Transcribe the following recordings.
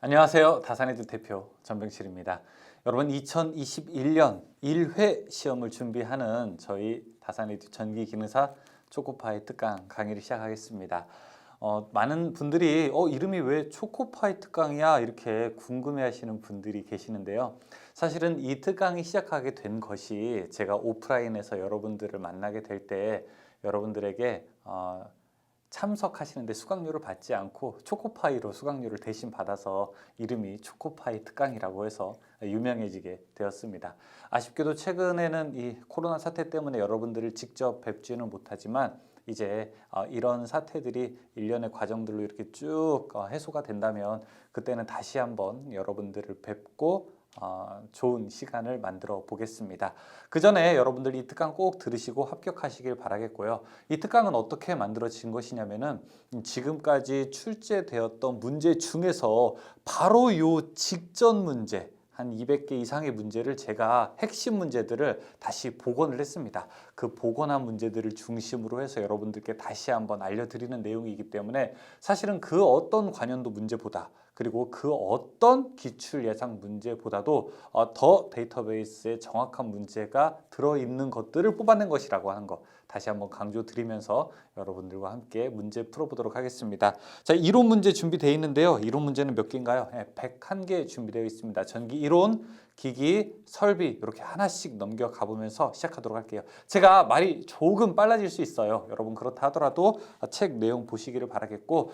안녕하세요. 다산에듀 대표 전병실입니다. 여러분 2021년 1회 시험을 준비하는 저희 다산에듀 전기기능사 초코파이 특강 강의를 시작하겠습니다. 많은 분들이 이름이 왜 초코파이 특강이야 이렇게 궁금해하시는 분들이 계시는데요. 사실은 이 특강이 시작하게 된 것이 제가 오프라인에서 여러분들을 만나게 될 때 여러분들에게 참석하시는데 수강료를 받지 않고 초코파이로 수강료를 대신 받아서 이름이 초코파이 특강이라고 해서 유명해지게 되었습니다. 아쉽게도 최근에는 이 코로나 사태 때문에 여러분들을 직접 뵙지는 못하지만 이제 이런 사태들이 일련의 과정들로 이렇게 쭉 해소가 된다면 그때는 다시 한번 여러분들을 뵙고 좋은 시간을 만들어 보겠습니다. 그 전에 여러분들 이 특강 꼭 들으시고 합격하시길 바라겠고요. 이 특강은 어떻게 만들어진 것이냐면은 지금까지 출제되었던 문제 중에서 바로 요 직전 문제 한 200개 이상의 문제를 제가 핵심 문제들을 다시 복원을 했습니다. 그 복원한 문제들을 중심으로 해서 여러분들께 다시 한번 알려드리는 내용이기 때문에 사실은 그 어떤 관련도 문제보다 그리고 그 어떤 기출 예상 문제보다도 더 데이터베이스에 정확한 문제가 들어있는 것들을 뽑아낸 것이라고 하는 것 다시 한번 강조드리면서 여러분들과 함께 문제 풀어보도록 하겠습니다. 자, 이론 문제 준비되어 있는데요. 이론 문제는 몇 개인가요? 101개 준비되어 있습니다. 전기 이론, 기기, 설비 이렇게 하나씩 넘겨가 보면서 시작하도록 할게요. 제가 말이 조금 빨라질 수 있어요. 여러분 그렇다 하더라도 책 내용 보시기를 바라겠고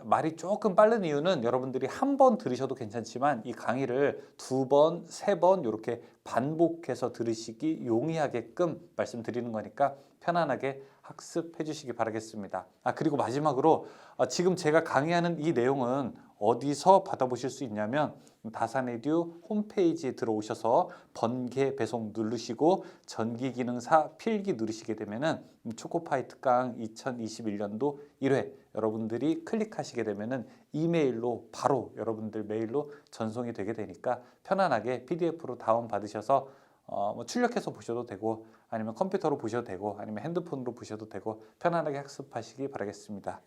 말이 조금 빠른 이유는 여러분들이 한 번 들으셔도 괜찮지만 이 강의를 2번, 3번 이렇게 반복해서 들으시기 용이하게끔 말씀드리는 거니까 편안하게 학습해 주시기 바라겠습니다. 그리고 마지막으로 지금 제가 강의하는 이 내용은 어디서 받아보실 수 있냐면 다산에듀 홈페이지에 들어오셔서 번개 배송 누르시고 전기기능사 필기 누르시게 되면은 초코파이 특강 2021년도 1회 여러분들이 클릭하시게 되면은 이메일로 바로 여러분들 메일로 전송이 되게 되니까 편안하게 PDF로 다운 받으셔서 출력해서 보셔도 되고 아니면 컴퓨터로 보셔도 되고 아니면 핸드폰으로 보셔도 되고 편안하게 학습하시기 바라겠습니다.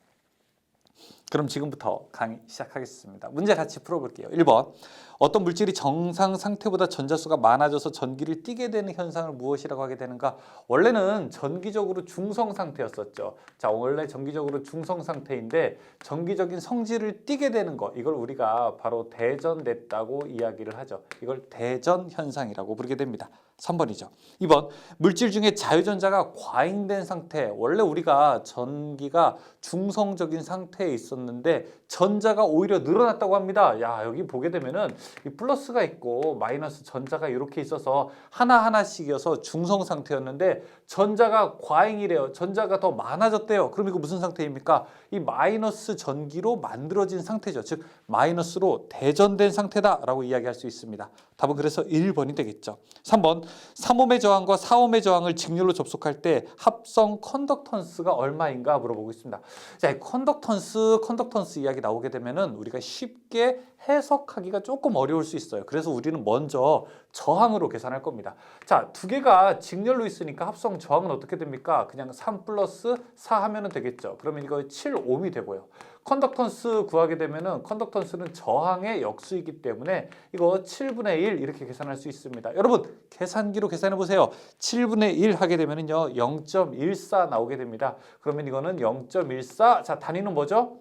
그럼 지금부터 강의 시작하겠습니다. 문제 같이 풀어볼게요. 1번 어떤 물질이 정상 상태보다 전자수가 많아져서 전기를 띠게 되는 현상을 무엇이라고 하게 되는가? 원래는 전기적으로 중성 상태였었죠. 자, 원래 전기적으로 중성 상태인데 전기적인 성질을 띠게 되는 거 이걸 우리가 바로 대전됐다고 이야기를 하죠. 이걸 대전 현상이라고 부르게 됩니다. 3번이죠. 2번 물질 중에 자유전자가 과잉된 상태. 원래 우리가 전기가 중성적인 상태에 있었는데 전자가 오히려 늘어났다고 합니다. 야, 여기 보게 되면은 이 플러스가 있고 마이너스 전자가 이렇게 있어서 하나하나씩이어서 중성 상태였는데 전자가 과잉이래요. 전자가 더 많아졌대요. 그럼 이거 무슨 상태입니까? 이 마이너스 전기로 만들어진 상태죠. 즉 마이너스로 대전된 상태다라고 이야기할 수 있습니다. 답은 그래서 1번이 되겠죠. 3번 3옴의 저항과 4옴의 저항을 직렬로 접속할 때 합성 컨덕턴스가 얼마인가 물어보고 있습니다. 자, 컨덕턴스 이야기 나오게 되면은 우리가 쉽게 해석하기가 조금 어려울 수 있어요. 그래서 우리는 먼저 저항으로 계산할 겁니다. 자, 두 개가 직렬로 있으니까 합성 저항은 어떻게 됩니까? 그냥 3 플러스 4 하면은 되겠죠. 그러면 이거 7옴이 되고요. 컨덕턴스 구하게 되면은 컨덕턴스는 저항의 역수이기 때문에 이거 7분의 1 이렇게 계산할 수 있습니다. 여러분 계산기로 계산해 보세요. 7분의 1 하게 되면은요 0.14 나오게 됩니다. 그러면 이거는 0.14. 자, 단위는 뭐죠?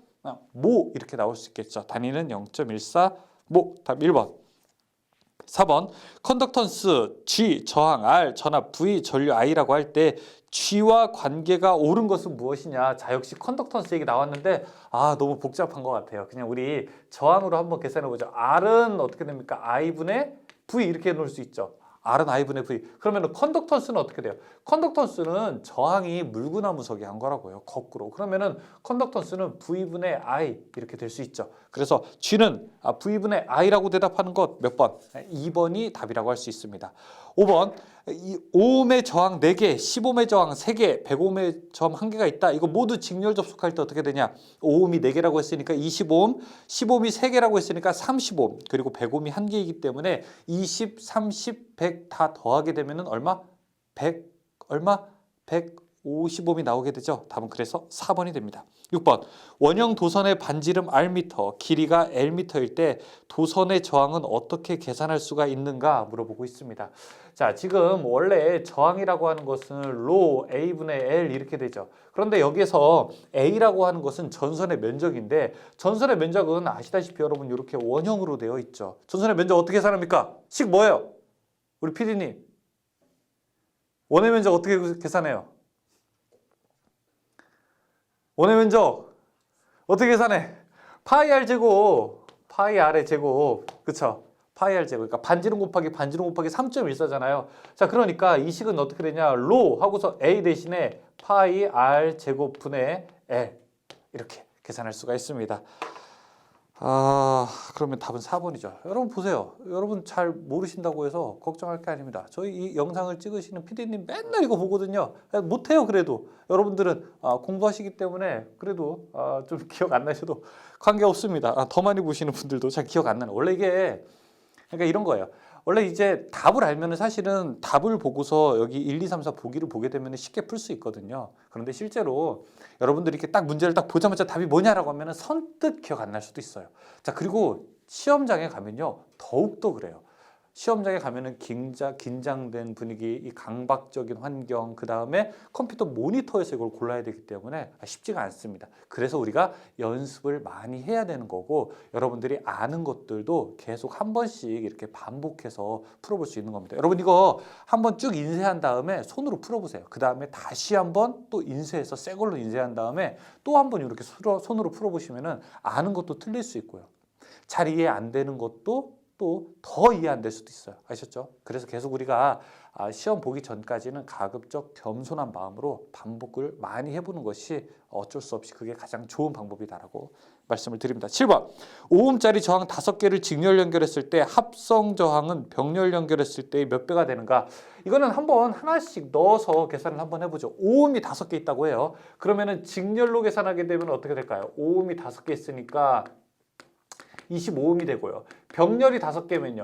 모 이렇게 나올 수 있겠죠. 단위는 0.14 모. 답 1번. 4번 컨덕턴스 G 저항 R 전압 V 전류 I라고 할 때 G와 관계가 옳은 것은 무엇이냐? 자, 역시 컨덕턴스 얘기 나왔는데 너무 복잡한 것 같아요. 그냥 우리 저항으로 한번 계산해 보죠. R은 어떻게 됩니까? I분의 V 이렇게 놓을 수 있죠. R은 I분의 V. 그러면 컨덕턴스는 어떻게 돼요? 컨덕턴스는 저항이 물구나무석이 한 거라고요. 거꾸로. 그러면은 컨덕턴스는 V분의 I 이렇게 될 수 있죠. 그래서 G는 V분의 I라고 대답하는 것 몇 번? 2번이 답이라고 할 수 있습니다. 5번 5옴의 저항 4개, 10옴의 저항 3개, 100옴의 저항 1개가 있다. 이거 모두 직렬 접속할 때 어떻게 되냐? 5옴이 4개라고 했으니까 20옴, 10옴이 3개라고 했으니까 30옴, 그리고 100옴이 1개이기 때문에 20, 30, 100 다 더하게 되면은 얼마? 100 얼마? 100 55옴이 나오게 되죠. 답은 그래서 4번이 됩니다. 6번 원형 도선의 반지름 Rm, 길이가 Lm일 때 도선의 저항은 어떻게 계산할 수가 있는가 물어보고 있습니다. 자, 지금 원래 저항이라고 하는 것은 로 A분의 L 이렇게 되죠. 그런데 여기에서 A라고 하는 것은 전선의 면적인데 전선의 면적은 아시다시피 여러분 이렇게 원형으로 되어 있죠. 전선의 면적 어떻게 계산합니까? 식 뭐예요? 우리 PD님. 원의 면적 어떻게 계산해요? 원의 면적 어떻게 계산해? 파이 R 제곱, 파이 R의 제곱, 그쵸? 파이 R 제곱, 그러니까 반지름 곱하기 3.14잖아요. 자, 그러니까 이 식은 어떻게 되냐? 로 하고서 A 대신에 파이 R 제곱 분의 L 이렇게 계산할 수가 있습니다. 그러면 답은 4번이죠. 여러분 보세요. 여러분 잘 모르신다고 해서 걱정할 게 아닙니다. 저희 이 영상을 찍으시는 PD님 맨날 이거 보거든요. 못해요, 그래도. 여러분들은 공부하시기 때문에 그래도 좀 기억 안 나셔도 관계없습니다. 더 많이 보시는 분들도 잘 기억 안 나는. 원래 이게, 그러니까 이런 거예요. 원래 이제 답을 알면은 사실은 답을 보고서 여기 1, 2, 3, 4 보기를 보게 되면 쉽게 풀 수 있거든요. 그런데 실제로 여러분들이 이렇게 딱 문제를 딱 보자마자 답이 뭐냐라고 하면은 선뜻 기억 안 날 수도 있어요. 자, 그리고 시험장에 가면요. 더욱더 그래요. 시험장에 가면은 긴장된 분위기, 이 강박적인 환경, 그 다음에 컴퓨터 모니터에서 이걸 골라야 되기 때문에 쉽지가 않습니다. 그래서 우리가 연습을 많이 해야 되는 거고 여러분들이 아는 것들도 계속 한 번씩 이렇게 반복해서 풀어볼 수 있는 겁니다. 여러분 이거 한번 쭉 인쇄한 다음에 손으로 풀어보세요. 그 다음에 다시 한번 또 인쇄해서 새 걸로 인쇄한 다음에 또 한번 이렇게 손으로 풀어보시면은 아는 것도 틀릴 수 있고요. 잘 이해 안 되는 것도 또 더 이해 안 될 수도 있어요. 아셨죠? 그래서 계속 우리가 시험 보기 전까지는 가급적 겸손한 마음으로 반복을 많이 해보는 것이 어쩔 수 없이 그게 가장 좋은 방법이다라고 말씀을 드립니다. 7번 5옴짜리 저항 5개를 직렬 연결했을 때 합성 저항은 병렬 연결했을 때 몇 배가 되는가? 이거는 한번 하나씩 넣어서 계산을 한번 해보죠. 5옴이 5개 있다고 해요. 그러면은 직렬로 계산하게 되면 어떻게 될까요? 5옴이 5개 있으니까 25옴이 되고요. 병렬이 5개면요.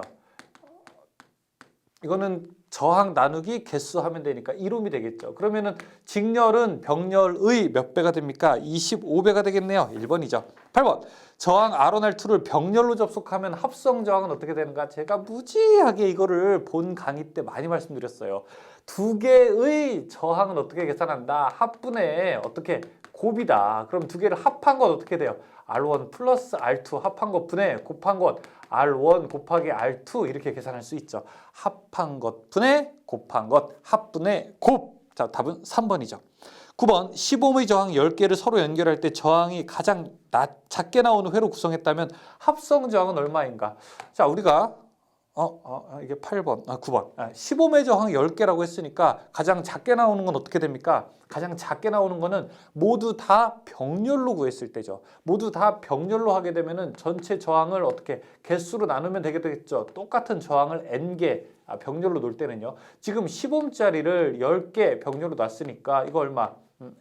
이거는 저항 나누기 개수 하면 되니까 1옴이 되겠죠. 그러면은 직렬은 병렬의 몇 배가 됩니까? 25배가 되겠네요. 1번이죠. 8번. 저항 R1R2를 병렬로 접속하면 합성 저항은 어떻게 되는가? 제가 무지하게 이거를 본 강의 때 많이 말씀드렸어요. 두 개의 저항은 어떻게 계산한다? 합분의 어떻게 곱이다. 그럼 두 개를 합한 건 어떻게 돼요? R1 플러스 R2 합한 것 분의 곱한 것 R1 곱하기 R2 이렇게 계산할 수 있죠. 합한 것 분의 곱한 것 합분의 곱. 자, 답은 3번이죠. 9번 15의 저항 10개를 서로 연결할 때 저항이 가장 작게 나오는 회로 구성했다면 합성 저항은 얼마인가? 자, 우리가 이게 8번, 9번. 15매 저항 10개라고 했으니까 가장 작게 나오는 건 어떻게 됩니까? 가장 작게 나오는 거는 모두 다 병렬로 구했을 때죠. 모두 다 병렬로 하게 되면은 전체 저항을 어떻게 개수로 나누면 되겠죠. 똑같은 저항을 n개 병렬로 놓을 때는요. 지금 15옴짜리를 10개 병렬로 놨으니까 이거 얼마?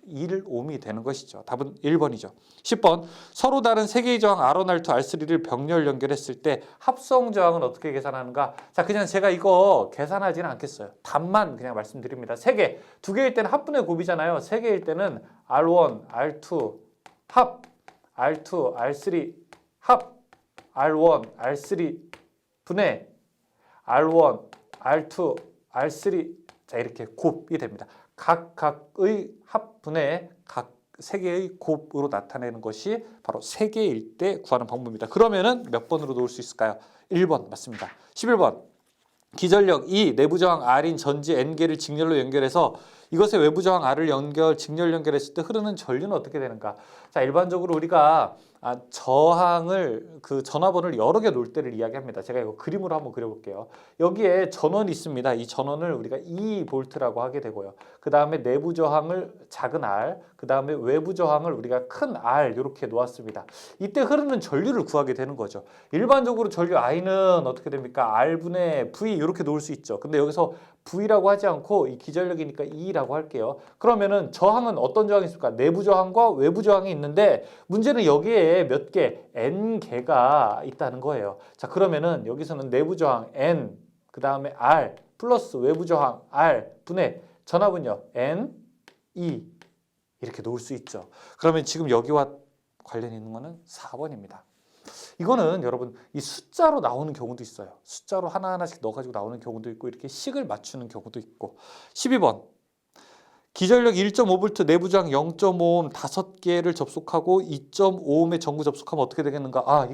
1옴이 되는 것이죠. 답은 1번이죠. 10번 서로 다른 3개의 저항 R1, R2, R3를 병렬 연결했을 때 합성 저항은 어떻게 계산하는가? 자, 그냥 제가 이거 계산하지는 않겠어요. 답만 그냥 말씀드립니다. 3개, 2개일 때는 합분의 곱이잖아요. 3개일 때는 R1, R2 합, R2, R3 합, R1, R3 분의 R1, R2, R3 자, 이렇게 곱이 됩니다. 각각의 합분의 각 3개의 곱으로 나타내는 것이 바로 3개일 때 구하는 방법입니다. 그러면은 몇 번으로 놓을 수 있을까요? 1번 맞습니다. 11번 기전력 2 내부 저항 R인 전지 N개를 직렬로 연결해서 이것의 외부 저항 R을 직렬 연결했을 때 흐르는 전류는 어떻게 되는가? 자, 일반적으로 우리가 저항을 그 전화번호를 여러 개 놓을 때를 이야기합니다. 제가 이거 그림으로 한번 그려볼게요. 여기에 전원이 있습니다. 이 전원을 우리가 2V라고 하게 되고요. 그 다음에 내부 저항을 작은 R, 그 다음에 외부 저항을 우리가 큰 R 이렇게 놓았습니다. 이때 흐르는 전류를 구하게 되는 거죠. 일반적으로 전류 I는 어떻게 됩니까? R분의 V 이렇게 놓을 수 있죠. 근데 여기서 V라고 하지 않고 이 기전력이니까 E라고 할게요. 그러면은 저항은 어떤 저항이 있습니까? 내부 저항과 외부 저항이 있는데 문제는 여기에 몇 개? N개가 있다는 거예요. 자, 그러면은 여기서는 내부 저항 N, 그 다음에 R 플러스 외부 저항 R 분의 전압은요 N 2 이렇게 놓을 수 있죠. 그러면 지금 여기와 관련 있는 거는 4번입니다. 이거는 여러분 이 숫자로 나오는 경우도 있어요. 숫자로 하나하나씩 넣어가지고 나오는 경우도 있고 이렇게 식을 맞추는 경우도 있고. 12번 기전력 1.5V 내부 저항 0.5옴 5개를 접속하고 2.5옴의 전구 접속하면 어떻게 되겠는가?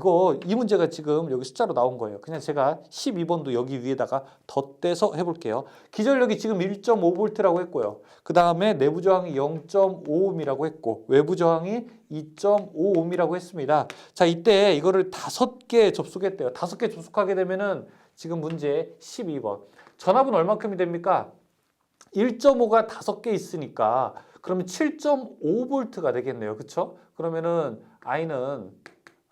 이 문제가 지금 여기 숫자로 나온 거예요. 그냥 제가 12번도 여기 위에다가 덧대서 해볼게요. 기전력이 지금 1.5V라고 했고요. 그 다음에 내부 저항이 0.5옴이라고 했고 외부 저항이 2.5옴이라고 했습니다. 자, 이때 이거를 5개 접속했대요. 5개 접속하게 되면은 지금 문제 12번. 전압은 얼마큼이 됩니까? 1.5가 5개 있으니까 그러면 7.5V가 되겠네요. 그렇죠? 그러면은 I는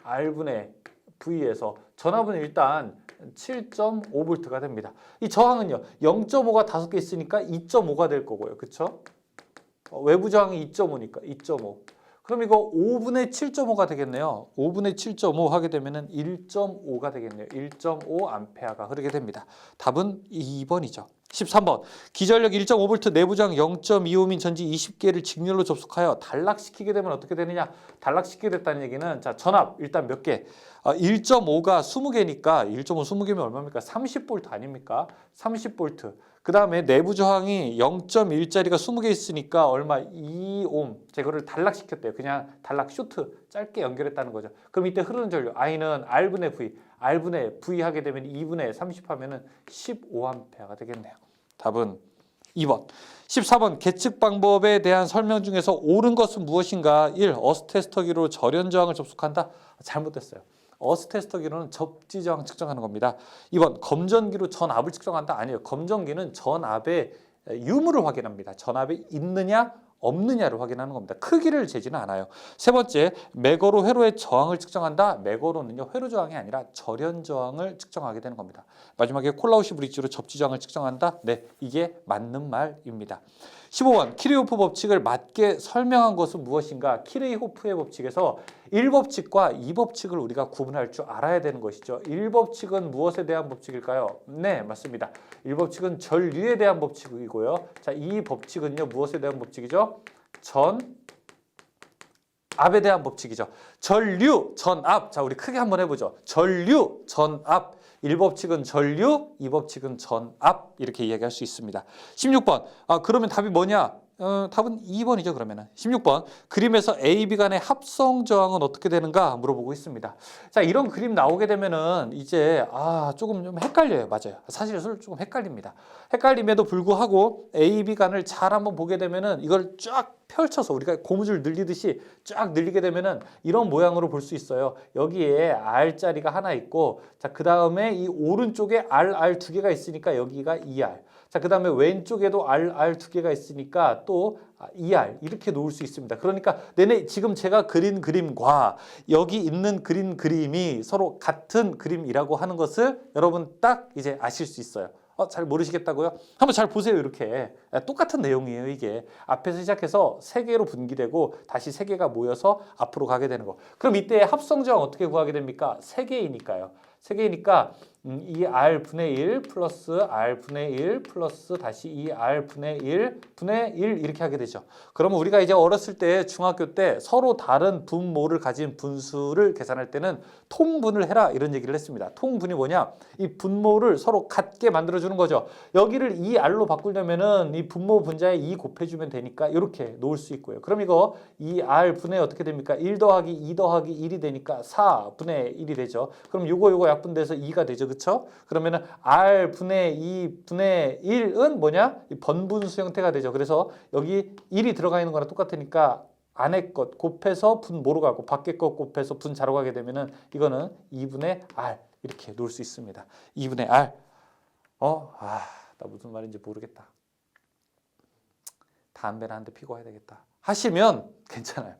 R분의 V에서 전압은 일단 7.5V가 됩니다. 이 저항은요. 0.5가 5개 있으니까 2.5가 될 거고요. 그렇죠? 외부 저항이 2.5니까 2.5. 그럼 이거 5분의 7.5가 되겠네요. 5분의 7.5 하게 되면은 1.5가 되겠네요. 1.5 암페어가 흐르게 됩니다. 답은 2번이죠. 13번 기전력 1.5V 내부 저항 0.25옴인 전지 20개를 직렬로 접속하여 단락시키게 되면 어떻게 되느냐? 단락시키게 됐다는 얘기는 자 전압 일단 몇 개? 1.5가 20개니까 1.5 20개면 얼마입니까? 30V 아닙니까? 30V. 그 다음에 내부 저항이 0.1짜리가 20개 있으니까 얼마? 2옴. 제거를 단락시켰대요. 그냥 단락 쇼트 짧게 연결했다는 거죠. 그럼 이때 흐르는 전류 I는 R분의 V. R분의 V 하게 되면 2분의 30 하면은 15A가 되겠네요. 답은 2번. 14번 계측 방법에 대한 설명 중에서 옳은 것은 무엇인가? 1. 어스테스터기로 절연 저항을 접속한다. 잘못됐어요. 어스테스터기로는 접지 저항 측정하는 겁니다. 2번 검전기로 전압을 측정한다. 아니에요. 검전기는 전압의 유무를 확인합니다. 전압이 있느냐 없느냐를 확인하는 겁니다. 크기를 재지는 않아요. 세 번째, 매거로 회로의 저항을 측정한다. 매거로는요, 회로 저항이 아니라 절연 저항을 측정하게 되는 겁니다. 마지막에 콜라우시 브릿지로 접지 저항을 측정한다. 네, 이게 맞는 말입니다. 15번, 키르호프 법칙을 맞게 설명한 것은 무엇인가? 키르호프의 법칙에서 1법칙과 2법칙을 우리가 구분할 줄 알아야 되는 것이죠. 1법칙은 무엇에 대한 법칙일까요? 네, 맞습니다. 1법칙은 전류에 대한 법칙이고요. 자, 이 법칙은요, 무엇에 대한 법칙이죠? 전압에 대한 법칙이죠. 전류, 전압. 자, 우리 크게 한번 해보죠. 전류, 전압. 1법칙은 전류, 2법칙은 전압. 이렇게 이야기할 수 있습니다. 16번. 그러면 답이 뭐냐? 답은 2번이죠, 그러면은. 16번. 그림에서 A, B 간의 합성 저항은 어떻게 되는가 물어보고 있습니다. 자, 이런 그림 나오게 되면은 이제 조금 좀 헷갈려요. 맞아요. 사실 조금 헷갈립니다. 헷갈림에도 불구하고 A, B 간을 잘 한번 보게 되면은 이걸 쫙 펼쳐서 우리가 고무줄 늘리듯이 쫙 늘리게 되면은 이런 모양으로 볼 수 있어요. 여기에 R자리가 하나 있고, 자, 그 다음에 이 오른쪽에 R 두 개가 있으니까 여기가 2R. 자, 그 다음에 왼쪽에도 R 두 개가 있으니까 또 2R 이렇게 놓을 수 있습니다. 그러니까 내내 지금 제가 그린 그림과 여기 있는 그린 그림이 서로 같은 그림이라고 하는 것을 여러분 딱 이제 아실 수 있어요. 잘 모르시겠다고요? 한번 잘 보세요. 이렇게 똑같은 내용이에요. 이게 앞에서 시작해서 세 개로 분기되고 다시 세 개가 모여서 앞으로 가게 되는 거. 그럼 이때 합성 저항 어떻게 구하게 됩니까? 세 개이니까요. 세 개니까 2R분의 1 플러스 R분의 1 플러스 다시 2R분의 1 분의 1 이렇게 하게 되죠. 그러면 우리가 이제 어렸을 때 중학교 때 서로 다른 분모를 가진 분수를 계산할 때는 통분을 해라 이런 얘기를 했습니다. 통분이 뭐냐? 이 분모를 서로 같게 만들어주는 거죠. 여기를 2R로 바꾸려면은 이 분모 분자에 2 곱해주면 되니까 이렇게 놓을 수 있고요. 그럼 이거 2R분의 어떻게 됩니까? 1 더하기 2 더하기 1이 되니까 4분의 1이 되죠. 그럼 요거 약분돼서 2가 되죠. 그쵸? 그러면은 R분의 2분의 1은 뭐냐? 이 번분수 형태가 되죠. 그래서 여기 1이 들어가 있는 거랑 똑같으니까 안에 것 곱해서 분모로 가고 밖에 것 곱해서 분자로 가게 되면은 이거는 2분의 R 이렇게 놓을 수 있습니다. 2분의 R. 나 무슨 말인지 모르겠다. 담배나 한 대 피고 와야 되겠다. 하시면 괜찮아요.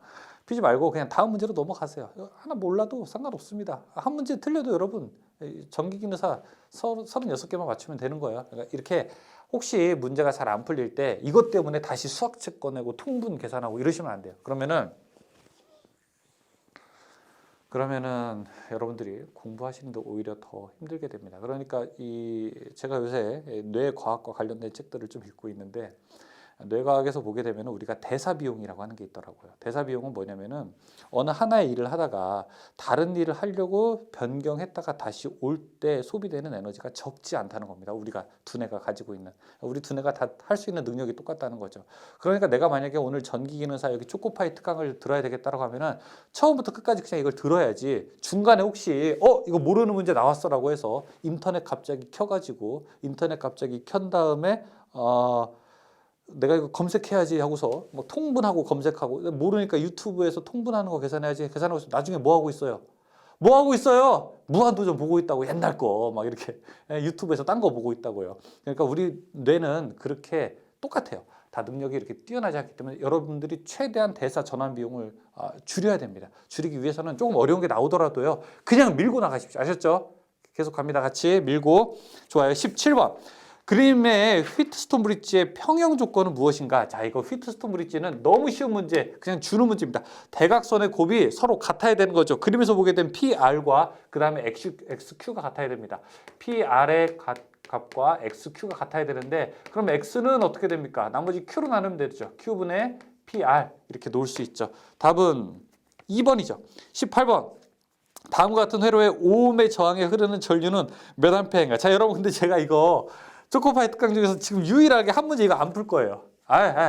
피지 말고 그냥 다음 문제로 넘어가세요. 하나 몰라도 상관없습니다. 한 문제 틀려도 여러분 전기기능사 36개만 맞추면 되는 거예요. 그러니까 이렇게 혹시 문제가 잘 안 풀릴 때 이것 때문에 다시 수학책 꺼내고 통분 계산하고 이러시면 안 돼요. 그러면은 여러분들이 공부하시는데 오히려 더 힘들게 됩니다. 그러니까 제가 요새 뇌과학과 관련된 책들을 좀 읽고 있는데 뇌과학에서 보게 되면 우리가 대사 비용이라고 하는 게 있더라고요. 대사 비용은 뭐냐면은 어느 하나의 일을 하다가 다른 일을 하려고 변경했다가 다시 올 때 소비되는 에너지가 적지 않다는 겁니다. 우리가 두뇌가 가지고 있는, 우리 두뇌가 다 할 수 있는 능력이 똑같다는 거죠. 그러니까 내가 만약에 오늘 전기기능사 여기 초코파이 특강을 들어야 되겠다라고 하면은 처음부터 끝까지 그냥 이걸 들어야지, 중간에 혹시 이거 모르는 문제 나왔어라고 해서 인터넷 갑자기 켜가지고 인터넷 갑자기 켠 다음에 내가 이거 검색해야지 하고서 뭐 통분하고 검색하고, 모르니까 유튜브에서 통분하는 거 계산해야지 계산하고 있어. 나중에 뭐 하고 있어요? 뭐 하고 있어요? 무한도전 보고 있다고, 옛날 거 막 이렇게 유튜브에서 딴 거 보고 있다고요. 그러니까 우리 뇌는 그렇게 똑같아요. 다 능력이 이렇게 뛰어나지 않기 때문에 여러분들이 최대한 대사 전환 비용을 줄여야 됩니다. 줄이기 위해서는 조금 어려운 게 나오더라도요, 그냥 밀고 나가십시오. 아셨죠? 계속 갑니다. 같이 밀고. 좋아요. 17번. 그림의 휘트스톤 브릿지의 평형 조건은 무엇인가? 자, 이거 휘트스톤 브릿지는 너무 쉬운 문제, 그냥 주는 문제입니다. 대각선의 곱이 서로 같아야 되는 거죠. 그림에서 보게 된 PR과 그 다음에 XQ가 같아야 됩니다. PR의 값과 XQ가 같아야 되는데, 그럼 X는 어떻게 됩니까? 나머지 Q로 나누면 되죠. Q분의 PR 이렇게 놓을 수 있죠. 답은 2번이죠. 18번. 다음과 같은 회로의 오음의 저항에 흐르는 전류는 몇 암페어인가? 자, 여러분, 근데 제가 이거 초코파이 특강 중에서 지금 유일하게 한 문제 이거 안 풀 거예요.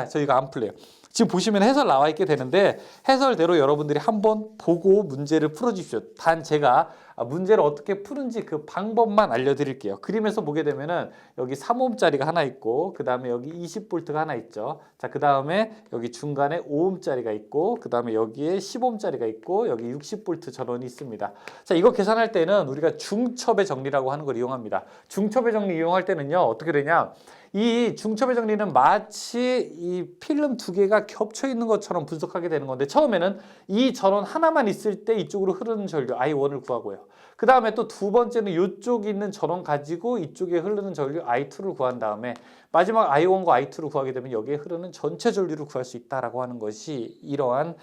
저 이거 안 풀래요. 지금 보시면 해설 나와 있게 되는데, 해설대로 여러분들이 한번 보고 문제를 풀어주십시오. 단 제가 문제를 어떻게 푸는지 그 방법만 알려드릴게요. 그림에서 보게 되면은 여기 3ohm짜리가 하나 있고, 그 다음에 여기 20V가 하나 있죠. 자, 그 다음에 여기 중간에 5ohm짜리가 있고, 그 다음에 여기에 10ohm짜리가 있고, 여기 60V 전원이 있습니다. 자, 이거 계산할 때는 우리가 중첩의 정리라고 하는 걸 이용합니다. 중첩의 정리 이용할 때는요, 어떻게 되냐? 이 중첩의 정리는 마치 이 필름 두 개가 겹쳐 있는 것처럼 분석하게 되는 건데, 처음에는 이 전원 하나만 있을 때 이쪽으로 흐르는 전류 I1을 구하고요. 그 다음에 또 두 번째는 이쪽에 있는 전원 가지고 이쪽에 흐르는 전류 I2를 구한 다음에 마지막 I1과 I2를 구하게 되면 여기에 흐르는 전체 전류를 구할 수 있다라고 하는 것이 이러한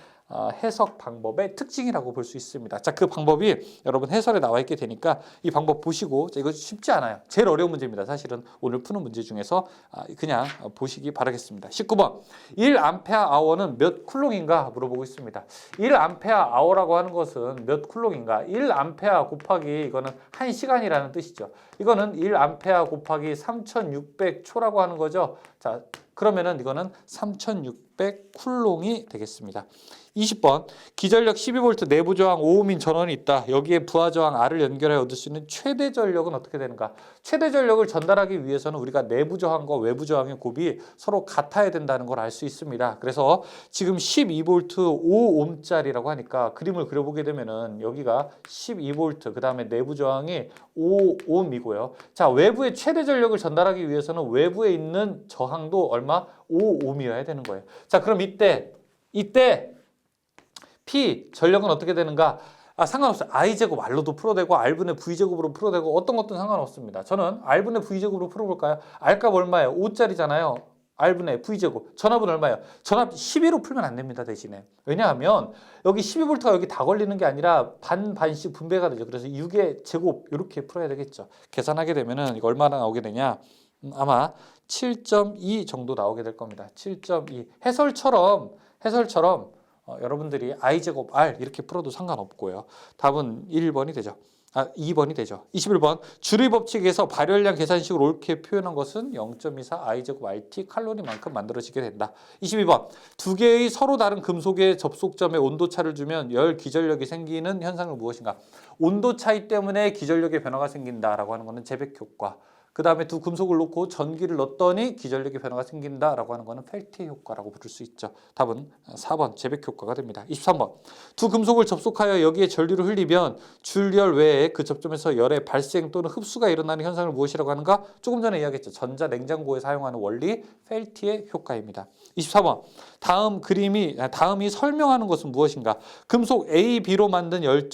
해석 방법의 특징이라고 볼 수 있습니다. 자, 그 방법이 여러분 해설에 나와 있게 되니까 이 방법 보시고, 이거 쉽지 않아요. 제일 어려운 문제입니다. 사실은 오늘 푸는 문제 중에서 그냥 보시기 바라겠습니다. 19번. 1A/h는 몇 쿨롱인가 물어보고 있습니다. 1A/h라고 하는 것은 몇 쿨롱인가? 1A 곱하기 이거는 1시간이라는 뜻이죠. 이거는 1A 곱하기 3600초라고 하는 거죠. 자, 그러면은 이거는 3600 쿨롱이 되겠습니다. 20번. 기전력 12V 내부 저항 5ohm인 전원이 있다. 여기에 부하 저항 R을 연결해 얻을 수 있는 최대 전력은 어떻게 되는가? 최대 전력을 전달하기 위해서는 우리가 내부 저항과 외부 저항의 곱이 서로 같아야 된다는 걸 알 수 있습니다. 그래서 지금 12V 5ohm짜리라고 하니까 그림을 그려보게 되면은 여기가 12V, 그 다음에 내부 저항이 5ohm이고요. 자, 외부의 최대 전력을 전달하기 위해서는 외부에 있는 저항도 얼마? 5ohm이어야 되는 거예요. 자, 그럼 이때 P 전력은 어떻게 되는가? 상관없어요. I제곱 R로도 풀어되고 R분의 V제곱으로 풀어되고 어떤 것도 상관없습니다. 저는 R분의 V제곱으로 풀어볼까요? R값 얼마예요? 5짜리잖아요. R분의 V제곱. 전압은 얼마예요? 전압 12로 풀면 안 됩니다. 대신에. 왜냐하면 여기 12V가 여기 다 걸리는 게 아니라 반씩 분배가 되죠. 그래서 6의 제곱 이렇게 풀어야 되겠죠. 계산하게 되면은 이거 얼마나 나오게 되냐? 아마 7.2 정도 나오게 될 겁니다. 7.2. 해설처럼 여러분들이 I제곱 R 이렇게 풀어도 상관없고요. 답은 1번이 되죠. 2번이 되죠. 21번. 주리 법칙에서 발열량 계산식을 옳게 표현한 것은 0.24 I제곱 RT 칼로리만큼 만들어지게 된다. 22번. 두 개의 서로 다른 금속의 접속점에 온도차를 주면 열 기전력이 생기는 현상은 무엇인가? 온도 차이 때문에 기전력의 변화가 생긴다라고 하는 것은 재백 효과. 그 다음에 두 금속을 놓고 전기를 넣었더니 기전력의 변화가 생긴다라고 하는 것은 펠티의 효과라고 부를 수 있죠. 답은 4번 재백 효과가 됩니다. 23번. 두 금속을 접속하여 여기에 전류를 흘리면 출열 외에 그 접점에서 열의 발생 또는 흡수가 일어나는 현상을 무엇이라고 하는가? 조금 전에 이야기했죠. 전자냉장고에 사용하는 원리 펠티의 효과입니다. 24번. 다음이 설명하는 것은 무엇인가? 금속 A, B로 만든 열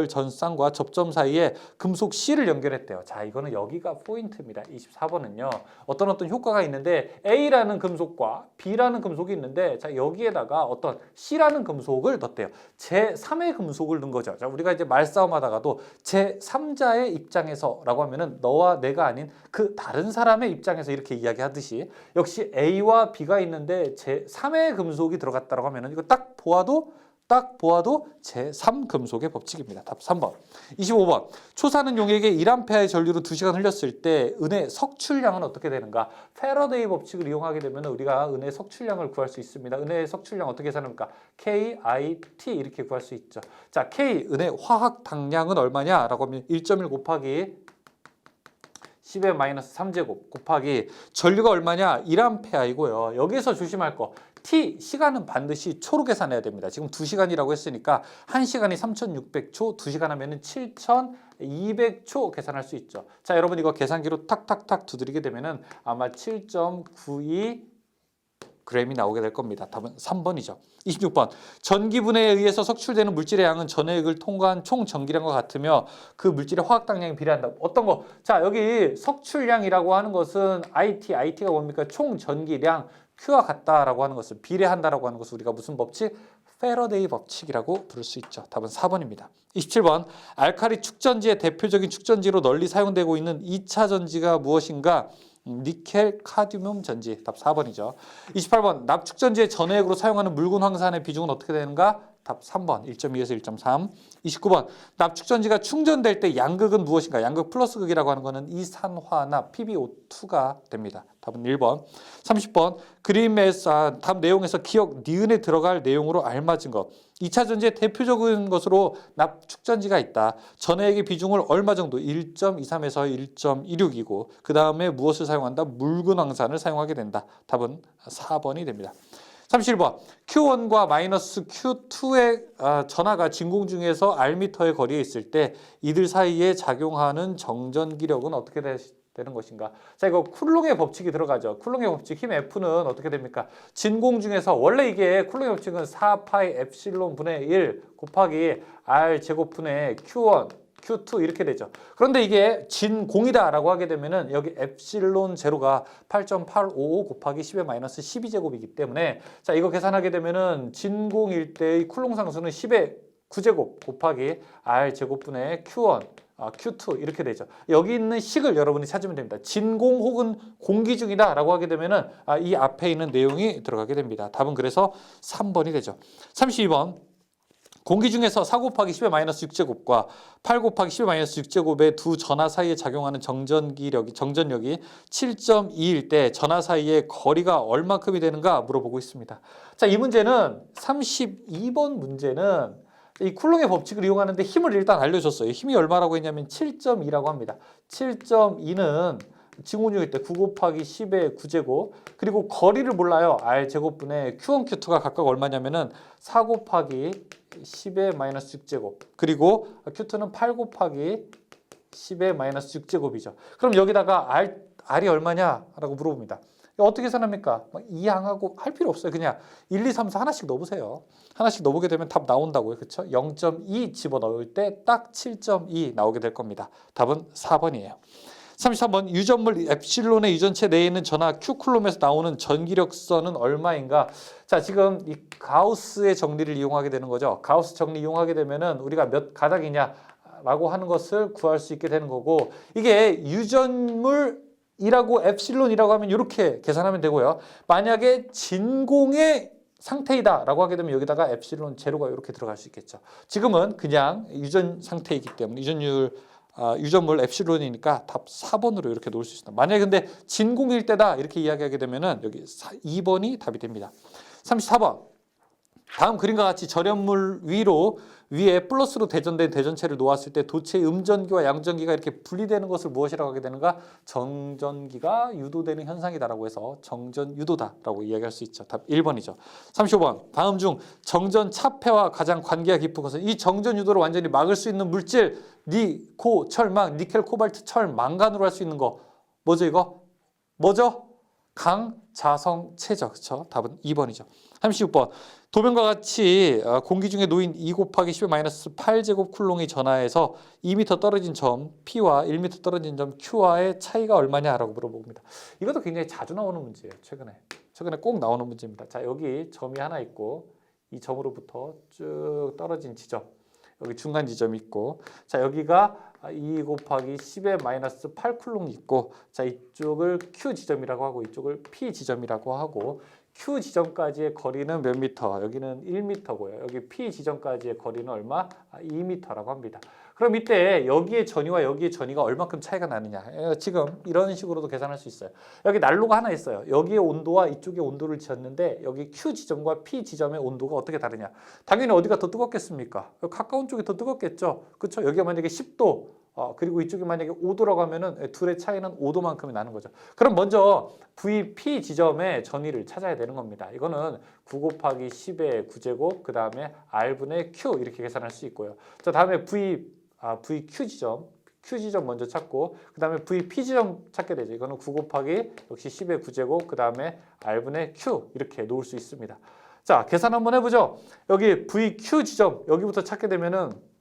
전쌍과 접점 사이에 금속 C를 연결했대요. 자, 이거는 여기가 포인트 포인트입니다. 24번은요. 어떤 효과가 있는데 A라는 금속과 B라는 금속이 있는데 자 여기에다가 어떤 C라는 금속을 넣었대요. 제3의 금속을 넣은 거죠. 자 우리가 이제 말싸움하다가도 제3자의 입장에서라고 하면은 너와 내가 아닌 그 다른 사람의 입장에서 이렇게 이야기하듯이 역시 A와 B가 있는데 제3의 금속이 들어갔다고 하면은 이거 딱 보아도 제3금속의 법칙입니다. 답 3번. 25번. 초사는 용액에 1A의 전류로 2시간 흘렸을 때 은의 석출량은 어떻게 되는가? 패러데이 법칙을 이용하게 되면 우리가 은의 석출량을 구할 수 있습니다. 은의 석출량 어떻게 계산합니까? KIT 이렇게 구할 수 있죠. 자, K 은의 화학 당량은 얼마냐? 라고 하면 1.1 곱하기 10의 마이너스 3제곱 곱하기 전류가 얼마냐? 1A이고요. 여기서 조심할 거. T 시간은 반드시 초로 계산해야 됩니다. 지금 2시간이라고 했으니까 1시간이 3600초, 2시간 하면은 7200초 계산할 수 있죠. 자, 여러분 이거 계산기로 탁탁탁 두드리게 되면은 아마 7.92 g이 나오게 될 겁니다. 답은 3번이죠. 26번. 전기분해에 의해서 석출되는 물질의 양은 전해액을 통과한 총 전기량과 같으며 그 물질의 화학 당량에 비례한다. 어떤 거? 자, 여기 석출량이라고 하는 것은 IT가 뭡니까? 총 전기량 Q와 같다라고 하는 것을 비례한다라고 하는 것을 우리가 무슨 법칙? 패러데이 법칙이라고 부를 수 있죠. 답은 4번입니다. 27번. 알칼리 축전지의 대표적인 축전지로 널리 사용되고 있는 2차 전지가 무엇인가? 니켈 카드뮴 전지. 답 4번이죠. 28번. 납축전지의 전해액으로 사용하는 묽은 황산의 비중은 어떻게 되는가? 답 3번. 1.2에서 1.3. 29번. 납축전지가 충전될 때 양극은 무엇인가? 양극 플러스 극이라고 하는 것은 이산화나 PbO2가 됩니다. 답은 1번. 30번. 그림에서 답 내용에서 기억 니은에 들어갈 내용으로 알맞은 것. 2차 전지의 대표적인 것으로 납축전지가 있다. 전해액의 비중을 얼마 정도? 1.23에서 1.26이고 그 다음에 무엇을 사용한다? 묽은 황산을 사용하게 된다. 답은 4번이 됩니다. 31번. Q1과 마이너스 Q2의 전하가 진공 중에서 R미터의 거리에 있을 때 이들 사이에 작용하는 정전기력은 어떻게 되는 것인가? 자, 이거 쿨롱의 법칙이 들어가죠. 쿨롱의 법칙 힘 F는 어떻게 됩니까? 진공 중에서 원래 이게 쿨롱의 법칙은 4파이 엡실론 분의 1 곱하기 R 제곱분의 Q1 Q2 이렇게 되죠. 그런데 이게 진공이다라고 하게 되면은 여기 엡실론 제로가 8.855 곱하기 10의 마이너스 12제곱이기 때문에 자 이거 계산하게 되면은 진공일 때의 쿨롱 상수는 10의 9제곱 곱하기 R 제곱분의 Q1 Q2 이렇게 되죠. 여기 있는 식을 여러분이 찾으면 됩니다. 진공 혹은 공기 중이다 라고 하게 되면은 이 앞에 있는 내용이 들어가게 됩니다. 답은 그래서 3번이 되죠. 32번. 공기 중에서 4 곱하기 10의 마이너스 6제곱과 8 곱하기 10의 마이너스 6제곱의 두 전하 사이에 작용하는 정전력이 7.2일 때 전하 사이의 거리가 얼마큼이 되는가 물어보고 있습니다. 자, 이 문제는 32번 문제는 이 쿨롱의 법칙을 이용하는데 힘을 일단 알려줬어요. 힘이 얼마라고 했냐면 7.2라고 합니다. 7.2는 진공중일 때 9 곱하기 10의 9제곱 그리고 거리를 몰라요. R 제곱분의 Q1, Q2가 각각 얼마냐면은 4 곱하기 10의 마이너스 6제곱 그리고 Q2는 8 곱하기 10의 마이너스 6제곱이죠. 그럼 여기다가 R이 얼마냐라고 물어봅니다. 어떻게 계산합니까? 이항하고 할 필요 없어요. 그냥 1, 2, 3, 4 하나씩 넣어보세요. 하나씩 넣어보게 되면 답 나온다고요. 그렇죠? 0.2 집어넣을 때 딱 7.2 나오게 될 겁니다. 답은 4번이에요. 33번. 유전물 엡실론의 유전체 내에 있는 전하 Q쿨롬에서 나오는 전기력선은 얼마인가? 자, 지금 이 가우스의 정리를 이용하게 되는 거죠. 가우스 정리 이용하게 되면은 우리가 몇 가닥이냐라고 하는 것을 구할 수 있게 되는 거고 이게 유전물이라고 엡실론이라고 하면 이렇게 계산하면 되고요. 만약에 진공의 상태이다라고 하게 되면 여기다가 엡실론 제로가 이렇게 들어갈 수 있겠죠. 지금은 그냥 유전 상태이기 때문에 유전물 엡실론이니까 답 4번으로 이렇게 놓을 수 있습니다. 만약에 근데 진공일 때다 이렇게 이야기하게 되면은 여기 2번이 답이 됩니다. 34번. 다음 그림과 같이 절연물 위에 플러스로 대전된 대전체를 놓았을 때 도체의 음전기와 양전기가 이렇게 분리되는 것을 무엇이라고 하게 되는가? 정전기가 유도되는 현상이다라고 해서 정전유도다라고 이야기할 수 있죠. 답 1번이죠. 35번. 다음 중 정전 차폐와 가장 관계가 깊은 것은 이 정전유도를 완전히 막을 수 있는 물질 철망, 니켈, 코발트, 철, 망간으로 할 수 있는 거 뭐죠 이거? 뭐죠? 강자성체죠. 그렇죠? 답은 2번이죠. 36번. 도면과 같이 공기 중에 놓인 2 곱하기 10-8제곱 쿨롱이 전하에서 2m 떨어진 점 P와 1m 떨어진 점 Q와의 차이가 얼마냐라고 물어봅니다. 이것도 굉장히 자주 나오는 문제예요. 최근에 꼭 나오는 문제입니다. 자, 여기 점이 하나 있고 이 점으로부터 쭉 떨어진 지점, 여기 중간 지점이 있고, 자, 여기가 2 곱하기 10-8 쿨롱이 있고, 자, 이쪽을 Q 지점이라고 하고 이쪽을 P 지점이라고 하고, Q 지점까지의 거리는 몇 미터? 여기는 1미터고요. 여기 P 지점까지의 거리는 얼마? 2미터라고 합니다. 그럼 이때 여기의 전위와 여기의 전위가 얼마큼 차이가 나느냐? 지금 이런 식으로도 계산할 수 있어요. 여기 난로가 하나 있어요. 여기의 온도와 이쪽의 온도를 지었는데 여기 Q 지점과 P 지점의 온도가 어떻게 다르냐? 당연히 어디가 더 뜨겁겠습니까? 가까운 쪽이 더 뜨겁겠죠. 그렇죠? 여기가 만약에 10도 그리고 이쪽이 만약에 5도라고 하면은 둘의 차이는 5도만큼이 나는 거죠. 그럼 먼저 VP 지점의 전위를 찾아야 되는 겁니다. 이거는 9 곱하기 10의 9제곱 그 다음에 R분의 Q 이렇게 계산할 수 있고요. 자, 다음에 VQ 지점, Q 지점 먼저 찾고 그 다음에 VP 지점 찾게 되죠. 이거는 9 곱하기 역시 10의 9제곱 그 다음에 R분의 Q 이렇게 놓을 수 있습니다. 자, 계산 한번 해보죠. 여기 VQ 지점 여기부터 찾게 되면은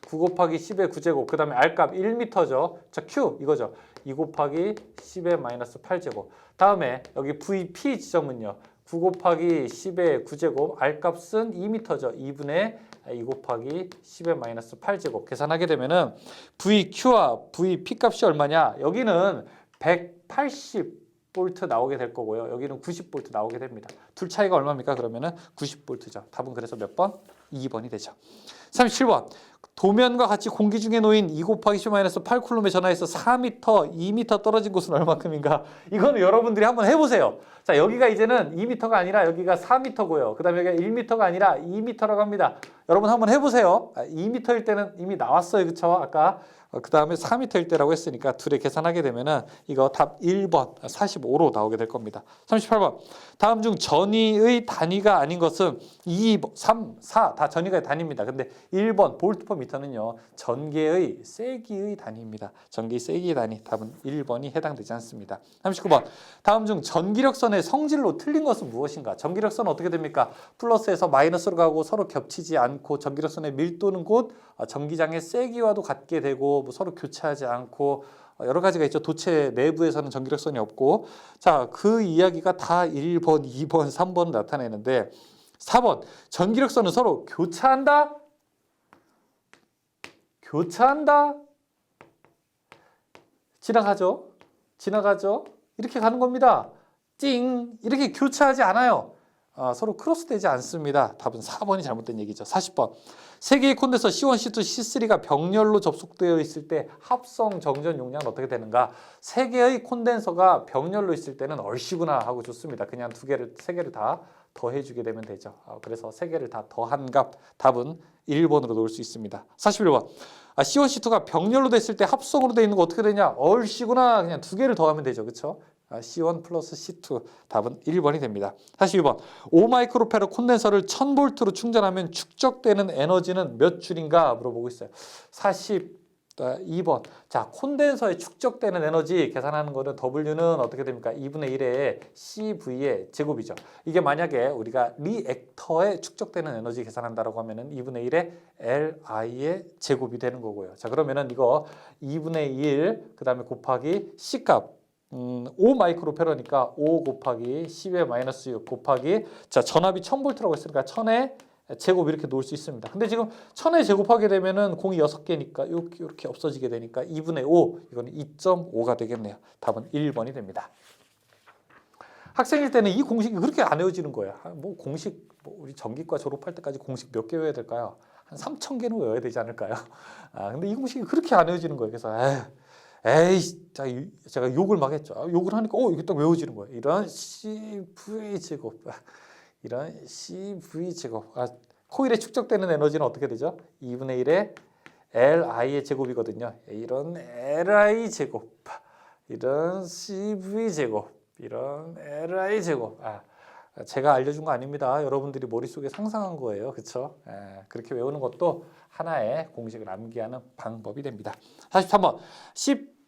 9 곱하기 10의 9제곱 그 다음에 R값 1m죠. 자, Q 이거죠. 2 곱하기 10의 -8제곱. 다음에 여기 VP 지점은요. 9 곱하기 10의 9제곱 R값은 2m죠. 2분의 2 곱하기 10의 -8제곱. 계산하게 되면은 VQ와 VP 값이 얼마냐? 여기는 180V 나오게 될 거고요. 여기는 90V 나오게 됩니다. 둘 차이가 얼마입니까? 그러면은 90V죠. 답은 그래서 몇 번? 2번이 되죠. 37번. 도면과 같이 공기 중에 놓인 2 곱하기 10-8 쿨롬의 전하에서 4m, 2m 떨어진 곳은 얼마큼인가? 이거는 여러분들이 한번 해보세요. 자, 여기가 이제는 2m가 아니라 여기가 4m고요. 그 다음에 여기가 1m가 아니라 2m라고 합니다. 여러분 한번 해보세요. 2m일 때는 이미 나왔어요. 그쵸? 아까. 그 다음에 4m일 때라고 했으니까 둘의 계산하게 되면은 이거 답 1번 45로 나오게 될 겁니다. 38번. 다음 중 전위의 단위가 아닌 것은 2, 3, 4 다 전위가 단위입니다. 근데 1번 볼트 퍼 미터는요. 전개의 세기의 단위입니다. 전개의 세기의 단위. 답은 1번이 해당되지 않습니다. 39번. 다음 중 전기력선의 성질로 틀린 것은 무엇인가? 전기력선은 어떻게 됩니까? 플러스에서 마이너스로 가고 서로 겹치지 않고 전기력선의 밀도는 곧 전기장의 세기와도 같게 되고 뭐 서로 교차하지 않고 여러 가지가 있죠. 도체 내부에서는 전기력선이 없고, 자, 그 이야기가 다 1번, 2번, 3번 나타내는데 4번 전기력선은 서로 교차한다? 교차한다? 지나가죠? 이렇게 가는 겁니다. 찡! 이렇게 교차하지 않아요. 서로 크로스되지 않습니다. 답은 4번이 잘못된 얘기죠. 40번. 세 개의 콘덴서 C1, C2, C3가 병렬로 접속되어 있을 때 합성 정전 용량은 어떻게 되는가? 세 개의 콘덴서가 병렬로 있을 때는 얼씨구나 하고 좋습니다. 그냥 세 개를 다 더해주게 되면 되죠. 그래서 세 개를 다 더한 값 답은 1번으로 놓을 수 있습니다. 41번. C1, C2가 병렬로 됐을 때 합성으로 되어 있는 거 어떻게 되냐? 얼씨구나. 그냥 두 개를 더하면 되죠. 그렇죠? C1 플러스 C2 답은 1번이 됩니다. 42번 5마이크로페라 콘덴서를 1000V로 충전하면 축적되는 에너지는 몇 줄인가 물어보고 있어요. 42번 자, 콘덴서에 축적되는 에너지 계산하는 거는 W는 어떻게 됩니까? 2분의 1의 CV의 제곱이죠. 이게 만약에 우리가 리액터에 축적되는 에너지 계산한다라고 하면은 2분의 1의 LI의 제곱이 되는 거고요. 자, 그러면은 이거 2분의 1 그다음에 곱하기 C 값 5 마이크로페라니까 5 곱하기 10의 -6 곱하기 자, 전압이 1000V라고 했으니까 1000의 제곱 이렇게 놓을 수 있습니다. 근데 지금 1000의 제곱하게 되면은 공이 6개니까 이렇게 없어지게 되니까 2분의 5 이거는 2.5가 되겠네요. 답은 1번이 됩니다. 학생일 때는 이 공식이 그렇게 안 외워지는 거예요. 뭐 공식 우리 전기과 졸업할 때까지 공식 몇 개 외워야 될까요? 한 3000개는 외워야 되지 않을까요? 근데 이 공식이 그렇게 안 외워지는 거예요. 그래서 제가 욕을 막 했죠. 욕을 하니까 이게 딱 외워지는 거예요. 이런 CV 제곱, 이런 CV 제곱. 코일에 축적되는 에너지는 어떻게 되죠? 2분의 1의 LI의 제곱이거든요. 이런 LI 제곱, 이런 CV 제곱, 이런 LI 제곱. 제가 알려준 거 아닙니다. 여러분들이 머릿속에 상상한 거예요. 그렇죠? 그렇게 외우는 것도 하나의 공식을 암기하는 방법이 됩니다. 43번.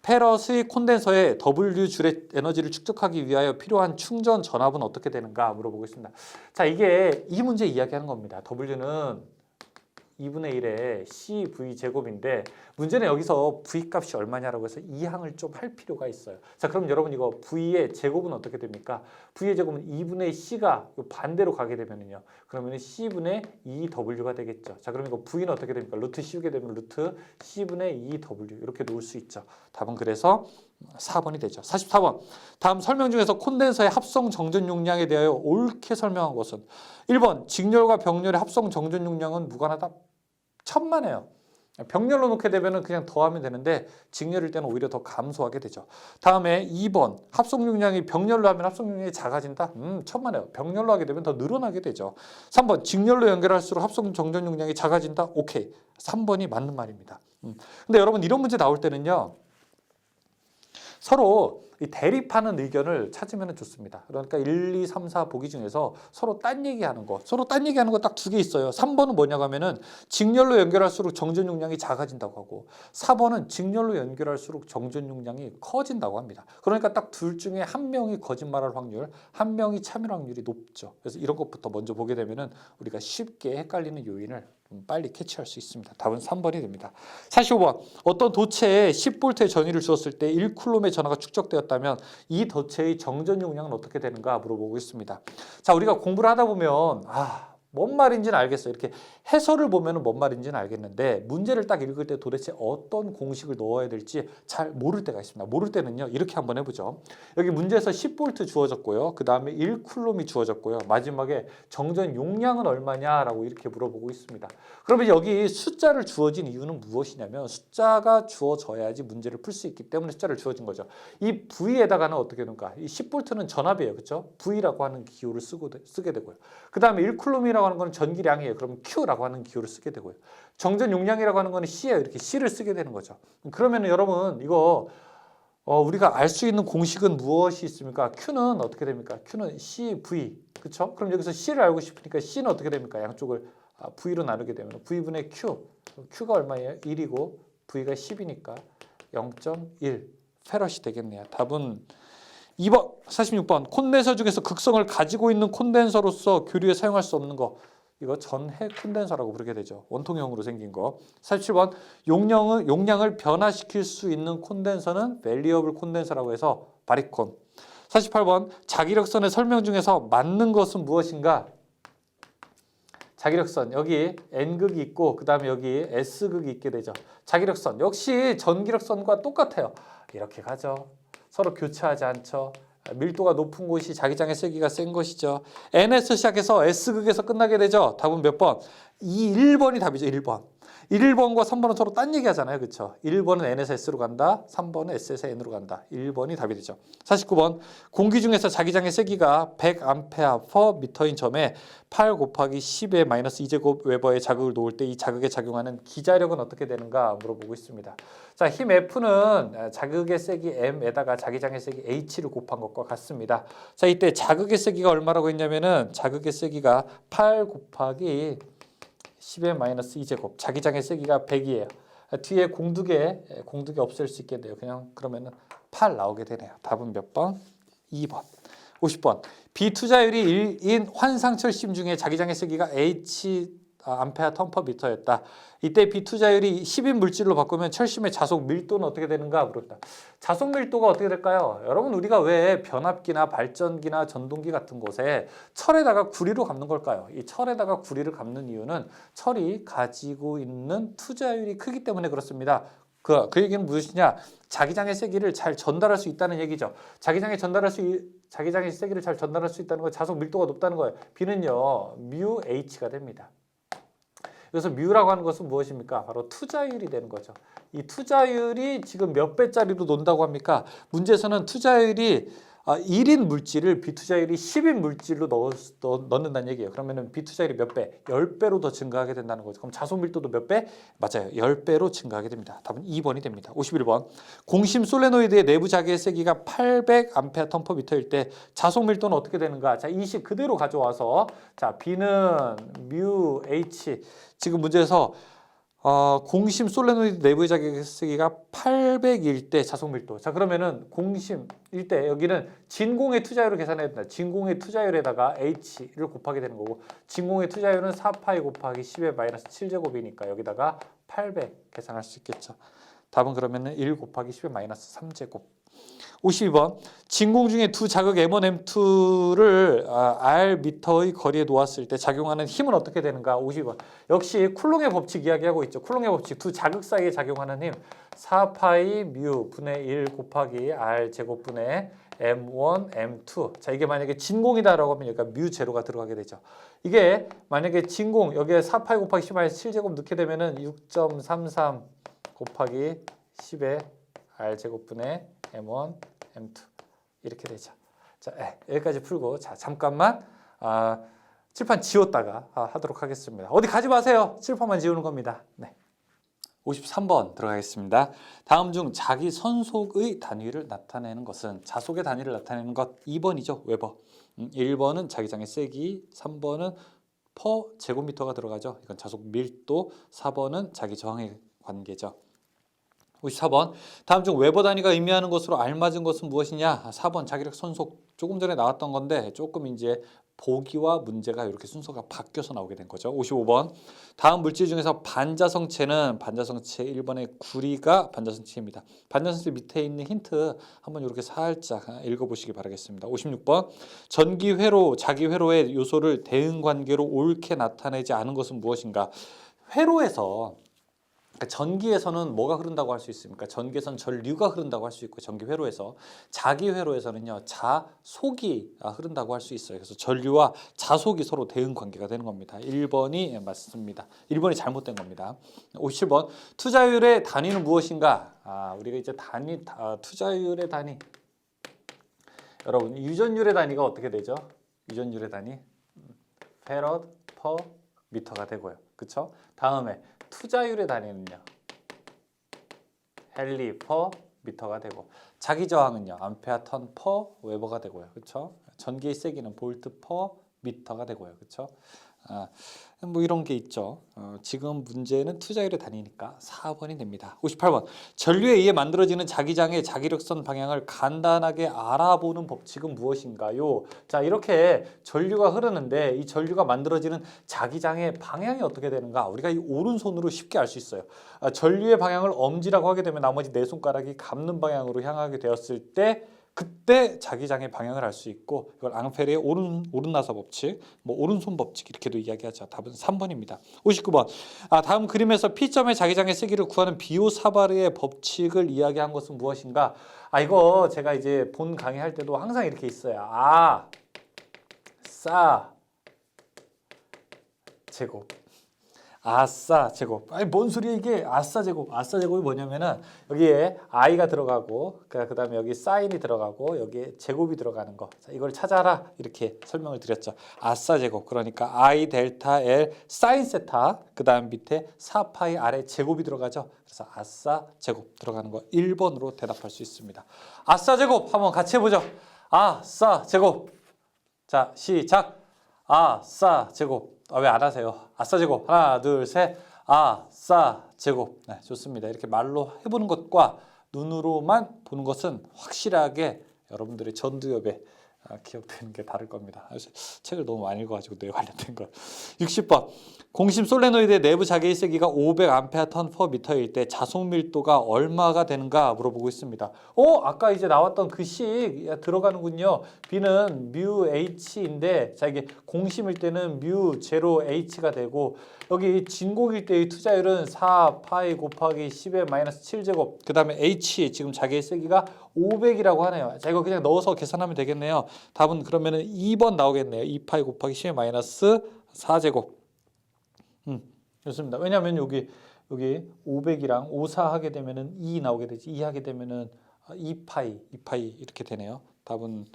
페럿의 콘덴서에 W 줄의 에너지를 축적하기 위하여 필요한 충전 전압은 어떻게 되는가 물어보고 있습니다. 자, 이게 이 문제 이야기하는 겁니다. W는 2분의 1의 CV 제곱인데 문제는 여기서 V 값이 얼마냐라고 해서 이 항을 좀 할 필요가 있어요. 자, 그럼 여러분 이거 V의 제곱은 어떻게 됩니까? V의 제곱은 2분의 C가 반대로 가게 되면은요. 그러면 C분의 2W가 되겠죠. 자, 그럼 이거 V는 어떻게 됩니까? 루트 씌우게 되면 루트 C분의 2W 이렇게 놓을 수 있죠. 답은 그래서 4번이 되죠. 44번. 다음 설명 중에서 콘덴서의 합성 정전 용량에 대하여 옳게 설명한 것은 1번 직렬과 병렬의 합성 정전 용량은 무관하다. 천만에요. 병렬로 놓게 되면 그냥 더하면 되는데 직렬일 때는 오히려 더 감소하게 되죠. 다음에 2번 합성 용량이 병렬로 하면 합성 용량이 작아진다. 천만에요. 병렬로 하게 되면 더 늘어나게 되죠. 3번 직렬로 연결할수록 합성 정전 용량이 작아진다. 오케이. 3번이 맞는 말입니다. 근데 여러분 이런 문제 나올 때는요. 서로 이 대립하는 의견을 찾으면 좋습니다. 그러니까 1, 2, 3, 4 보기 중에서 서로 딴 얘기하는 거 딱 두 개 있어요. 3번은 뭐냐고 하면은 직렬로 연결할수록 정전 용량이 작아진다고 하고 4번은 직렬로 연결할수록 정전 용량이 커진다고 합니다. 그러니까 딱 둘 중에 한 명이 거짓말할 확률, 한 명이 참일 확률이 높죠. 그래서 이런 것부터 먼저 보게 되면은 우리가 쉽게 헷갈리는 요인을 빨리 캐치할 수 있습니다. 답은 3번이 됩니다. 45번. 어떤 도체에 10V의 전위를 주었을 때 1쿨롬의 전하가 축적되었다면 이 도체의 정전 용량은 어떻게 되는가 물어보고 있습니다. 자, 우리가 공부를 하다 보면 뭔 말인지는 알겠어요. 이렇게 해설을 보면 뭔 말인지는 알겠는데 문제를 딱 읽을 때 도대체 어떤 공식을 넣어야 될지 잘 모를 때가 있습니다. 모를 때는요. 이렇게 한번 해보죠. 여기 문제에서 10V 주어졌고요. 그 다음에 1쿨롬이 주어졌고요. 마지막에 정전 용량은 얼마냐라고 이렇게 물어보고 있습니다. 그러면 여기 숫자를 주어진 이유는 무엇이냐면 숫자가 주어져야지 문제를 풀 수 있기 때문에 숫자를 주어진 거죠. 이 V에다가는 어떻게 되는가? 이 10V는 전압이에요. 그렇죠? V라고 하는 기호를 쓰게 되고요. 그 다음에 1쿨롬이라고 하는 건 전기량이에요. 그럼 Q라고 하는 기호를 쓰게 되고요. 정전 용량이라고 하는 거는 C예요. 이렇게 C를 쓰게 되는 거죠. 그러면 여러분 이거 우리가 알 수 있는 공식은 무엇이 있습니까? Q는 어떻게 됩니까? Q는 CV. 그렇죠? 그럼 여기서 C를 알고 싶으니까 C는 어떻게 됩니까? 양쪽을 V로 나누게 되면 V분의 Q. Q가 얼마예요? 1이고 V가 10이니까 0.1 페럿이 되겠네요. 답은 2번, 46번. 콘덴서 중에서 극성을 가지고 있는 콘덴서로서 교류에 사용할 수 없는 거. 이거 전해 콘덴서라고 부르게 되죠. 원통형으로 생긴 거. 47번. 용량을 변화시킬 수 있는 콘덴서는 밸리어블 콘덴서라고 해서 바리콘. 48번. 자기력선의 설명 중에서 맞는 것은 무엇인가? 자기력선. 여기 N극이 있고 그 다음에 여기 S극이 있게 되죠. 자기력선. 역시 전기력선과 똑같아요. 이렇게 가죠. 서로 교차하지 않죠. 밀도가 높은 곳이 자기장의 세기가 센 것이죠. N에서 시작해서 S극에서 끝나게 되죠. 답은 몇 번? 1번이 답이죠. 1번. 1번과 3번은 서로 딴 얘기 하잖아요. 그렇죠? 1번은 N에서 S로 간다. 3번은 S에서 N으로 간다. 1번이 답이 되죠. 49번. 공기 중에서 자기장의 세기가 100A/m인 점에 8 곱하기 10의 마이너스 2제곱 웨버의 자극을 놓을 때 이 자극에 작용하는 기자력은 어떻게 되는가 물어보고 있습니다. 자, 힘 F는 자극의 세기 M에다가 자기장의 세기 H를 곱한 것과 같습니다. 자, 이때 자극의 세기가 얼마라고 했냐면은 자극의 세기가 8 곱하기 10의 마이너스 2제곱. 자기장의 세기가 100이에요. 뒤에 공두개 없앨 수 있겠네요. 그냥 그러면은 8 나오게 되네요. 답은 몇 번? 2번. 50번. 비투자율이 1인 환상철심 중에 자기장의 세기가 암페어 턴퍼미터였다. 이때 비투자율이 10인 물질로 바꾸면 철심의 자속 밀도는 어떻게 되는가 물었다. 자속 밀도가 어떻게 될까요? 여러분 우리가 왜 변압기나 발전기나 전동기 같은 곳에 철에다가 구리로 감는 걸까요? 이 철에다가 구리를 감는 이유는 철이 가지고 있는 투자율이 크기 때문에 그렇습니다. 그 얘기는 무엇이냐? 자기장의 세기를 잘 전달할 수 있다는 얘기죠. 자기장의 세기를 잘 전달할 수 있다는 건 자속 밀도가 높다는 거예요. B는요, 뮤 H가 됩니다. 그래서 뮤라고 하는 것은 무엇입니까? 바로 투자율이 되는 거죠. 이 투자율이 지금 몇 배짜리로 논다고 합니까? 문제에서는 투자율이 1인 물질을 비투자율이 10인 물질로 넣는다는 얘기예요. 그러면 비투자율이 몇 배? 10배로 더 증가하게 된다는 거죠. 그럼 자속 밀도도 몇 배? 맞아요. 10배로 증가하게 됩니다. 답은 2번이 됩니다. 51번. 공심 솔레노이드의 내부 자기의 세기가 800A/m일 때 자속 밀도는 어떻게 되는가? 자, 이 식 그대로 가져와서 자, B는 뮤 H. 지금 문제에서 공심 솔레노이드 내부의 자기 쓰기가 800일 때 자속 밀도. 자, 그러면은 공심일 때 여기는 진공의 투자율을 계산해야 된다. 진공의 투자율에다가 H를 곱하게 되는 거고, 진공의 투자율은 4파이 곱하기 10의 마이너스 7제곱이니까 여기다가 800 계산할 수 있겠죠. 답은 그러면은 1 곱하기 10의 마이너스 3제곱. 52번. 진공 중에 두 자극 M1, M2를 R 미터의 거리에 놓았을 때 작용하는 힘은 어떻게 되는가? 52번. 역시 쿨롱의 법칙 이야기하고 있죠. 쿨롱의 법칙. 두 자극 사이에 작용하는 힘 4파이 뮤 분의 1 곱하기 R 제곱분의 M1, M2. 자, 이게 만약에 진공이다라고 하면 여기가 뮤 제로가 들어가게 되죠. 이게 만약에 진공 여기에 4파이 곱하기 10-7제곱 넣게 되면은 6.33 곱하기 10의 R 제곱분의 M1, M2 이렇게 되죠. 자, 여기까지 풀고 자 잠깐만 칠판 지웠다가 하도록 하겠습니다. 어디 가지 마세요. 칠판만 지우는 겁니다. 네. 53번 들어가겠습니다. 다음 중 자기 선속의 단위를 나타내는 것은 자속의 단위를 나타내는 것 2번이죠. 웨버. 1번은 자기장의 세기, 3번은 퍼 제곱미터가 들어가죠. 이건 자속 밀도, 4번은 자기 저항의 관계죠. 54번. 다음 중 웨버 단위가 의미하는 것으로 알맞은 것은 무엇이냐? 4번 자기력 선속. 조금 전에 나왔던 건데 조금 이제 보기와 문제가 이렇게 순서가 바뀌어서 나오게 된 거죠. 55번. 다음 물질 중에서 반자성체는 반자성체 1번의 구리가 반자성체입니다. 반자성체 밑에 있는 힌트 한번 이렇게 살짝 읽어보시기 바라겠습니다. 56번. 전기 회로, 자기 회로의 요소를 대응 관계로 옳게 나타내지 않은 것은 무엇인가? 회로에서 전기에서는 뭐가 흐른다고 할 수 있습니까? 전기에서는 전류가 흐른다고 할 수 있고, 전기 회로에서 자기 회로에서는요 자속이 흐른다고 할 수 있어요. 그래서 전류와 자속이 서로 대응 관계가 되는 겁니다. 1번이 맞습니다. 1번이 잘못된 겁니다. 57번. 투자율의 단위는 무엇인가? 우리가 이제 투자율의 단위, 여러분 유전율의 단위가 어떻게 되죠? 유전율의 단위 페럿 퍼 미터가 되고요. 그렇죠? 다음에 투자율의 단위는요 헨리 퍼 미터가 되고, 자기 저항은요 암페어 턴 퍼 웨버가 되고요. 그렇죠? 전기의 세기는 볼트 퍼 미터가 되고요. 그렇죠? 뭐 이런 게 있죠. 지금 문제는 투자율의 단위니까 4번이 됩니다. 58번. 전류에 의해 만들어지는 자기장의 자기력선 방향을 간단하게 알아보는 법칙은 무엇인가요? 자, 이렇게 전류가 흐르는데 이 전류가 만들어지는 자기장의 방향이 어떻게 되는가? 우리가 이 오른손으로 쉽게 알 수 있어요. 전류의 방향을 엄지라고 하게 되면 나머지 네 손가락이 감는 방향으로 향하게 되었을 때 그때 자기장의 방향을 알 수 있고, 이걸 앙페르의 오른나사 법칙, 뭐 오른손 법칙 이렇게도 이야기하죠. 답은 3번입니다. 59번. 다음 그림에서 P점의 자기장의 세기를 구하는 비오사바르의 법칙을 이야기한 것은 무엇인가? 이거 제가 이제 본 강의할 때도 항상 이렇게 있어요. 싸 제곱. 아싸 제곱. 뭔 소리야 이게? 아싸 제곱. 아싸 제곱이 뭐냐면은 여기에 i가 들어가고 그다음에 여기 사인이 들어가고 여기에 제곱이 들어가는 거. 자, 이걸 찾아라 이렇게 설명을 드렸죠. 아싸 제곱. 그러니까 i 델타 l 사인 세타 그다음 밑에 4파이 아래 제곱이 들어가죠. 그래서 아싸 제곱 들어가는 거 1번으로 대답할 수 있습니다. 아싸 제곱 한번 같이 해 보죠. 아싸 제곱. 자, 시작. 아싸 제곱. 왜 안 하세요? 아싸 제곱. 하나, 둘, 셋. 아싸 제곱. 네, 좋습니다. 이렇게 말로 해보는 것과 눈으로만 보는 것은 확실하게 여러분들의 전두엽에 기억되는 게 다를 겁니다. 책을 너무 많이 읽어가지고 뇌 관련된 거. 60번. 공심 솔레노이드의 내부 자기의 세기가 500A 턴 퍼 미터일 때 자속 밀도가 얼마가 되는가 물어보고 있습니다. 아까 이제 나왔던 그 식 들어가는군요. B는 뮤 H인데 자 이게 공심일 때는 뮤 제로 H가 되고, 여기 진공일 때의 투자율은 4 파이 곱하기 10의 마이너스 7제곱, 그 다음에 H 지금 자기의 세기가 500이라고 하네요. 자, 이거 그냥 넣어서 계산하면 되겠네요. 답은 그러면은 2번 나오겠네요. 2 파이 곱하기 10의 마이너스 4제곱. 좋습니다. 왜냐하면 여기 500이랑 54 하게 되면은 2 나오게 되지. 2 하게 되면은 2파이 이렇게 되네요. 답은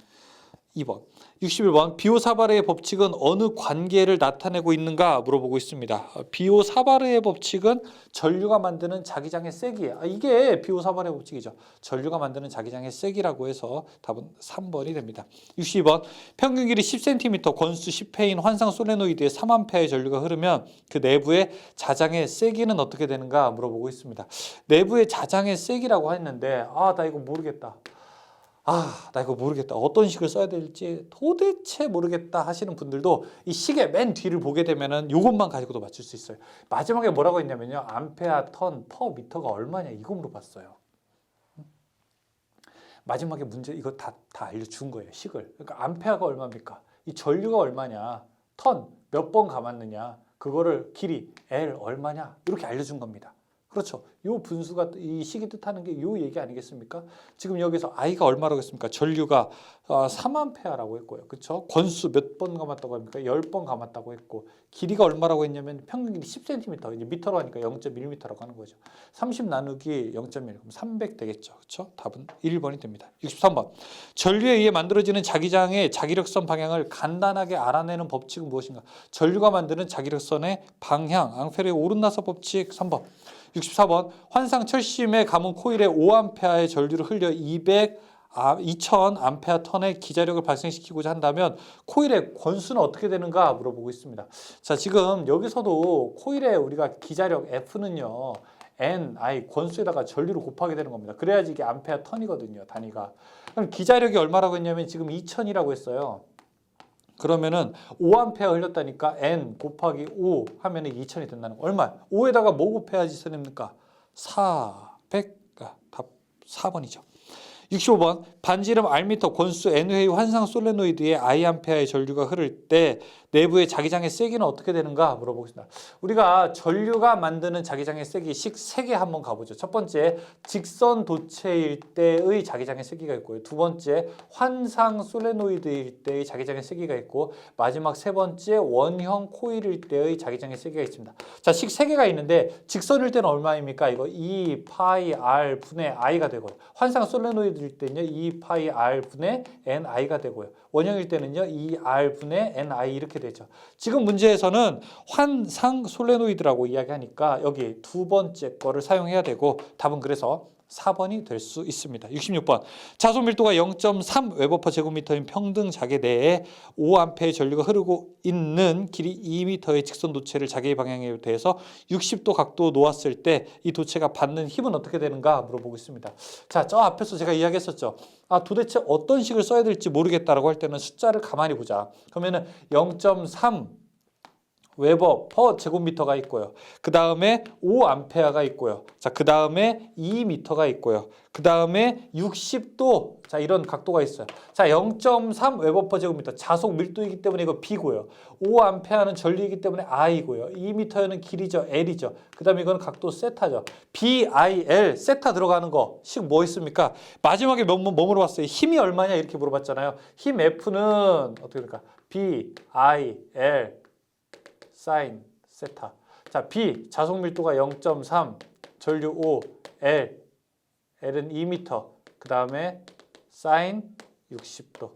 2번. 61번. 비오사바르의 법칙은 어느 관계를 나타내고 있는가 물어보고 있습니다. 비오사바르의 법칙은 전류가 만드는 자기장의 세기예요. 이게 비오사바르의 법칙이죠. 전류가 만드는 자기장의 세기라고 해서 답은 3번이 됩니다. 62번. 평균 길이 10cm, 권수 10회인 환상 솔레노이드에 3A의 전류가 흐르면 그 내부의 자장의 세기는 어떻게 되는가 물어보고 있습니다. 내부의 자장의 세기라고 했는데 나 이거 모르겠다. 나 이거 모르겠다. 어떤 식을 써야 될지 도대체 모르겠다 하시는 분들도 이 식의 맨 뒤를 보게 되면은 이것만 가지고도 맞출 수 있어요. 마지막에 뭐라고 했냐면요. 암페아 턴 퍼 미터가 얼마냐 이거 물어봤어요. 마지막에 문제 이거 다 알려준 거예요. 식을. 그러니까 암페아가 얼마입니까? 이 전류가 얼마냐? 턴 몇 번 감았느냐? 그거를 길이 L 얼마냐? 이렇게 알려준 겁니다. 그렇죠. 요 분수가 이 식이 뜻하는 게 요 얘기 아니겠습니까? 지금 여기서 I가 얼마라고 했습니까? 전류가 3A라고 했고요. 그렇죠? 권수 몇 번 감았다고 합니까? 10번 감았다고 했고 길이가 얼마라고 했냐면 평균 길이 10cm. 이제 미터로 하니까 0.1m라고 하는 거죠. 30 나누기 0.1 그럼 300 되겠죠. 그렇죠? 답은 1번이 됩니다. 63번. 전류에 의해 만들어지는 자기장의 자기력선 방향을 간단하게 알아내는 법칙은 무엇인가? 전류가 만드는 자기력선의 방향, 앙페르의 오른나서 법칙 3번. 64번. 환상 철심에 감은 코일에 5A의 전류를 흘려 2000A 턴의 기자력을 발생시키고자 한다면 코일의 권수는 어떻게 되는가 물어보고 있습니다. 자, 지금 여기서도 코일의 우리가 기자력 F는요. NI 권수에다가 전류를 곱하게 되는 겁니다. 그래야지 이게 암페아 턴이거든요. 단위가. 그럼 기자력이 얼마라고 했냐면 지금 2000이라고 했어요. 그러면은 5A 흘렸다니까 N 곱하기 5 하면은 2000이 된다는 거. 얼마? 5에다가 뭐 곱해야지 선입니까? 400. 답 4번이죠. 65번. 반지름 R미터 권수 N회의 환상 솔레노이드에 Iam페아의 전류가 흐를 때 내부의 자기장의 세기는 어떻게 되는가 물어보겠습니다. 우리가 전류가 만드는 자기장의 세기 식 3개 한번 가보죠. 첫 번째 직선 도체일 때의 자기장의 세기가 있고요. 두 번째 환상 솔레노이드일 때의 자기장의 세기가 있고 마지막 세 번째 원형 코일일 때의 자기장의 세기가 있습니다. 자, 식 3개가 있는데 직선일 때는 얼마입니까? 이거 2 파이 R 분의 I가 되고요. 환상 솔레노이드일 때는요 2 파이 R 분의 NI가 되고요. 원형일 때는요 2R 분의 NI 이렇게 되죠. 지금 문제에서는 환상 솔레노이드라고 이야기하니까 여기 두 번째 거를 사용해야 되고 답은 그래서 4번이 될 수 있습니다. 66번. 자속 밀도가 0.3 웨버 퍼 제곱미터인 평등 자개 내에 5A의 전류가 흐르고 있는 길이 2m의 직선 도체를 자개의 방향에 대해서 60도 각도 놓았을 때 이 도체가 받는 힘은 어떻게 되는가 물어보고 있습니다. 자, 저 앞에서 제가 이야기했었죠. 도대체 어떤 식을 써야 될지 모르겠다라고 할 때는 숫자를 가만히 보자. 그러면은 0.3 웨버 퍼 제곱미터가 있고요. 그 다음에 5A가 있고요. 자, 그 다음에 2m가 있고요. 그 다음에 60도. 자, 이런 각도가 있어요. 자, 0.3 웨버 퍼 제곱미터 자속 밀도이기 때문에 이거 B고요. 5A는 전류이기 때문에 I고요. 2m는 길이죠. L이죠. 그 다음에 이건 각도 세타죠. BIL 세타 들어가는 거 식 뭐 있습니까? 마지막에 뭐 물어봤어요? 힘이 얼마냐 이렇게 물어봤잖아요. 힘 F는 어떻게 될까? BIL 사인 세타. 자, B 자속 밀도가 0.3, 전류 5, L은 2m. 그 다음에 사인 60도.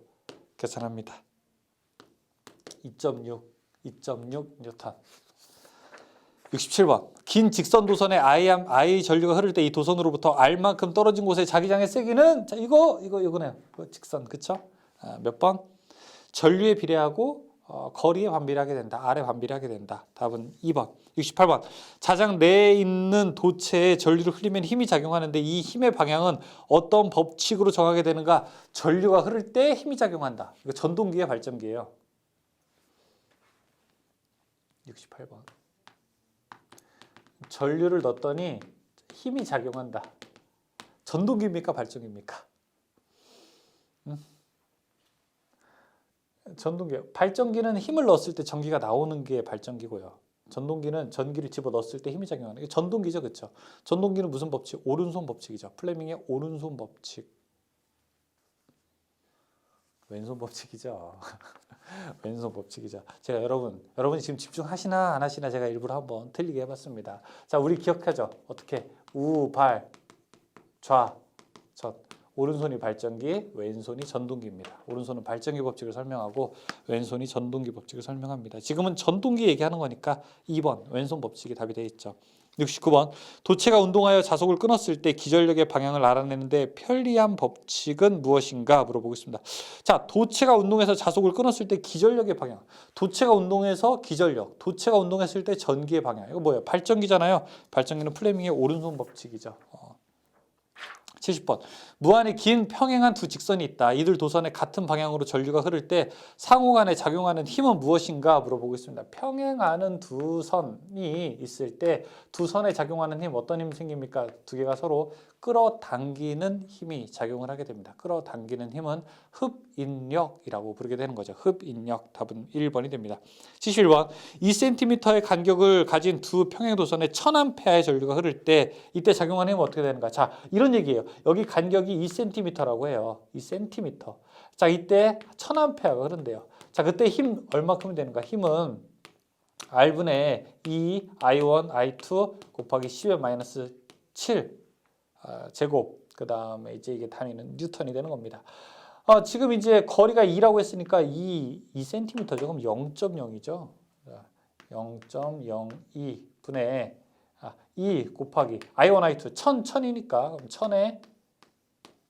계산합니다. 2.6 뉴턴. 67번. 긴 직선 도선에 I 전류가 흐를 때 이 도선으로부터 R만큼 떨어진 곳의 자기장의 세기는 자, 이거네요. 직선. 그쵸? 몇 번? 전류에 비례하고 거리에 반비례하게 된다. R에 반비례하게 된다. 답은 2번. 68번. 자장 내에 있는 도체에 전류를 흘리면 힘이 작용하는데 이 힘의 방향은 어떤 법칙으로 정하게 되는가? 전류가 흐를 때 힘이 작용한다. 이거 전동기의 발전기예요. 68번. 전류를 넣었더니 힘이 작용한다. 전동기입니까? 발전기입니까? 전동기. 발전기는 힘을 넣었을 때 전기가 나오는 게 발전기고요. 전동기는 전기를 집어 넣었을 때 힘이 작용하는 게 전동기죠. 그렇죠? 전동기는 무슨 법칙? 오른손 법칙이죠. 플레밍의 오른손 법칙. 왼손 법칙이죠. 왼손 법칙이죠. 제가 여러분이 지금 집중하시나 안 하시나 제가 일부러 한번 틀리게 해봤습니다. 자, 우리 기억하죠? 어떻게? 우, 발, 좌, 전. 오른손이 발전기, 왼손이 전동기입니다. 오른손은 발전기 법칙을 설명하고 왼손이 전동기 법칙을 설명합니다. 지금은 전동기 얘기하는 거니까 2번 왼손 법칙이 답이 되어 있죠. 69번 도체가 운동하여 자속을 끊었을 때 기전력의 방향을 알아내는데 편리한 법칙은 무엇인가 물어보고 있습니다. 자, 도체가 운동해서 자속을 끊었을 때 기전력의 방향, 도체가 운동해서 기전력, 도체가 운동했을 때 전기의 방향. 이거 뭐예요? 발전기잖아요. 발전기는 플레밍의 오른손 법칙이죠. 70번 무한히 긴 평행한 두 직선이 있다. 이들 도선에 같은 방향으로 전류가 흐를 때 상호간에 작용하는 힘은 무엇인가 물어보고 있습니다. 평행하는 두 선이 있을 때 두 선에 작용하는 힘, 어떤 힘이 생깁니까? 두 개가 서로 끌어당기는 힘이 작용을 하게 됩니다. 끌어당기는 힘은 흡인력이라고 부르게 되는 거죠. 흡인력. 답은 1번이 됩니다. 71번 2cm의 간격을 가진 두 평행도선에 1000A의 전류가 흐를 때 이때 작용하는 힘은 어떻게 되는가? 자, 이런 얘기예요. 여기 간격이 2cm라고 해요. 2cm. 자, 이때 1000A가 흐른대요. 자, 그때 힘 얼마큼 되는가? 힘은 R분의 2 I1 I2 곱하기 10의 마이너스 7 제곱. 그 다음에 이제 이게 단위는 뉴턴이 되는 겁니다. 지금 이제 거리가 2라고 했으니까 2cm죠. 그럼 0.0이죠. 0.02 분의 2 곱하기 I1 I2 1000이니까 그럼 1000의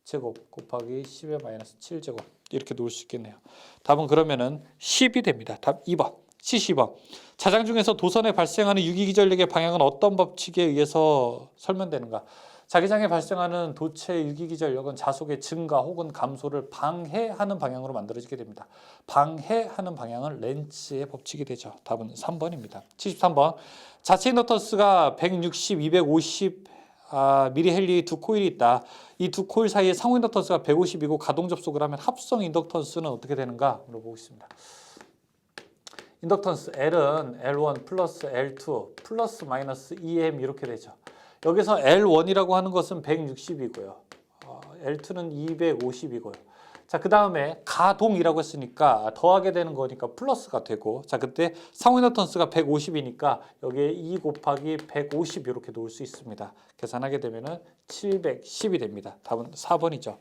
제곱 곱하기 10의 마이너스 7제곱 이렇게 놓을 수 있겠네요. 답은 그러면은 10이 됩니다. 답 2번. 72번 자장 중에서 도선에 발생하는 유기기전력의 방향은 어떤 법칙에 의해서 설명되는가? 자기장에 발생하는 도체 유기기전력은 자속의 증가 혹은 감소를 방해하는 방향으로 만들어지게 됩니다. 방해하는 방향은 렌츠의 법칙이 되죠. 답은 3번입니다. 73번 자체 인덕턴스가 160, 250 미리헬리 두 코일이 있다. 이 두 코일 사이에 상호 인덕턴스가 150이고 가동 접속을 하면 합성 인덕턴스는 어떻게 되는가 물어보고 있습니다. 인덕턴스 L은 L1 플러스 L2 플러스 마이너스 EM 이렇게 되죠. 여기서 L1이라고 하는 것은 160이고요. L2는 250이고요. 자, 그 다음에 가동이라고 했으니까 더하게 되는 거니까 플러스가 되고, 자, 그때 상호 인덕턴스가 150이니까 여기에 2 곱하기 150 이렇게 놓을 수 있습니다. 계산하게 되면은 710이 됩니다. 답은 4번이죠.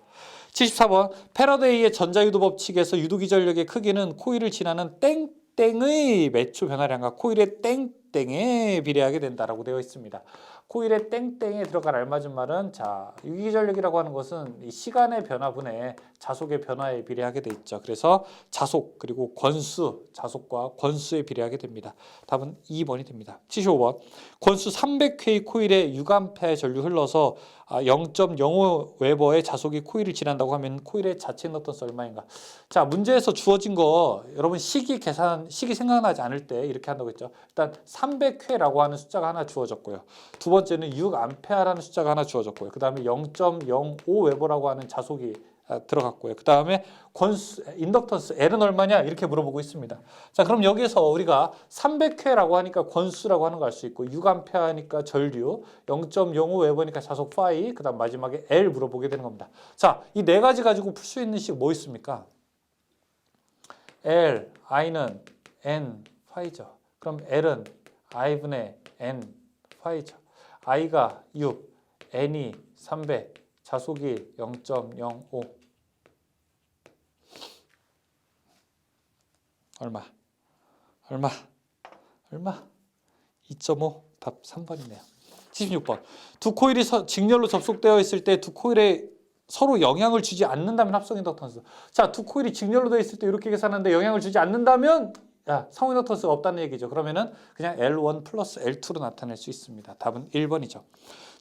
74번 패러데이의 전자유도 법칙에서 유도기전력의 크기는 코일을 지나는 땡땡의 매초 변화량과 코일의 땡땡에 비례하게 된다라고 되어 있습니다. 코일의 땡땡에 들어갈 알맞은 말은 자, 유기전력이라고 하는 것은 이 시간의 변화분의 자속의 변화에 비례하게 돼 있죠. 그래서 자속 그리고 권수, 자속과 권수에 비례하게 됩니다. 답은 2번이 됩니다. 75번 권수 300회의 코일에 6A의 전류 흘러서 0.05 웨버의 자속이 코일을 지난다고 하면 코일의 자체 인덕턴스 얼마인가? 자, 문제에서 주어진 거 여러분 시기 생각나지 않을 때 이렇게 한다고 했죠. 일단 300회라고 하는 숫자가 하나 주어졌고요. 두 번째는 6A라는 숫자가 하나 주어졌고요. 그 다음에 0.05 웨버라고 하는 자속이 들어갔고요. 그 다음에 권수, 인덕턴스 L은 얼마냐 이렇게 물어보고 있습니다. 자, 그럼 여기서 우리가 300회라고 하니까 권수라고 하는 거 알 수 있고 6A 하니까 전류, 0.05 웨버니까 자속 파이, 그 다음 마지막에 L 물어보게 되는 겁니다. 자, 이 네 가지 가지고 풀 수 있는 식 뭐 있습니까? L, I는 N 파이죠. 그럼 L은 I분의 N 파이죠. I가 6, N이 300, 자속이 0.05. 얼마? 2.5. 답 3번이네요. 76번. 두 코일이 직렬로 접속되어 있을 때 두 코일에 서로 영향을 주지 않는다면 합성 인덕턴스. 자, 두 코일이 직렬로 되어 있을 때 이렇게 계산하는데 영향을 주지 않는다면 상호 인덕턴스가 없다는 얘기죠. 그러면은 그냥 L1 플러스 L2로 나타낼 수 있습니다. 답은 1번이죠.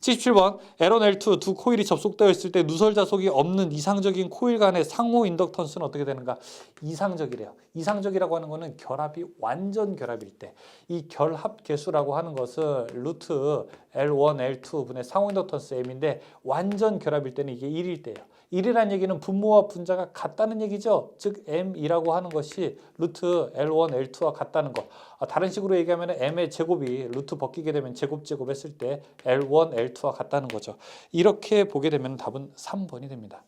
77번 L1, L2 두 코일이 접속되어 있을 때 누설 자속이 없는 이상적인 코일 간의 상호 인덕턴스는 어떻게 되는가? 이상적이래요. 이상적이라고 하는 거는 결합이 완전 결합일 때, 이 결합 계수라고 하는 것은 루트 L1, L2 분의 상호 인덕턴스 M인데 완전 결합일 때는 이게 1일 때예요. 1이라는 얘기는 분모와 분자가 같다는 얘기죠. 즉 M이라고 하는 것이 루트 L1, L2와 같다는 거. 다른 식으로 얘기하면 M의 제곱이 루트 벗기게 되면 제곱 했을 때 L1, L2와 같다는 거죠. 이렇게 보게 되면 답은 3번이 됩니다.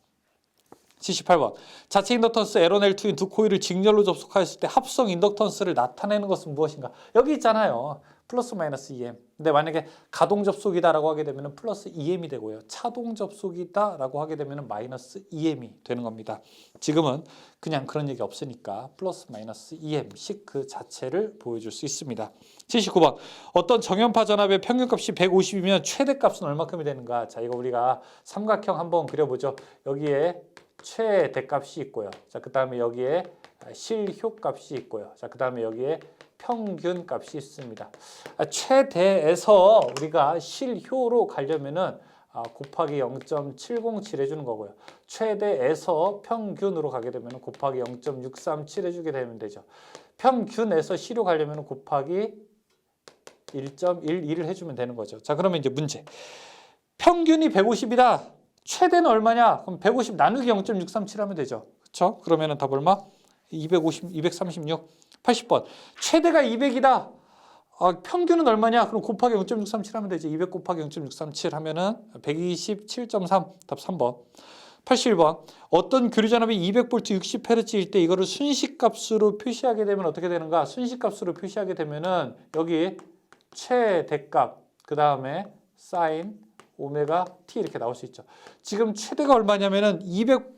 78번. 자체 인덕턴스 L1L2인 두 코일을 직렬로 접속하였을 때 합성 인덕턴스를 나타내는 것은 무엇인가? 여기 있잖아요. 플러스 마이너스 EM. 근데 만약에 가동 접속이다라고 하게 되면 플러스 EM이 되고요. 차동 접속이다라고 하게 되면 마이너스 EM이 되는 겁니다. 지금은 그냥 그런 얘기 없으니까 플러스 마이너스 EM씩 그 자체를 보여줄 수 있습니다. 79번. 어떤 정연파 전압의 평균값이 150이면 최대값은 얼마큼이 되는가? 자, 이거 우리가 삼각형 한번 그려보죠. 여기에 최대값이 있고요. 자, 그 다음에 여기에 실효값이 있고요. 자, 그 다음에 여기에 평균값이 있습니다. 최대에서 우리가 실효로 가려면은 곱하기 0.707 해주는 거고요. 최대에서 평균으로 가게 되면 곱하기 0.637 해주게 되면 되죠. 평균에서 실효 가려면 곱하기 1.12를 해주면 되는 거죠. 자, 그러면 이제 문제. 평균이 150이다. 최대는 얼마냐? 그럼 150 나누기 0.637 하면 되죠. 그렇죠? 그러면은 답 얼마? 236. 80번. 최대가 200이다. 평균은 얼마냐? 그럼 곱하기 0.637 하면 되지. 200 곱하기 0.637 하면은 127.3. 답 3번. 81번. 어떤 교류전압이 200V 60Hz일 때 이거를 순식값으로 표시하게 되면 어떻게 되는가? 순식값으로 표시하게 되면은 여기 최대값, 그 다음에 사인 오메가 t 이렇게 나올 수 있죠. 지금 최대가 얼마냐면은 200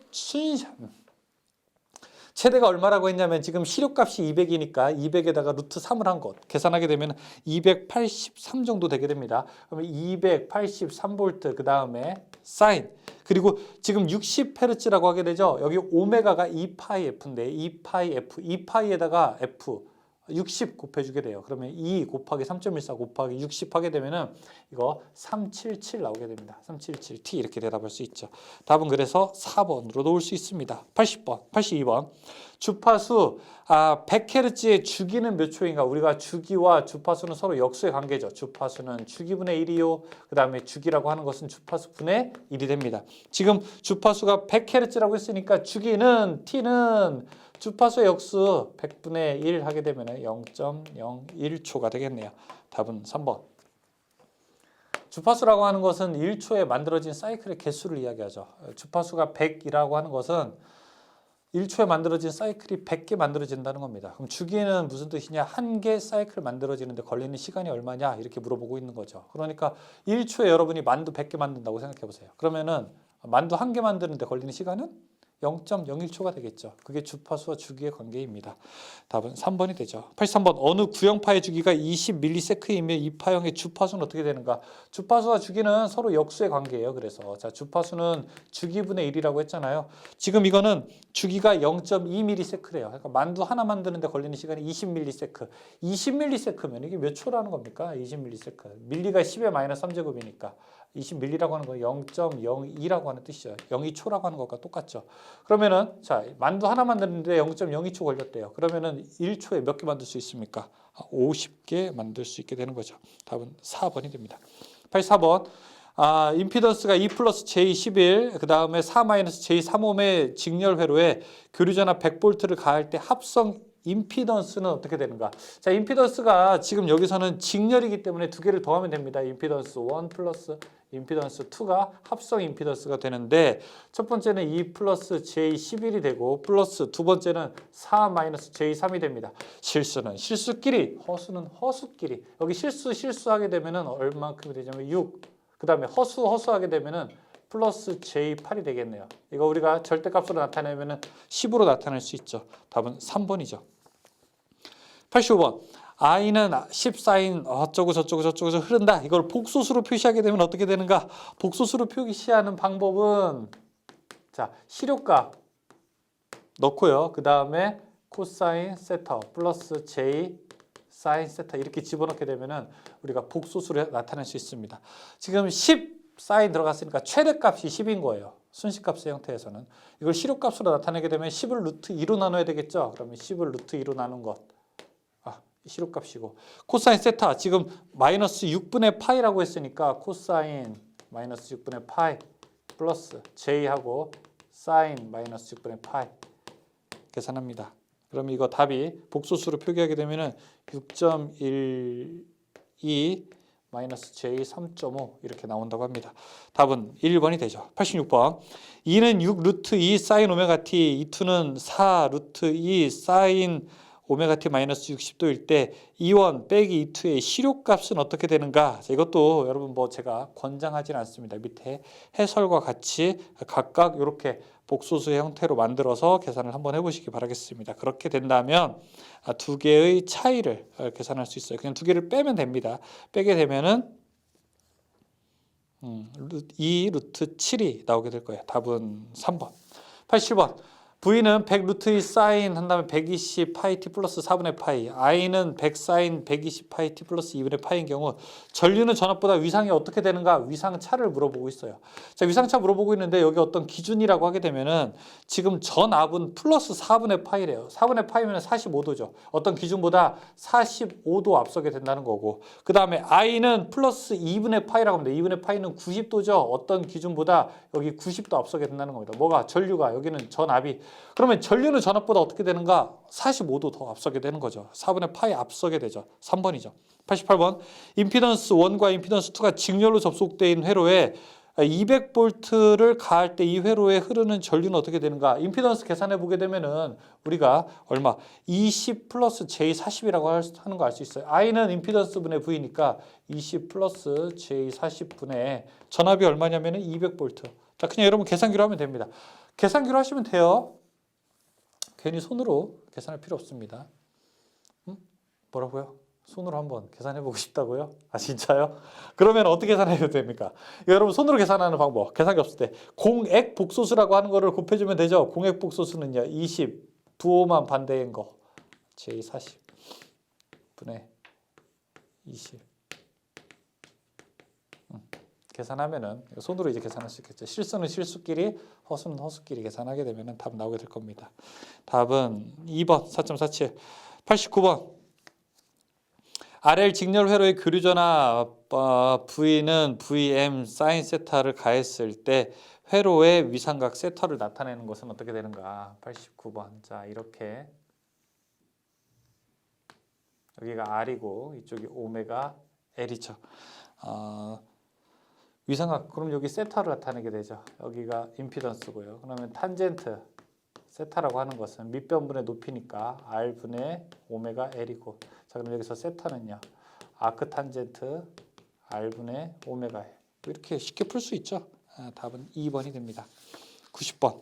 최대가 얼마라고 했냐면 지금 실효값이 200이니까 200에다가 루트 3을 한 것 계산하게 되면 283 정도 되게 됩니다. 그러면 283V 그 다음에 사인 그리고 지금 60Hz라고 하게 되죠. 여기 오메가가 2파이F인데 2파이에다가 F 60 곱해주게 돼요. 그러면 2 곱하기 3.14 곱하기 60 하게 되면은 이거 377 나오게 됩니다. 377T 이렇게 대답할 수 있죠. 답은 그래서 4번으로 놓을 수 있습니다. 80번, 82번. 주파수 100Hz의 주기는 몇 초인가? 우리가 주기와 주파수는 서로 역수의 관계죠. 주파수는 주기분의 1이요. 그 다음에 주기라고 하는 것은 주파수 분의 1이 됩니다. 지금 주파수가 100Hz라고 했으니까 주기는 T는 주파수의 역수 100분의 1 하게 되면 0.01초가 되겠네요. 답은 3번. 주파수라고 하는 것은 1초에 만들어진 사이클의 개수를 이야기하죠. 주파수가 100이라고 하는 것은 1초에 만들어진 사이클이 100개 만들어진다는 겁니다. 그럼 주기는 무슨 뜻이냐? 한 개 사이클 만들어지는데 걸리는 시간이 얼마냐? 이렇게 물어보고 있는 거죠. 그러니까 1초에 여러분이 만두 100개 만든다고 생각해 보세요. 그러면은 만두 한 개 만드는데 걸리는 시간은 0.01초가 되겠죠. 그게 주파수와 주기의 관계입니다. 답은 3번이 되죠. 83번. 어느 구형파의 주기가 20ms이면 이 파형의 주파수는 어떻게 되는가? 주파수와 주기는 서로 역수의 관계예요. 그래서 자, 주파수는 주기분의 1이라고 했잖아요. 지금 이거는 주기가 0.2ms래요. 그러니까 만두 하나 만드는데 걸리는 시간이 20ms. 20ms면 이게 몇 초라는 겁니까? 20ms. 밀리가 10의 마이너스 3제곱이니까 20ml라고 하는 건 0.02라고 하는 뜻이죠. 02초라고 하는 것과 똑같죠. 그러면은 자, 만두 하나 만드는데 0.02초 걸렸대요. 그러면은 1초에 몇 개 만들 수 있습니까? 50개 만들 수 있게 되는 거죠. 답은 4번이 됩니다. 84번. 임피던스가 2 플러스 J11, 그 다음에 4 마이너스 J35의 직렬 회로에 교류전압 100V를 가할 때 합성 임피던스는 어떻게 되는가? 자, 임피던스가 지금 여기서는 직렬이기 때문에 두 개를 더하면 됩니다. 임피던스 1 플러스 임피던스 2가 합성 임피던스가 되는데 첫 번째는 2 플러스 J11이 되고 플러스 두 번째는 4 마이너스 J3이 됩니다. 실수는 실수끼리, 허수는 허수끼리. 여기 실수하게 되면은 얼마큼이 되냐면 6. 그 다음에 허수하게 되면은 플러스 J8이 되겠네요. 이거 우리가 절대값으로 나타내면은 10으로 나타낼 수 있죠. 답은 3번이죠. 85번. I는 10사인 어쩌고 저쩌고서 흐른다. 이걸 복소수로 표시하게 되면 어떻게 되는가? 복소수로 표시하는 방법은 자, 실효값 넣고요. 그 다음에 코사인 세타 플러스 J 사인 세타 이렇게 집어넣게 되면은 우리가 복소수로 나타낼 수 있습니다. 지금 10 사인 들어갔으니까 최대값이 10인 거예요. 순식값의 형태에서는. 이걸 실효값으로 나타내게 되면 10을 루트 2로 나눠야 되겠죠. 그러면 10을 루트 2로 나눈 것. 실효값이고. 코사인 세타 지금 마이너스 6분의 파이라고 했으니까 코사인 마이너스 6분의 파이 플러스 J하고 사인 마이너스 6분의 파이 계산합니다. 그럼 이거 답이 복소수로 표기하게 되면은 6.12 마이너스 J 3.5 이렇게 나온다고 합니다. 답은 1번이 되죠. 86번. 2는 6 루트 2 사인 오메가 t, 2는 4 루트 2 사인 오메가 t 마이너스 60도일 때 2원 빼기 2의 실효값은 어떻게 되는가? 자, 이것도 여러분 뭐 제가 권장하지는 않습니다. 밑에 해설과 같이 각각 이렇게 복소수의 형태로 만들어서 계산을 한번 해보시기 바라겠습니다. 그렇게 된다면 두 개의 차이를 계산할 수 있어요. 그냥 두 개를 빼면 됩니다. 빼게 되면은 2 루트 7이 나오게 될 거예요. 답은 3번. 87번. V는 100 루트 2 사인 한 다음에 120 파이 t 플러스 4분의 파이, I는 100 사인 120 파이 t 플러스 2분의 파이인 경우 전류는 전압보다 위상이 어떻게 되는가? 위상차를 물어보고 있어요. 자, 위상차 물어보고 있는데 여기 어떤 기준이라고 하게 되면은 지금 전압은 플러스 4분의 파이래요. 4분의 파이면 45도죠. 어떤 기준보다 45도 앞서게 된다는 거고, 그 다음에 I는 플러스 2분의 파이라고 합니다. 2분의 파이는 90도죠. 어떤 기준보다 여기 90도 앞서게 된다는 겁니다. 뭐가? 전류가, 여기는 전압이. 그러면 전류는 전압보다 어떻게 되는가? 45도 더 앞서게 되는 거죠. 4분의 파이 앞서게 되죠. 3번이죠. 88번. 임피던스 1과 임피던스 2가 직렬로 접속된 회로에 200볼트를 가할 때 이 회로에 흐르는 전류는 어떻게 되는가? 임피던스 계산해 보게 되면은 우리가 얼마? 20 플러스 J40이라고 하는 거 알 수 있어요. I는 임피던스 분의 V니까 20 플러스 J40분의 전압이 얼마냐면은 200볼트. 자, 그냥 여러분 계산기로 하면 됩니다. 계산기로 하시면 돼요. 괜히 손으로 계산할 필요 없습니다. 뭐라고요? 손으로 한번 계산해보고 싶다고요? 아, 진짜요? 그러면 어떻게 계산해야 됩니까? 여러분 손으로 계산하는 방법, 계산기 없을 때 공액 복소수라고 하는 거를 곱해주면 되죠. 공액 복소수는요 20 부호만 반대인 거 J40 분의 20 계산하면은 손으로 이제 계산할 수 있겠죠. 실수는 실수끼리, 허수는 허수끼리 계산하게 되면은 답 나오게 될 겁니다. 답은 2번 4.47. 89번. RL 직렬 회로의 교류 전압 V는 Vm 사인 세타를 가했을 때 회로의 위상각 세타를 나타내는 것은 어떻게 되는가? 89번. 자, 이렇게 여기가 R이고 이쪽이 오메가 L이죠. 위상각, 그럼 여기 세타를 나타내게 되죠. 여기가 임피던스고요. 그러면 탄젠트 세타라고 하는 것은 밑변분의 높이니까 R분의 오메가 L이고, 자, 그럼 여기서 세타는요 아크 탄젠트 R분의 오메가 L. 이렇게 쉽게 풀 수 있죠. 답은 2번이 됩니다. 90번.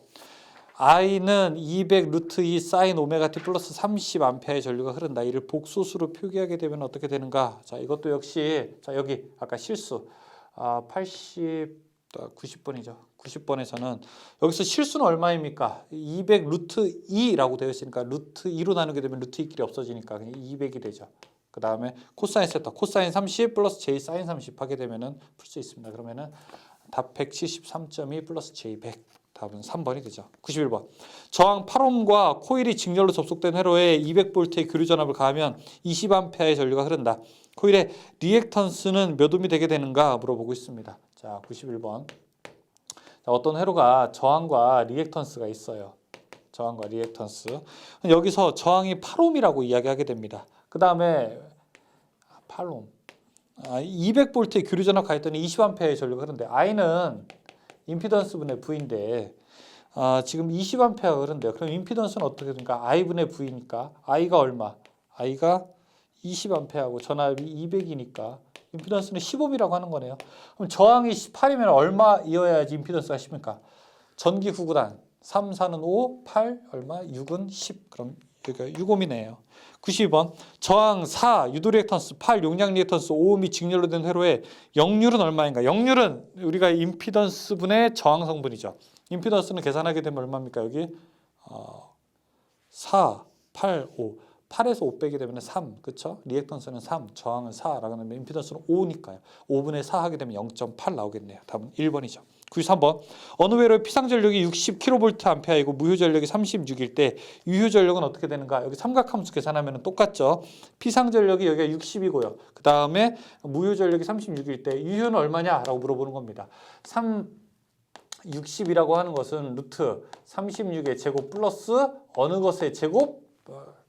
I는 200 루트 2 사인 오메가 t 플러스 30 암페어의 전류가 흐른다. 이를 복소수로 표기하게 되면 어떻게 되는가? 자, 이것도 역시, 자, 여기 아까 실수 90번이죠. 90번에서는 여기서 실수는 얼마입니까? 200 루트 2라고 되어 있으니까 루트 2로 나누게 되면 루트 2끼리 없어지니까 그냥 200이 되죠. 그 다음에 코사인 세타, 코사인 30 플러스 J 사인 30 하게 되면은 풀 수 있습니다. 그러면은 답 173.2 플러스 J 100. 답은 3번이 되죠. 91번. 저항 8옴과 코일이 직렬로 접속된 회로에 200볼트의 교류 전압을 가하면 20A의 전류가 흐른다. 코일의 리액턴스는 몇 옴이 되게 되는가 물어보고 있습니다. 자, 91번. 자, 어떤 회로가 저항과 리액턴스가 있어요. 저항과 리액턴스. 여기서 저항이 8옴이라고 이야기하게 됩니다. 그 다음에 8옴. 200볼트의 교류 전압 가했더니 20A의 전류가 흐른대. I는 임피던스 분의 V인데 지금 20A가 흐른대요. 그럼 임피던스는 어떻게 되니까 I분의 V니까 I가 얼마? I가 20A하고 전압이 200이니까 임피던스는 15B라고 하는 거네요. 그럼 저항이 18이면 얼마이어야지 임피던스가 10입니까? 전기 구구단 3, 4는 5, 8 얼마? 6은 10. 그럼 여기가 6옴이네요. 92번. 저항 4, 유도 리액턴스 8, 용량 리액턴스 5옴이 직렬로 된 회로의 역률은 얼마인가? 역률은 우리가 임피던스 분의 저항 성분이죠. 임피던스는 계산하게 되면 얼마입니까? 여기 4, 8, 5. 8에서 5 빼게 되면 3, 그렇죠? 리액턴스는 3, 저항은 4라고 하면 임피던스는 5니까요. 5분의 4 하게 되면 0.8 나오겠네요. 답은 1번이죠. 93번. 어느 회로의 피상전력이 60kVA이고 무효전력이 36일 때 유효전력은 어떻게 되는가? 여기 삼각함수 계산하면 똑같죠. 피상전력이 여기가 60이고요. 그 다음에 무효전력이 36일 때 유효는 얼마냐라고 물어보는 겁니다. 60이라고 하는 것은 루트 36의 제곱 플러스 어느 것의 제곱?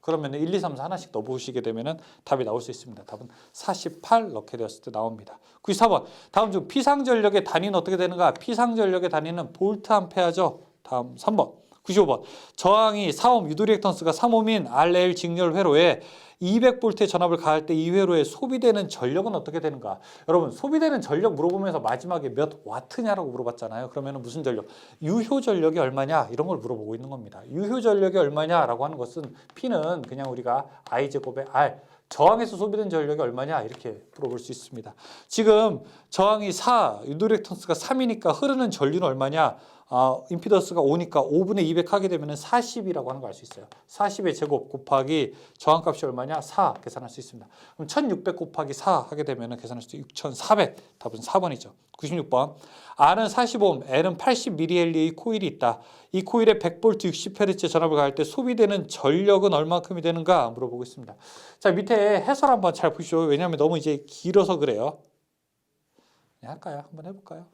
그러면 1, 2, 3, 4 하나씩 넣어보시게 되면 답이 나올 수 있습니다. 답은 48 넣게 되었을 때 나옵니다. 94번 다음 중 피상전력의 단위는 어떻게 되는가? 피상전력의 단위는 볼트 암페어죠. 다음 3번 95번 저항이 4옴 유도리액턴스가 3옴인 RL 직렬 회로에 200V의 전압을 가할 때 이 회로에 소비되는 전력은 어떻게 되는가? 여러분 소비되는 전력 물어보면서 마지막에 몇 와트냐라고 물어봤잖아요. 그러면 무슨 전력? 유효 전력이 얼마냐? 이런 걸 물어보고 있는 겁니다. 유효 전력이 얼마냐라고 하는 것은 P는 그냥 우리가 I제곱의 R 저항에서 소비된 전력이 얼마냐 이렇게 물어볼 수 있습니다. 지금 저항이 4, 유도리액턴스가 3이니까 흐르는 전류는 얼마냐? 임피던스가 5니까 5분의 200 하게 되면 40이라고 하는 걸 알 수 있어요. 40의 제곱 곱하기 저항값이 얼마냐? 4 계산할 수 있습니다. 그럼 1600 곱하기 4 하게 되면 계산할 수 있죠. 6400 답은 4번이죠. 96번 R은 40옴, L은 80mAh의 코일이 있다. 이 코일에 100V 60Hz 전압을 가할 때 소비되는 전력은 얼마큼이 되는가 물어보고 있습니다. 자 밑에 해설 한번 잘 보시죠. 왜냐하면 너무 이제 길어서 그래요. 할까요? 한번 해볼까요?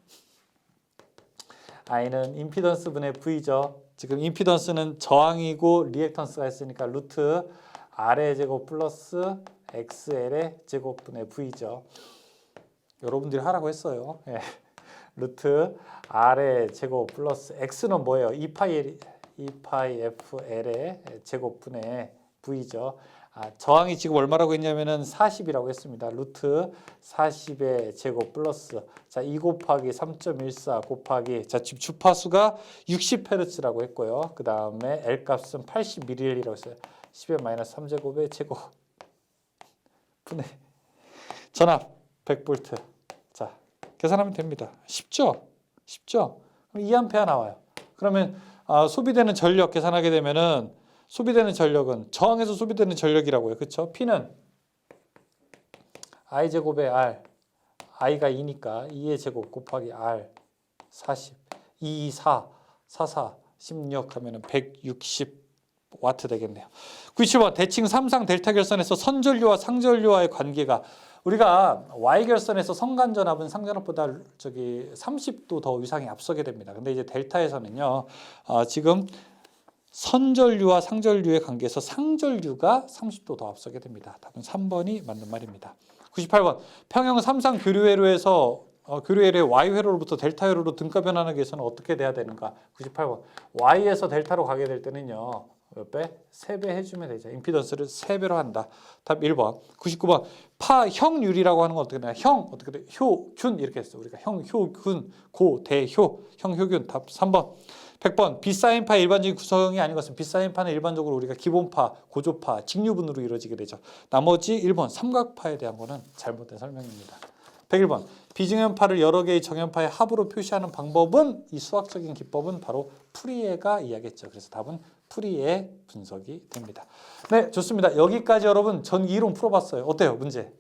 I는 임피던스 분의 V죠. 지금 임피던스는 저항이고 리액턴스가 있으니까 루트 R의 제곱 플러스 XL의 제곱분의 V죠. 여러분들이 하라고 했어요. 예. 루트 R의 제곱 플러스 X는 뭐예요? 2파이 FL의 제곱분의 V죠. 저항이 지금 얼마라고 했냐면은 40이라고 했습니다. 루트 40의 제곱 플러스 자, 2 곱하기 3.14 곱하기 자, 지금 주파수가 60Hz라고 했고요. 그 다음에 L 값은 80mL이라고 했어요. 10의 마이너스 3제곱의 제곱 분의 전압 100V. 자, 계산하면 됩니다. 쉽죠? 쉽죠? 그럼 2A 나와요. 그러면 소비되는 전력 계산하게 되면은 소비되는 전력은 저항에서 소비되는 전력이라고요. 그렇죠? P는 I제곱의 R I가 2니까 2의 제곱 곱하기 R 40 2, 4, 4, 16 하면 160W 되겠네요. 97번 대칭 3상 델타 결선에서 선전류와 상전류와의 관계가 우리가 Y결선에서 선간전압은 상전압보다 30도 더 위상이 앞서게 됩니다. 근데 이제 델타에서는요. 지금 선전류와 상전류의 관계에서 상전류가 30도 더 앞서게 됩니다. 답은 3번이 맞는 말입니다. 98번 평형 3상 교류회로에서 교류회로의 Y회로로부터 델타 회로로 등가 변환하기 위해서는 어떻게 돼야 되는가? 98번 Y에서 델타로 가게 될 때는요. 몇 배? 3배 해주면 되죠. 임피던스를 3배로 한다. 답 1번. 99번 파형률이라고 하는 건 어떻게 되냐? 형 어떻게 돼? 효균 이렇게 했어. 우리가 형, 효균, 고, 대효, 형, 효균. 답 3번. 100번 비사인파의 일반적인 구성이 아닌 것은 비사인파는 일반적으로 우리가 기본파, 고조파, 직류분으로 이루어지게 되죠. 나머지 1번 삼각파에 대한 거는 잘못된 설명입니다. 101번 비정연파를 여러 개의 정연파의 합으로 표시하는 방법은 이 수학적인 기법은 바로 프리에가 이야기했죠. 그래서 답은 프리에 분석이 됩니다. 네, 좋습니다. 여기까지 여러분 전기 이론 풀어봤어요. 어때요, 문제?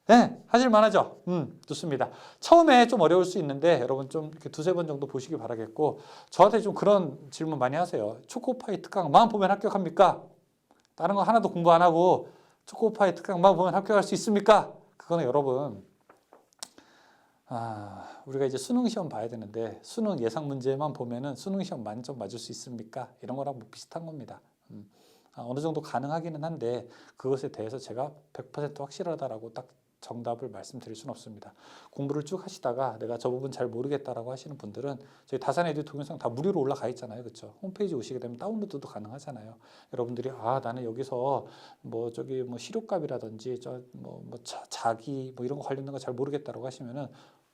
네, 하실만 하죠? 좋습니다. 처음에 좀 어려울 수 있는데 여러분 좀 이렇게 2-3번 정도 보시기 바라겠고 저한테 좀 그런 질문 많이 하세요. 초코파이 특강만 보면 합격합니까? 다른 거 하나도 공부 안 하고 초코파이 특강만 보면 합격할 수 있습니까? 그거는 여러분 우리가 이제 수능 시험 봐야 되는데 수능 예상 문제만 보면은 수능 시험 만점 맞을 수 있습니까? 이런 거랑 뭐 비슷한 겁니다. 어느 정도 가능하기는 한데 그것에 대해서 제가 100% 확실하다라고 딱 정답을 말씀드릴 수는 없습니다. 공부를 쭉 하시다가 내가 저 부분 잘 모르겠다라고 하시는 분들은 저희 다산에듀 동영상 다 무료로 올라가 있잖아요. 그렇죠? 홈페이지 오시게 되면 다운로드도 가능하잖아요. 여러분들이 나는 여기서 뭐 시료값이라든지 자기 이런 거 관련된 거 잘 모르겠다라고 하시면은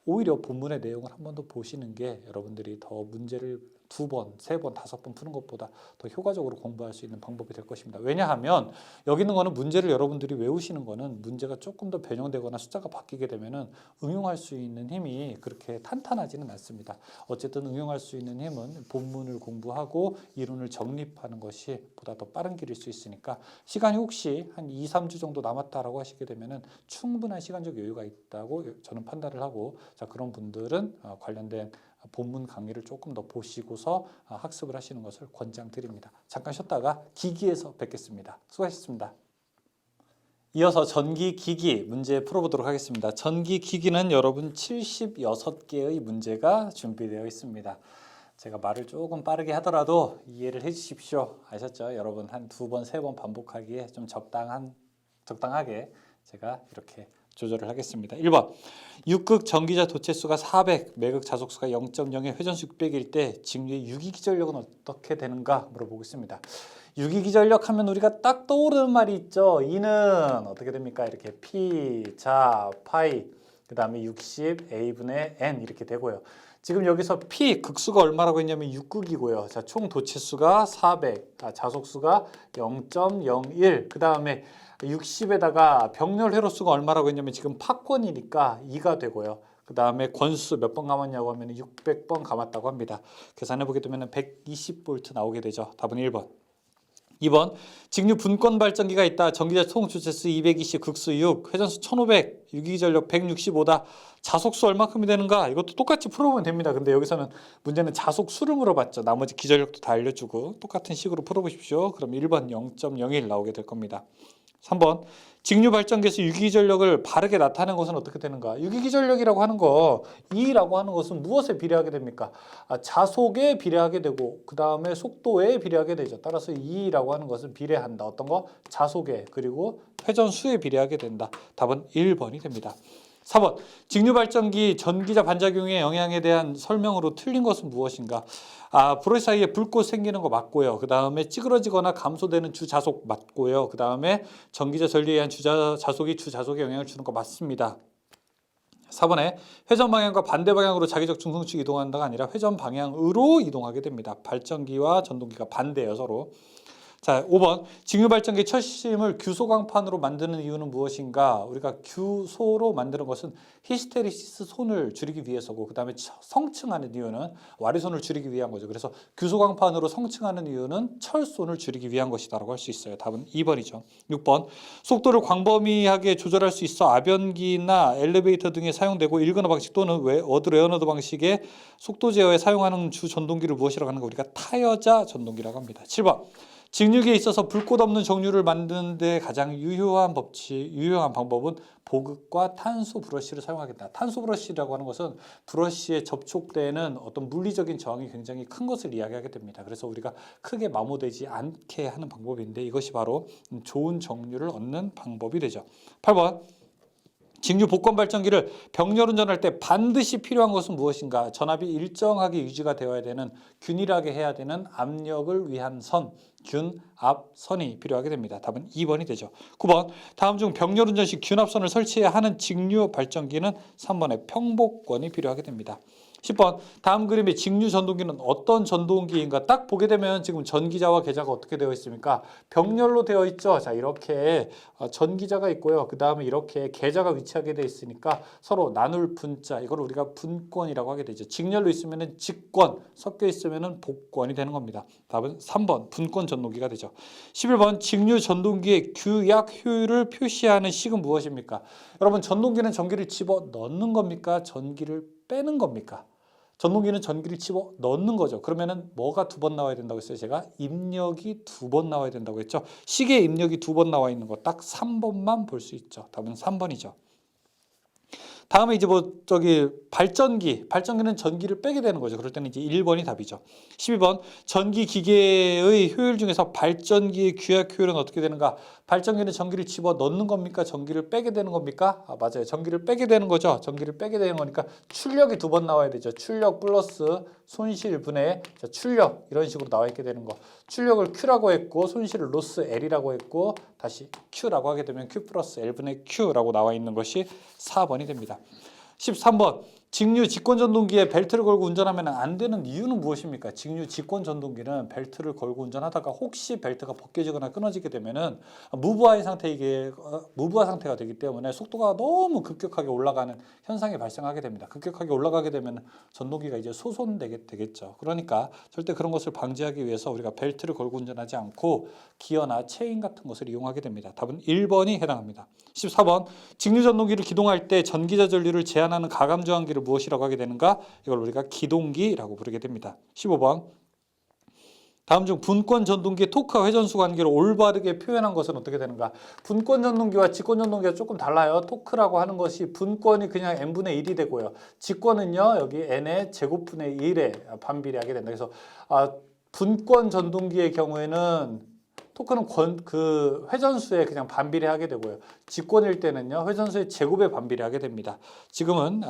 오히려 본문의 내용을 한 번 더 보시는 게 여러분들이 더 문제를 2번, 3번, 5번 푸는 것보다 더 효과적으로 공부할 수 있는 방법이 될 것입니다. 왜냐하면 여기 있는 거는 문제를 여러분들이 외우시는 거는 문제가 조금 더 변형되거나 숫자가 바뀌게 되면은 응용할 수 있는 힘이 그렇게 탄탄하지는 않습니다. 어쨌든 응용할 수 있는 힘은 본문을 공부하고 이론을 정립하는 것이 보다 더 빠른 길일 수 있으니까 시간이 혹시 한 2-3주 정도 남았다라고 하시게 되면은 충분한 시간적 여유가 있다고 저는 판단을 하고 자 그런 분들은 관련된 본문 강의를 조금 더 보시고서 학습을 하시는 것을 권장드립니다. 잠깐 쉬었다가 기기에서 뵙겠습니다. 수고하셨습니다. 이어서 전기기기 문제 풀어보도록 하겠습니다. 전기기기는 여러분 76개의 문제가 준비되어 있습니다. 제가 말을 조금 빠르게 하더라도 이해를 해주십시오. 아셨죠? 여러분 한 2번, 3번 반복하기에 좀 적당하게 제가 이렇게 조절을 하겠습니다. 1번 육극 전기자 도체수가 400, 매극 자속수가 0.0의 회전수 600일 때 직류의 유기기전력은 어떻게 되는가 물어보겠습니다. 유기기전력 하면 우리가 딱 떠오르는 말이 있죠. 이는 어떻게 됩니까? 이렇게 P, 자, 파이, 그 다음에 60, A분의 N 이렇게 되고요. 지금 여기서 P 극수가 얼마라고 했냐면 6극이고요. 자, 총 도체수가 400, 자속수가 0.01, 그 다음에 60에다가 병렬 회로수가 얼마라고 했냐면 지금 팍권이니까 2가 되고요. 그 다음에 권수 몇 번 감았냐고 하면 600번 감았다고 합니다. 계산해보게 되면 120V 나오게 되죠. 답은 1번. 2번 직류 분권 발전기가 있다. 전기자 총 주체수 220, 극수 6, 회전수 1500, 유기전력 165다. 자속수 얼마큼이 되는가? 이것도 똑같이 풀어보면 됩니다. 근데 여기서는 문제는 자속수를 물어봤죠. 나머지 기전력도 다 알려주고 똑같은 식으로 풀어보십시오. 그럼 1번 0.01 나오게 될 겁니다. 3번 직류 발전기에서 유기기전력을 바르게 나타내는 것은 어떻게 되는가? 유기기전력이라고 하는 거, E라고 하는 것은 무엇에 비례하게 됩니까? 자속에 비례하게 되고 그 다음에 속도에 비례하게 되죠. 따라서 E라고 하는 것은 비례한다. 어떤 거? 자속에, 그리고 회전수에 비례하게 된다. 답은 1번이 됩니다. 4번 직류 발전기 전기자 반작용의 영향에 대한 설명으로 틀린 것은 무엇인가? 브러쉬 사이에 불꽃 생기는 거 맞고요. 그 다음에 찌그러지거나 감소되는 주자속 맞고요. 그 다음에 전기자 전류에 의한 주자속이 주자속에 영향을 주는 거 맞습니다. 4번에 회전 방향과 반대 방향으로 자기적 중성축이 이동한다가 아니라 회전 방향으로 이동하게 됩니다. 발전기와 전동기가 반대예요, 서로. 자, 5번 직류 발전기 철심을 규소광판으로 만드는 이유는 무엇인가? 우리가 규소로 만드는 것은 히스테리시스 손을 줄이기 위해서고, 그 다음에 성층하는 이유는 와리손을 줄이기 위한 거죠. 그래서 규소광판으로 성층하는 이유는 철손을 줄이기 위한 것이다라고 할 수 있어요. 답은 2번이죠. 6번 속도를 광범위하게 조절할 수 있어 아변기나 엘리베이터 등에 사용되고 일근화 방식 또는 워드 레어너드 방식의 속도 제어에 사용하는 주 전동기를 무엇이라고 하는가? 우리가 타여자 전동기라고 합니다. 7번 직류기에 있어서 불꽃 없는 정류를 만드는 데 가장 유효한 방법은 보극과 탄소 브러쉬를 사용하겠다. 탄소 브러쉬라고 하는 것은 브러쉬에 접촉되는 어떤 물리적인 저항이 굉장히 큰 것을 이야기하게 됩니다. 그래서 우리가 크게 마모되지 않게 하는 방법인데 이것이 바로 좋은 정류를 얻는 방법이 되죠. 8번 직류 복권 발전기를 병렬 운전할 때 반드시 필요한 것은 무엇인가? 전압이 일정하게 유지가 되어야 되는, 균일하게 해야 되는 압력을 위한 선, 균압선이 필요하게 됩니다. 답은 2번이 되죠. 9번 다음 중 병렬 운전 시 균압선을 설치해야 하는 직류 발전기는 3번의 평복권이 필요하게 됩니다. 10번 다음 그림의 직류 전동기는 어떤 전동기인가? 딱 보게 되면 지금 전기자와 계자가 어떻게 되어 있습니까? 병렬로 되어 있죠. 자, 이렇게 전기자가 있고요. 그 다음에 이렇게 계자가 위치하게 되어 있으니까 서로 나눌 분자, 이걸 우리가 분권이라고 하게 되죠. 직렬로 있으면 직권, 섞여 있으면 복권이 되는 겁니다. 답은 3번 분권 전동기가 되죠. 11번 직류 전동기의 규약 효율을 표시하는 식은 무엇입니까? 여러분, 전동기는 전기를 집어 넣는 겁니까? 전기를 빼는 겁니까? 전동기는 전기를 집어 넣는 거죠. 그러면은 뭐가 2번 나와야 된다고 했어요? 제가 입력이 2번 나와야 된다고 했죠. 시계에 입력이 2번 나와 있는 거 딱 3번만 볼 수 있죠. 답은 3번이죠. 다음에 이제 발전기는 전기를 빼게 되는 거죠. 그럴 때는 이제 1번이 답이죠. 12번 전기 기계의 효율 중에서 발전기의 규약 효율은 어떻게 되는가? 발전기는 전기를 집어 넣는 겁니까? 전기를 빼게 되는 겁니까? 맞아요. 전기를 빼게 되는 거죠. 전기를 빼게 되는 거니까 출력이 2번 나와야 되죠. 출력 플러스 손실 분의 출력, 이런 식으로 나와 있게 되는 거. 출력을 Q라고 했고 손실을 로스 L이라고 했고 다시 Q라고 하게 되면 Q 플러스 L분의 Q라고 나와 있는 것이 4번이 됩니다. 13번 직류 직권 전동기에 벨트를 걸고 운전하면 안 되는 이유는 무엇입니까? 직류 직권 전동기는 벨트를 걸고 운전하다가 혹시 벨트가 벗겨지거나 끊어지게 되면은 무브화 상태가 되기 때문에 속도가 너무 급격하게 올라가는 현상이 발생하게 됩니다. 급격하게 올라가게 되면 전동기가 이제 소손되겠죠. 그러니까 절대 그런 것을 방지하기 위해서 우리가 벨트를 걸고 운전하지 않고 기어나 체인 같은 것을 이용하게 됩니다. 답은 1번이 해당합니다. 14번 직류 전동기를 기동할 때 전기자 전류를 제한하는 가감 저항기를 무엇이라고 하게 되는가? 이걸 우리가 기동기라고 부르게 됩니다. 15번 다음 중 분권 전동기의 토크와 회전수 관계를 올바르게 표현한 것은 어떻게 되는가? 분권 전동기와 직권 전동기가 조금 달라요. 토크라고 하는 것이 분권이 그냥 n분의 1이 되고요. 직권은요, 여기 n의 제곱분의 1에 반비례하게 된다. 그래서 분권 전동기의 경우에는 토크는 그 회전수에 그냥 반비례하게 되고요. 직권일 때는요, 회전수의 제곱에 반비례하게 됩니다. 지금은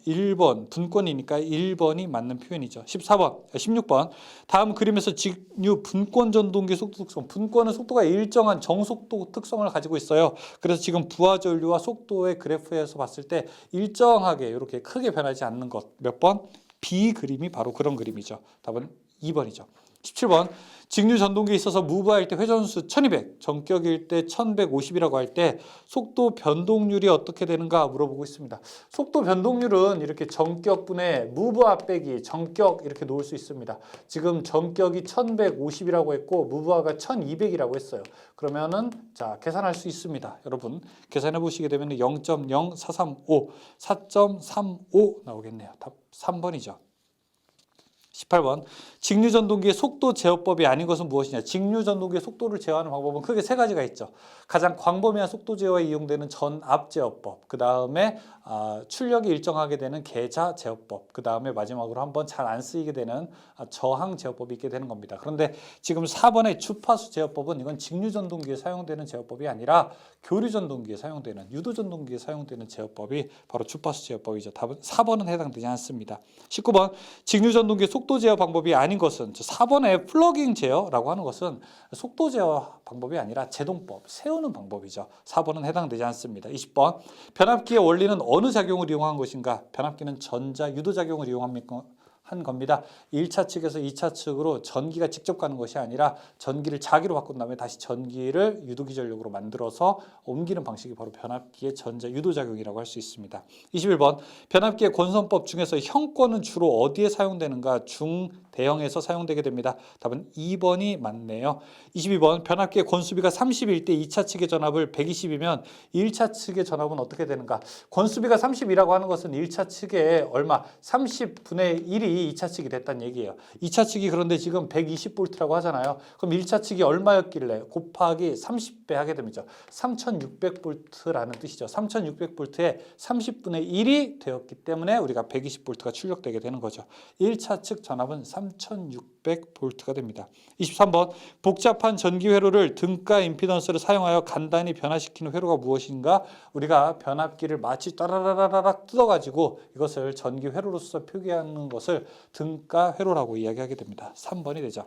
1번 분권이니까 1번이 맞는 표현이죠. 16번 다음 그림에서 직류 분권 전동기 속도 특성. 분권은 속도가 일정한 정속도 특성을 가지고 있어요. 그래서 지금 부하 전류와 속도의 그래프에서 봤을 때 일정하게 이렇게 크게 변하지 않는 것. 몇 번? B 그림이 바로 그런 그림이죠. 답은 2번이죠. 17번 직류 전동기에 있어서 무브할 때 회전수 1200, 전격일 때 1150이라고 할 때 속도 변동률이 어떻게 되는가 물어보고 있습니다. 속도 변동률은 이렇게 전격분의 무브와 빼기, 전격 이렇게 놓을 수 있습니다. 지금 전격이 1150이라고 했고 무브화가 1200이라고 했어요. 그러면은 자 계산할 수 있습니다. 여러분 계산해 보시게 되면 0.0435, 4.35 나오겠네요. 답 3번이죠. 18번 직류전동기의 속도 제어법이 아닌 것은 무엇이냐. 직류전동기의 속도를 제어하는 방법은 크게 세 가지가 있죠. 가장 광범위한 속도 제어에 이용되는 전압 제어법, 그 다음에 출력이 일정하게 되는 계자 제어법, 그 다음에 마지막으로 한번 잘 안 쓰이게 되는 저항 제어법이 있게 되는 겁니다. 그런데 지금 4번의 주파수 제어법은 이건 직류전동기에 사용되는 제어법이 아니라 교류전동기에 사용되는, 유도전동기에 사용되는 제어법이 바로 주파수 제어법이죠. 답은 4번은 해당되지 않습니다. 19번 직류전동기의 속도 제어 방법이 아닌 것은 4번의 플러깅 제어라고 하는 것은 속도 제어 방법이 아니라 제동법, 세우는 방법이죠. 4번은 해당되지 않습니다. 20번 변압기의 원리는 어느 작용을 이용한 것인가? 변압기는 전자 유도작용을 이용한 겁니다. 1차 측에서 2차 측으로 전기가 직접 가는 것이 아니라 전기를 자기로 바꾼 다음에 다시 전기를 유도기 전력으로 만들어서 옮기는 방식이 바로 변압기의 전자 유도작용이라고 할 수 있습니다. 21번 변압기의 권선법 중에서 형권은 주로 어디에 사용되는가? 중대형에서 사용되게 됩니다. 답은 2번이 맞네요. 22번 변압기의 권수비가 30일 때 2차 측의 전압을 120이면 1차 측의 전압은 어떻게 되는가? 권수비가 30이라고 하는 것은 1차 측의 얼마? 30분의 1이 2차 측이 됐다는 얘기예요. 2차 측이 그런데 지금 120V라고 하잖아요. 그럼 1차 측이 얼마였길래 곱하기 30배 하게 됩니다. 3600V라는 뜻이죠. 3600V에 30분의 1이 되었기 때문에 우리가 120V가 출력되게 되는 거죠. 1차 측 전압은 3600V가 됩니다. 23번 복잡한 전기 회로를 등가 임피던스를 사용하여 간단히 변화시키는 회로가 무엇인가? 우리가 변압기를 마치 따라라라락 뜯어가지고 이것을 전기 회로로서 표기하는 것을 등가 회로라고 이야기하게 됩니다. 3번이 되죠.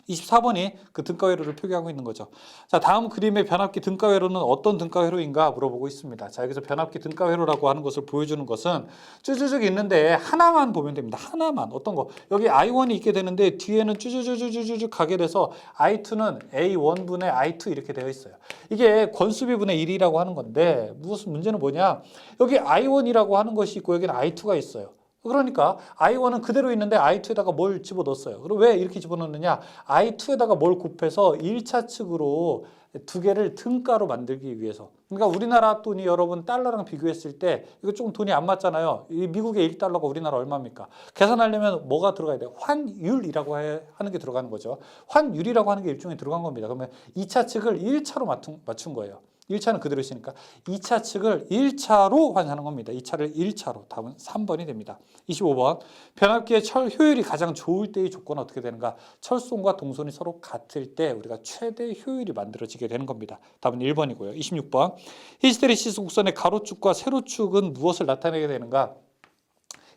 24번이 그 등가 회로를 표기하고 있는 거죠. 자, 다음 그림의 변압기 등가 회로는 어떤 등가 회로인가 물어보고 있습니다. 자, 여기서 변압기 등가 회로라고 하는 것을 보여주는 것은 쭈쭈쭈 있는데 하나만 보면 됩니다. 하나만. 어떤 거? 여기 I1이 있게 되는데 뒤에는 쭈쭈쭈쭈쭈 가게 돼서 I2는 A1분의 I2 이렇게 되어 있어요. 이게 권수비분의 1이라고 하는 건데 무슨 문제는 뭐냐? 여기 I1이라고 하는 것이 있고 여기는 I2가 있어요. 그러니까 I1은 그대로 있는데 I2에다가 뭘 집어넣었어요. 그럼 왜 이렇게 집어넣느냐? I2에다가 뭘 곱해서 1차 측으로 두 개를 등가로 만들기 위해서. 그러니까 우리나라 돈이 여러분 달러랑 비교했을 때 이거 조금 돈이 안 맞잖아요. 이 미국의 1달러가 우리나라 얼마입니까? 계산하려면 뭐가 들어가야 돼요? 환율이라고 하는 게 들어가는 거죠. 환율이라고 하는 게 일종의 들어간 겁니다. 그러면 2차 측을 1차로 맞춘 거예요. 1차는 그대로 있으니까 2차 측을 1차로 환산하는 겁니다. 2차를 1차로. 답은 3번이 됩니다. 25번 변압기의 효율이 가장 좋을 때의 조건은 어떻게 되는가? 철송과 동선이 서로 같을 때 우리가 최대 효율이 만들어지게 되는 겁니다. 답은 1번이고요. 26번 히스테리시스 곡선의 가로축과 세로축은 무엇을 나타내게 되는가?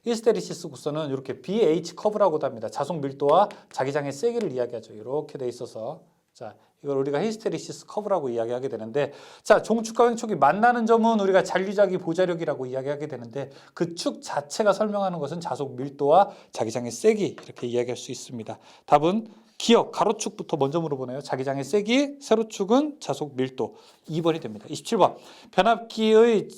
히스테리시스 곡선은 이렇게 BH 커브라고도 합니다. 자속 밀도와 자기장의 세기를 이야기하죠. 이렇게 돼 있어서 자, 이걸 우리가 히스테리시스 커브라고 이야기하게 되는데 자, 종축과 횡축이 만나는 점은 우리가 잔류자기 보자력이라고 이야기하게 되는데 그 축 자체가 설명하는 것은 자속 밀도와 자기장의 세기 이렇게 이야기할 수 있습니다. 답은 기억, 가로축부터 먼저 물어보네요. 자기장의 세기, 세로축은 자속 밀도. 2번이 됩니다. 27번. 변압기의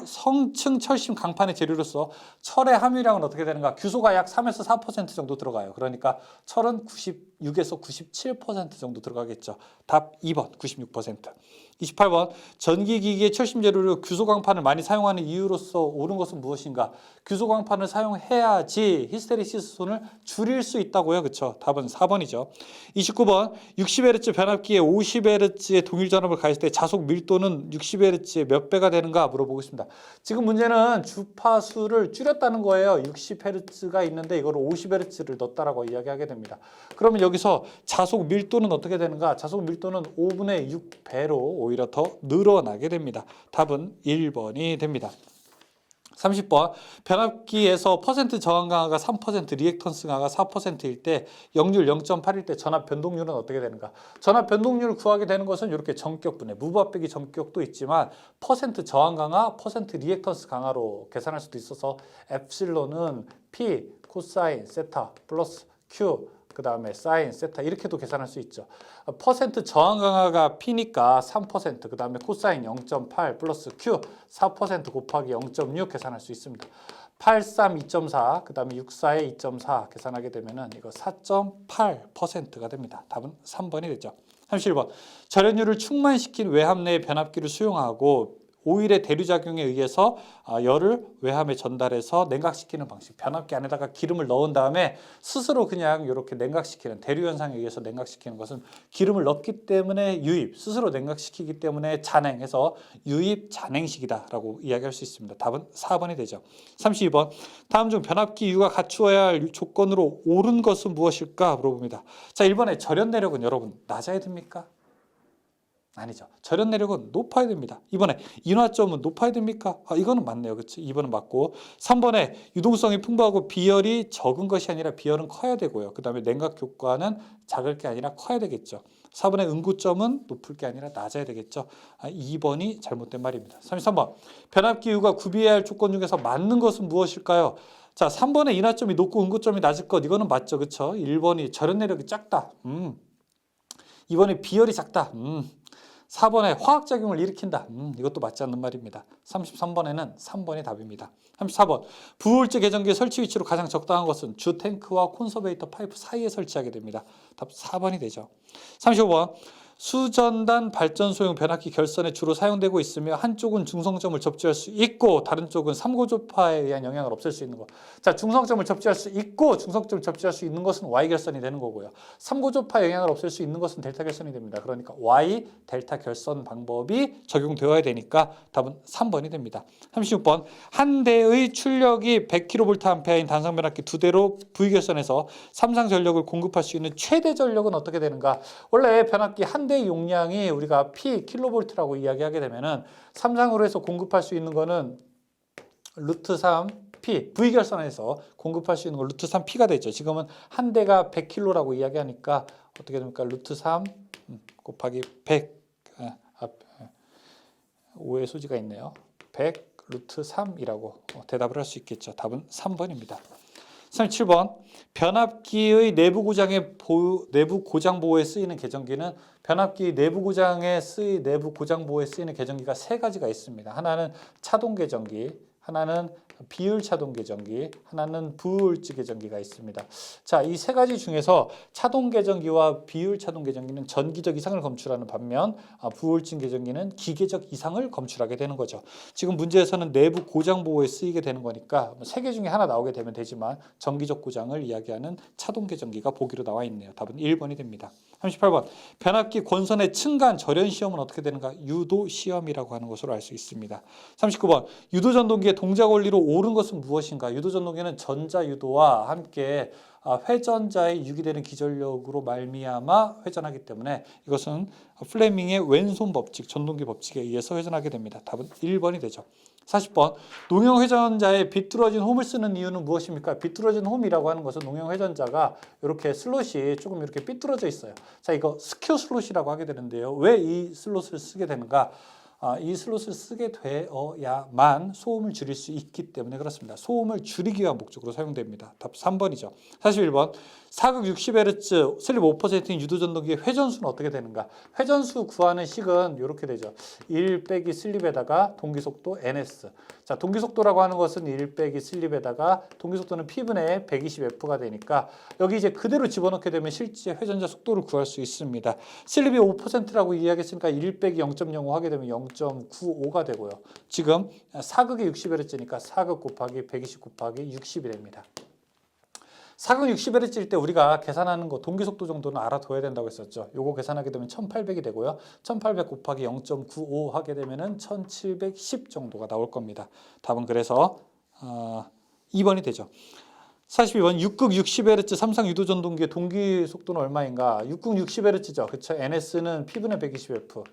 성층 철심 강판의 재료로서 철의 함유량은 어떻게 되는가? 규소가 약 3에서 4% 정도 들어가요. 그러니까 철은 90 96에서 97% 정도 들어가겠죠. 답 2번 96%. 28번 전기기기의 철심 재료로 규소광판을 많이 사용하는 이유로서 옳은 것은 무엇인가? 규소광판을 사용해야지 히스테리시스 손을 줄일 수 있다고요. 그렇죠? 답은 4번이죠. 29번 60Hz 변압기에 50Hz의 동일 전압을 가했을 때 자속 밀도는 60Hz의 몇 배가 되는가 물어보고 있습니다. 지금 문제는 주파수를 줄였다는 거예요. 60Hz가 있는데 이걸 50Hz를 넣었다라고 이야기하게 됩니다. 그러면 여기서 자속 밀도는 어떻게 되는가? 자속 밀도는 5분의 6배로 오히려 더 늘어나게 됩니다. 답은 1번이 됩니다. 30번 변압기에서 퍼센트 저항 강화가 3%, 리액턴스 강화가 4%일 때 역률 0.8일 때 전압 변동률은 어떻게 되는가? 전압 변동률을 구하게 되는 것은 이렇게 전격분해, 무바 빼기 전격도 있지만 퍼센트 저항 강화, 퍼센트 리액턴스 강화로 계산할 수도 있어서 엡실론은 P 코사인 세타 플러스 Q 그 다음에 사인, 세타 이렇게도 계산할 수 있죠. 퍼센트 저항 강화가 P니까 3%, 그 다음에 코사인 0.8 플러스 Q 4% 곱하기 0.6 계산할 수 있습니다. 83 2.4, 그 다음에 64에 2.4 계산하게 되면은 이거 4.8%가 됩니다. 답은 3번이 되죠. 31번 절연율을 충만시킨 외함 내의 변압기를 수용하고 오일의 대류작용에 의해서 열을 외함에 전달해서 냉각시키는 방식. 변압기 안에다가 기름을 넣은 다음에 스스로 그냥 이렇게 냉각시키는 대류 현상에 의해서 냉각시키는 것은 기름을 넣기 때문에 유입, 스스로 냉각시키기 때문에 잔행해서 유입 잔행식이다라고 이야기할 수 있습니다. 답은 4번이 되죠. 32번 다음 중 변압기 유가 갖추어야 할 조건으로 옳은 것은 무엇일까 물어봅니다. 자, 1번에 절연 내력은 여러분 낮아야 됩니까? 아니죠. 절연 내력은 높아야 됩니다. 이번에 인화점은 높아야 됩니까? 이거는 맞네요. 그렇죠? 2번은 맞고 3번에 유동성이 풍부하고 비열이 적은 것이 아니라 비열은 커야 되고요. 그 다음에 냉각 효과는 작을 게 아니라 커야 되겠죠. 4번의 응고점은 높을 게 아니라 낮아야 되겠죠. 2번이 잘못된 말입니다. 33번 변압기 유가 구비해야 할 조건 중에서 맞는 것은 무엇일까요? 자, 3번에 인화점이 높고 응고점이 낮을 것 이거는 맞죠. 그렇죠? 1번이 절연 내력이 작다. 2번에 비열이 작다. 4번에 화학작용을 일으킨다. 이것도 맞지 않는 말입니다. 33번에는 3번이 답입니다. 34번 부울제 계정기의 설치 위치로 가장 적당한 것은 주 탱크와 콘서베이터 파이프 사이에 설치하게 됩니다. 답 4번이 되죠. 35번 수전단 발전소용 변압기 결선에 주로 사용되고 있으며 한쪽은 중성점을 접지할 수 있고 다른 쪽은 삼고조파에 의한 영향을 없앨 수 있는 것. 자, 중성점을 접지할 수 있고 중성점을 접지할 수 있는 것은 Y 결선이 되는 거고요. 삼고조파의 영향을 없앨 수 있는 것은 델타 결선이 됩니다. 그러니까 Y 델타 결선 방법이 적용되어야 되니까 답은 3번이 됩니다. 36번 한 대의 출력이 100kVA인 단상 변압기 2대로 V 결선에서 삼상 전력을 공급할 수 있는 최대 전력은 어떻게 되는가? 원래 변압기 한 대 용량이 우리가 P 킬로볼트라고 이야기하게 되면은 삼상으로 해서 공급할 수 있는 거는 루트 3 P V 결선에서 공급할 수 있는 거 루트 3 P가 되죠. 지금은 한 대가 100kg라고 이야기하니까 어떻게 됩니까? 루트 3 곱하기 100 오해 소지가 있네요. 100 루트 3이라고 대답을 할 수 있겠죠. 답은 3번입니다. 37번 변압기의 내부 고장 보호에 쓰이는 계정기는 변압기 내부 고장 보호에 쓰이는 계정기가 세 가지가 있습니다. 하나는 차동 계정기, 하나는 비율 차동 계정기, 하나는 부울지 계정기가 있습니다. 자, 이 세 가지 중에서 차동 계정기와 비율 차동 계정기는 전기적 이상을 검출하는 반면 부울진 계정기는 기계적 이상을 검출하게 되는 거죠. 지금 문제에서는 내부 고장 보호에 쓰이게 되는 거니까 세 개 중에 하나 나오게 되면 되지만 전기적 고장을 이야기하는 차동 계정기가 보기로 나와 있네요. 답은 1번이 됩니다. 38번 변압기 권선의 층간 절연 시험은 어떻게 되는가? 유도 시험이라고 하는 것으로 알 수 있습니다. 39번 유도 전동기의 동작 원리로 옳은 것은 무엇인가? 유도 전동기는 전자 유도와 함께 회전자의 유기되는 기전력으로 말미암아 회전하기 때문에 이것은 플레밍의 왼손 법칙, 전동기 법칙에 의해서 회전하게 됩니다. 답은 1번이 되죠. 40번 농형 회전자에 비뚤어진 홈을 쓰는 이유는 무엇입니까? 비뚤어진 홈이라고 하는 것은 농형 회전자가 이렇게 슬롯이 조금 이렇게 삐뚤어져 있어요. 자, 이거 스퀘어 슬롯이라고 하게 되는데요. 왜 이 슬롯을 쓰게 되는가? 이 슬롯을 쓰게 되어야만 소음을 줄일 수 있기 때문에 그렇습니다. 소음을 줄이기 위한 목적으로 사용됩니다. 답 3번이죠. 41번. 사극 60Hz 슬립 5%인 유도전동기의 회전수는 어떻게 되는가? 회전수 구하는 식은 이렇게 되죠. 1 빼기 슬립에다가 동기속도 ns. 자, 동기속도라고 하는 것은 1 빼기 슬립에다가 동기속도는 P분의 120F가 되니까 여기 이제 그대로 집어넣게 되면 실제 회전자 속도를 구할 수 있습니다. 슬립이 5%라고 이야기했으니까 1 빼기 0.05 하게 되면 0.95가 되고요. 지금 사극이 60Hz니까 사극 곱하기 120 곱하기 60이 됩니다. 사극 60Hz일 때 우리가 계산하는 거 동기속도 정도는 알아둬야 된다고 했었죠. 요거 계산하게 되면 1800이 되고요. 1800 곱하기 0.95 하게 되면은 1710 정도가 나올 겁니다. 답은 그래서 2번이 되죠. 42번. 6극 60Hz 삼상 유도전동기의 동기속도는 얼마인가? 6극 60Hz죠. 그쵸? NS는 P분의 120F.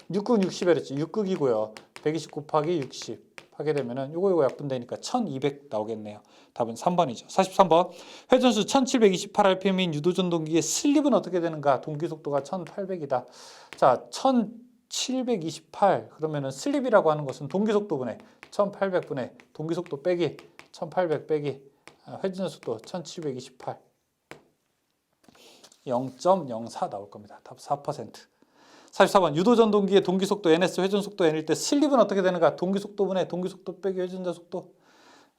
6극 60Hz, 6극이고요. 120 곱하기 60 하게 되면은 요거 약분되니까 1200 나오겠네요. 답은 3번이죠. 43번. 회전수 1728rpm인 유도전동기의 슬립은 어떻게 되는가? 동기속도가 1800이다. 자, 1728 그러면은 슬립이라고 하는 것은 동기속도분의 1800분의 동기속도 빼기 1800 빼기 회전자 속도 1728 0.04 나올 겁니다. 답 4%. 44번. 유도전동기의 동기속도 ns, 회전속도 n일 때 슬립은 어떻게 되는가? 동기속도분의 동기속도 빼기 회전자 속도.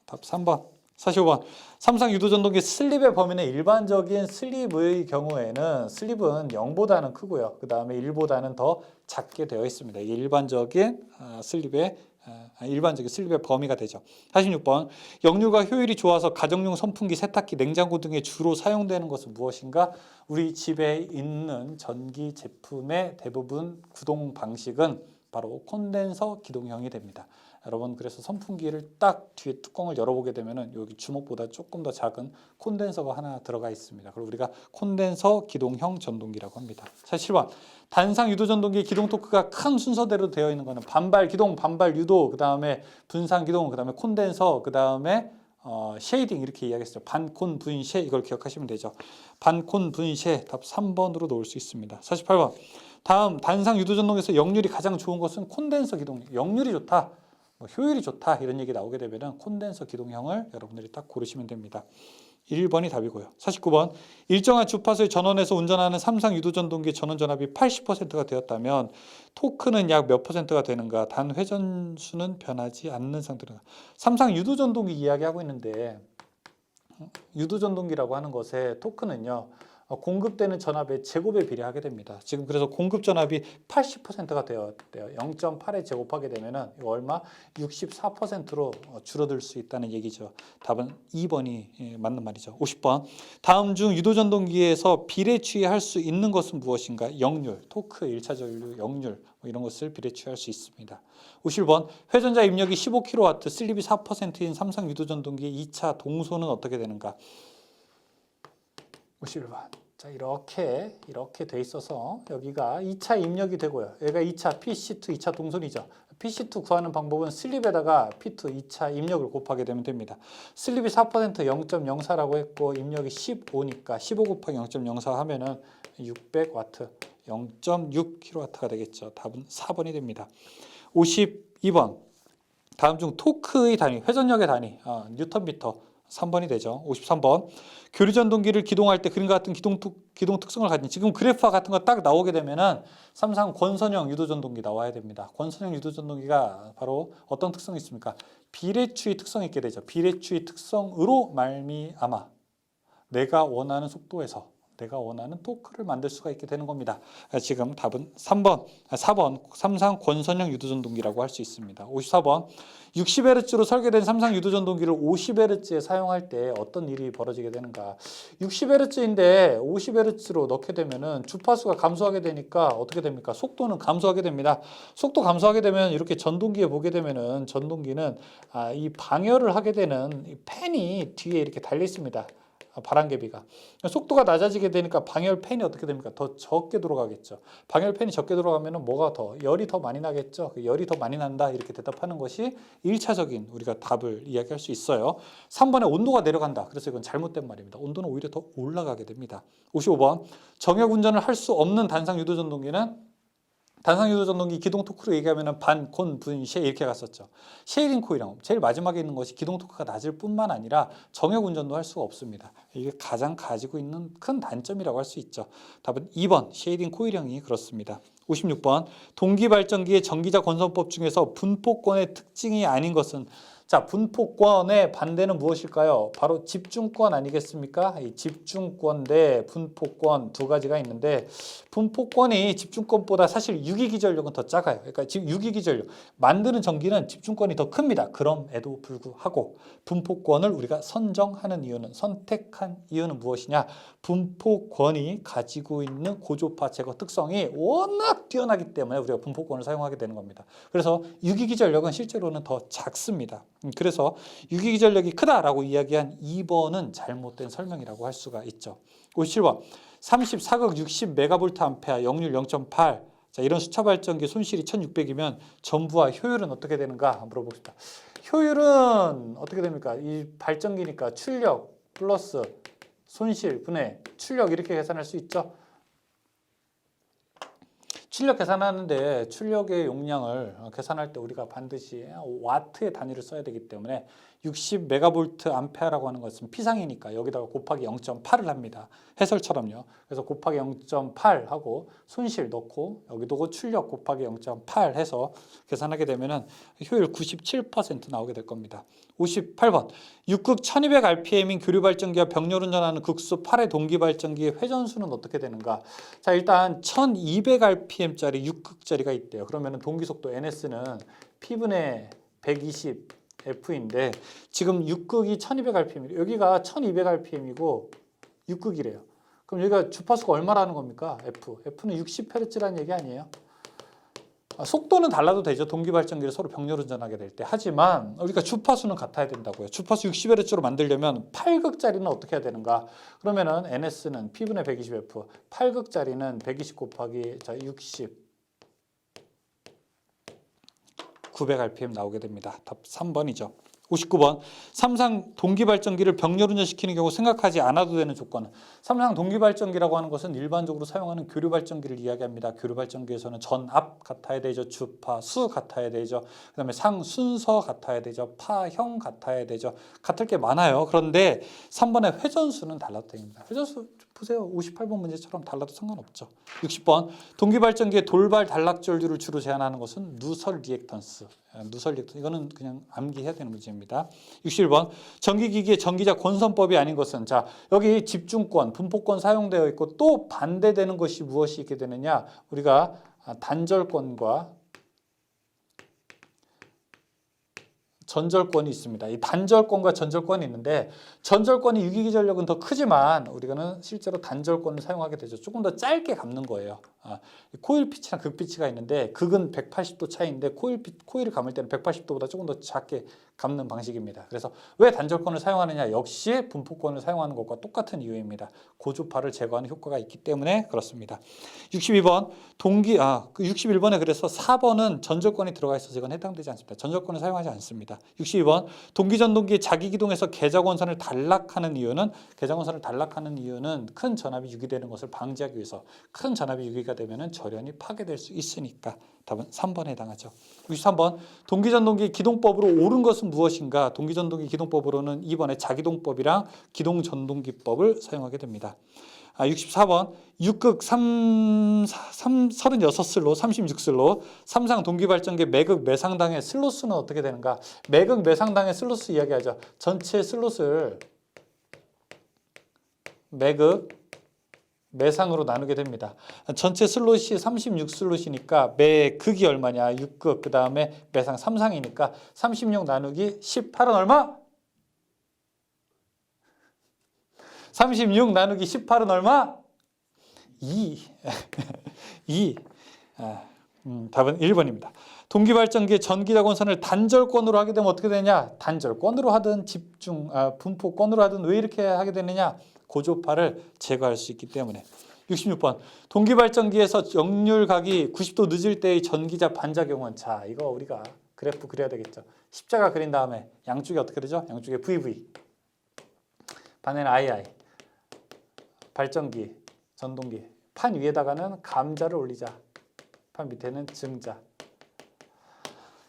답 3번. 45번. 삼상 유도전동기 슬립의 범위는 일반적인 슬립의 경우에는 슬립은 0보다는 크고요. 그 다음에 1보다는 더 작게 되어 있습니다. 이게 일반적인 슬립의 범위가 되죠. 46번. 역류가 효율이 좋아서 가정용 선풍기, 세탁기, 냉장고 등에 주로 사용되는 것은 무엇인가? 우리 집에 있는 전기 제품의 대부분 구동 방식은 바로 콘덴서 기동형이 됩니다. 여러분, 그래서 선풍기를 딱 뒤에 뚜껑을 열어보게 되면은 여기 주먹보다 조금 더 작은 콘덴서가 하나 들어가 있습니다. 그걸 우리가 콘덴서 기동형 전동기라고 합니다. 47번. 단상 유도 전동기의 기동 토크가 큰 순서대로 되어 있는 것은 반발 기동, 반발 유도, 그 다음에 분산 기동, 그 다음에 콘덴서, 그 다음에 쉐이딩 이렇게 이야기했어요. 반콘 분쉐 이걸 기억하시면 되죠. 반콘 분쉐 답 3번으로 놓을 수 있습니다. 48번. 다음 단상 유도 전동에서 역률이 가장 좋은 것은 콘덴서 기동. 역률이 좋다. 효율이 좋다 이런 얘기 나오게 되면 콘덴서 기동형을 여러분들이 딱 고르시면 됩니다. 1번이 답이고요. 49번. 일정한 주파수의 전원에서 운전하는 삼상 유도전동기의 전원 전압이 80%가 되었다면 토크는 약 몇 %가 되는가? 단 회전수는 변하지 않는 상태로. 삼상 유도전동기 이야기하고 있는데 유도전동기라고 하는 것의 토크는요. 공급되는 전압의 제곱에 비례하게 됩니다. 지금 그래서 공급 전압이 80%가 되었대요. 0.8에 제곱하게 되면은 얼마? 64%로 줄어들 수 있다는 얘기죠. 답은 2번이 맞는 말이죠. 50번. 다음 중 유도전동기에서 비례취할 수 있는 것은 무엇인가? 역률, 토크, 1차 전류, 역률 이런 것을 비례취할 수 있습니다. 51번. 회전자 입력이 15kW, 슬립이 4%인 삼상 유도전동기의 2차 동소는 어떻게 되는가? 51번. 자, 이렇게 돼 있어서 여기가 2차 입력이 되고요. 여기가 2차 PC2 2차 동선이죠. PC2 구하는 방법은 슬립에다가 P2 2차 입력을 곱하게 되면 됩니다. 슬립이 4% 0.04라고 했고 입력이 15니까 15 곱하기 0.04 하면은 600W 0.6kW가 되겠죠. 답은 4번이 됩니다. 52번. 다음 중 토크의 단위, 회전력의 단위, 뉴턴미터 3번이 되죠. 53번. 교류전동기를 기동할 때 그림과 같은 기동 특성을 가진 지금 그래프와 같은 거 딱 나오게 되면은 삼상 권선형 유도전동기 나와야 됩니다. 권선형 유도전동기가 바로 어떤 특성이 있습니까? 비례추의 특성이 있게 되죠. 비례추의 특성으로 말미암아 내가 원하는 속도에서 내가 원하는 토크를 만들 수가 있게 되는 겁니다. 지금 답은 4번 삼상 권선형 유도전동기라고 할 수 있습니다. 54번. 60Hz로 설계된 삼상 유도전동기를 50Hz에 사용할 때 어떤 일이 벌어지게 되는가? 60Hz인데 50Hz로 넣게 되면은 주파수가 감소하게 되니까 어떻게 됩니까? 속도는 감소하게 됩니다. 속도 감소하게 되면 이렇게 전동기에 보게 되면은 전동기는 이 방열을 하게 되는 이 팬이 뒤에 이렇게 달려 있습니다. 바람개비가 속도가 낮아지게 되니까 방열 팬이 어떻게 됩니까? 더 적게 돌아가겠죠. 방열 팬이 적게 돌아가면 뭐가 더 열이 더 많이 나겠죠. 열이 더 많이 난다 이렇게 대답하는 것이 1차적인 우리가 답을 이야기할 수 있어요. 3번에 온도가 내려간다. 그래서 이건 잘못된 말입니다. 온도는 오히려 더 올라가게 됩니다. 55번. 정역 운전을 할 수 없는 단상 유도전동기는 단상유도 전동기 기동 토크로 얘기하면 반, 곤, 분, 쉐 이렇게 갔었죠. 쉐이링 코일형 제일 마지막에 있는 것이 기동 토크가 낮을 뿐만 아니라 정역 운전도 할 수가 없습니다. 이게 가장 가지고 있는 큰 단점이라고 할 수 있죠. 답은 2번 쉐이링 코일형이 그렇습니다. 56번 동기발전기의 전기자 권선법 중에서 분포권의 특징이 아닌 것은 자, 분포권의 반대는 무엇일까요? 바로 집중권 아니겠습니까? 이 집중권 대 분포권 두 가지가 있는데 분포권이 집중권보다 사실 유기기전력은 더 작아요. 그러니까 지금 유기기전력 만드는 전기는 집중권이 더 큽니다. 그럼에도 불구하고 분포권을 우리가 선정하는 이유는 선택한 이유는 무엇이냐? 분포권이 가지고 있는 고조파 제거 특성이 워낙 뛰어나기 때문에 우리가 분포권을 사용하게 되는 겁니다. 그래서 유기기전력은 실제로는 더 작습니다. 그래서 유기기전력이 크다라고 이야기한 2번은 잘못된 설명이라고 할 수가 있죠. 57번 34극 60메가볼트 암페어 역률 0.8 자, 이런 수차 발전기 손실이 1600이면 전부와 효율은 어떻게 되는가 물어봅시다. 효율은 어떻게 됩니까? 이 발전기니까 출력 플러스 손실 분의 출력 이렇게 계산할 수 있죠. 출력 계산하는데 출력의 용량을 계산할 때 우리가 반드시 와트의 단위를 써야 되기 때문에 60메가볼트 암페어라고 하는 것은 피상이니까 여기다가 곱하기 0.8을 합니다. 해설처럼요. 그래서 곱하기 0.8 하고 손실 넣고 여기도 출력 곱하기 0.8 해서 계산하게 되면은 효율 97% 나오게 될 겁니다. 58번 6극 1200rpm인 교류발전기와 병렬운전하는 극수 8의 동기발전기의 회전수는 어떻게 되는가? 자, 일단 1200rpm짜리 6극짜리가 있대요. 그러면 동기속도 NS는 P분의 120F인데 지금 6극이 1200rpm이에요. 여기가 1200rpm이고 6극이래요. 그럼 여기가 주파수가 얼마라는 겁니까? F는 60Hz라는 얘기 아니에요? 속도는 달라도 되죠. 동기발전기를 서로 병렬운전하게 될 때. 하지만 우리가 주파수는 같아야 된다고요. 주파수 60Hz로 만들려면 8극짜리는 어떻게 해야 되는가? 그러면은 NS는 P분의 120F, 8극짜리는 120 곱하기 60, 900rpm 나오게 됩니다. 답 3번이죠. 59번 삼상 동기발전기를 병렬운전시키는 경우 생각하지 않아도 되는 조건은 삼상 동기발전기라고 하는 것은 일반적으로 사용하는 교류발전기를 이야기합니다. 교류발전기에서는 전압 같아야 되죠. 주파수 같아야 되죠. 그 다음에 상순서 같아야 되죠. 파형 같아야 되죠. 같을 게 많아요. 그런데 3번의 회전수는 달라도 됩니다. 회전수 보세요. 58번 문제처럼 달라도 상관없죠. 60번 동기발전기의 돌발 단락절류를 주로 제한하는 것은 누설 리액턴스. 누설 리액턴스 이거는 그냥 암기해야 되는 문제입니다. 61번 전기기기의 전기자 권선법이 아닌 것은 자 여기 집중권, 분포권 사용되어 있고 또 반대되는 것이 무엇이 있게 되느냐 우리가 단절권과 전절권이 있습니다. 이 단절권과 전절권이 있는데 전절권이 유기기전력은 더 크지만 우리가는 실제로 단절권을 사용하게 되죠. 조금 더 짧게 감는 거예요. 코일 피치랑 극 피치가 있는데 극은 180도 차이인데 코일을 감을 때는 180도보다 조금 더 작게 감는 방식입니다. 그래서 왜 단절권을 사용하느냐 역시 분포권을 사용하는 것과 똑같은 이유입니다. 고주파를 제거하는 효과가 있기 때문에 그렇습니다. 62번 그 61번에 그래서 4번은 전절권이 들어가 있어서 이건 해당되지 않습니다. 전절권을 사용하지 않습니다. 62번 동기전동기의 자기기동에서 개자권선을 단락하는 이유는 큰 전압이 유기되는 것을 방지하기 위해서 큰 전압이 유기가 되면 절연이 파괴될 수 있으니까 답은 3번에 해당하죠. 63번 동기전동기 기동법으로 옳은 것은 무엇인가? 동기전동기 기동법으로는 2번의 자기동법이랑 기동전동기법을 사용하게 됩니다. 64번 6극 36슬롯 36슬롯 삼상 동기발전기 매극 매상당의 슬롯수는 어떻게 되는가? 매극 매상당의 슬롯수 이야기하죠. 전체 슬롯을 매극 매상으로 나누게 됩니다. 전체 슬롯이 36슬롯이니까 매극이 얼마냐? 6극 그 다음에 매상 3상이니까 36 나누기 18은 얼마? 36 나누기 18은 얼마? 2. 2. 답은 1번입니다. 동기발전기의 전기자권선을 단절권으로 하게 되면 어떻게 되냐? 단절권으로 하든 분포권으로 하든 왜 이렇게 하게 되느냐? 고조파를 제거할 수 있기 때문에. 66번 동기발전기에서 역률각이 90도 늦을 때의 전기자 반작용은 자 이거 우리가 그래프 그려야 되겠죠. 십자가 그린 다음에 양쪽이 어떻게 되죠? 양쪽에 VV 반에는 II 발전기 전동기 판 위에다가는 감자를 올리자. 판 밑에는 증자.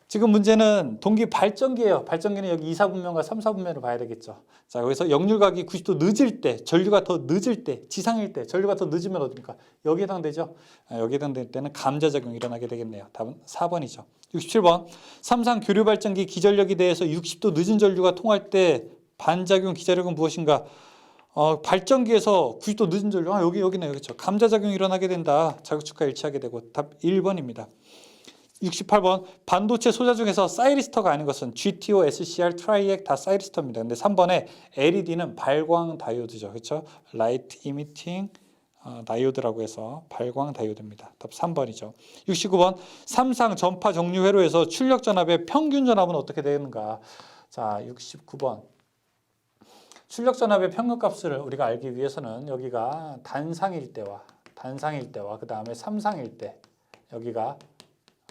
지금 문제는 동기 발전기예요. 발전기는 여기 2, 4분면과 3, 4분면을 봐야 되겠죠. 자, 여기서 역률각이 90도 늦을 때, 전류가 더 늦을 때, 지상일 때, 전류가 더 늦으면 어딥니까? 여기에 해당되죠. 여기에 해당될 때는 감자작용이 일어나게 되겠네요. 답은 4번이죠. 67번. 삼상 교류 발전기 기전력에 대해서 60도 늦은 전류가 통할 때 반작용 기자력은 무엇인가? 발전기에서 90도 늦은 전류, 여기네요. 그렇죠. 감자작용이 일어나게 된다. 자극축과 일치하게 되고 답 1번입니다. 68번. 반도체 소자 중에서 사이리스터가 아닌 것은 GTO, SCR, 트라이액 다 사이리스터입니다. 근데 3번에 LED는 발광 다이오드죠. 그렇죠? 라이트 이미팅 다이오드라고 해서 발광 다이오드입니다. 답 3번이죠. 69번. 삼상 전파 정류 회로에서 출력 전압의 평균 전압은 어떻게 되는가? 자, 69번. 출력 전압의 평균값을 우리가 알기 위해서는 여기가 단상일 때와 그다음에 삼상일 때, 여기가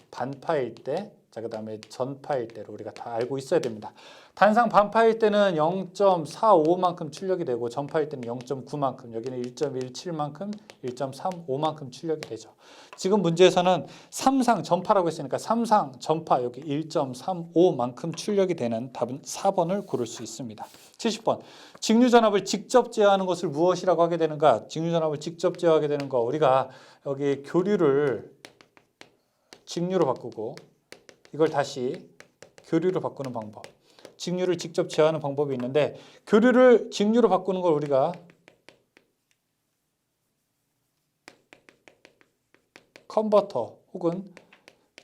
반파일 때, 자 그다음에 전파일 때로 우리가 다 알고 있어야 됩니다. 단상 반파일 때는 0.45만큼 출력이 되고 전파일 때는 0.9만큼, 여기는 1.17만큼, 1.35만큼 출력이 되죠. 지금 문제에서는 삼상 전파라고 했으니까 삼상 전파 여기 1.35만큼 출력이 되는 답은 4번을 고를 수 있습니다. 70번. 직류 전압을 직접 제어하는 것을 무엇이라고 하게 되는가? 직류 전압을 직접 제어하게 되는 거, 우리가 여기 교류를 직류로 바꾸고 이걸 다시 교류로 바꾸는 방법, 직류를 직접 제어하는 방법이 있는데, 교류를 직류로 바꾸는 걸 우리가 컨버터 혹은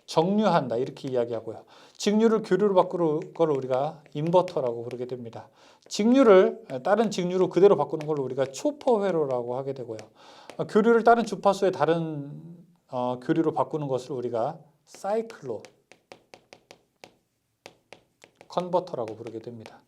정류한다 이렇게 이야기하고요. 직류를 교류로 바꾸는 걸 우리가 인버터라고 부르게 됩니다. 직류를 다른 직류로 그대로 바꾸는 걸 우리가 초퍼 회로라고 하게 되고요. 교류를 다른 주파수의 다른 교류로 바꾸는 것을 우리가 사이클로 컨버터라고 부르게 됩니다.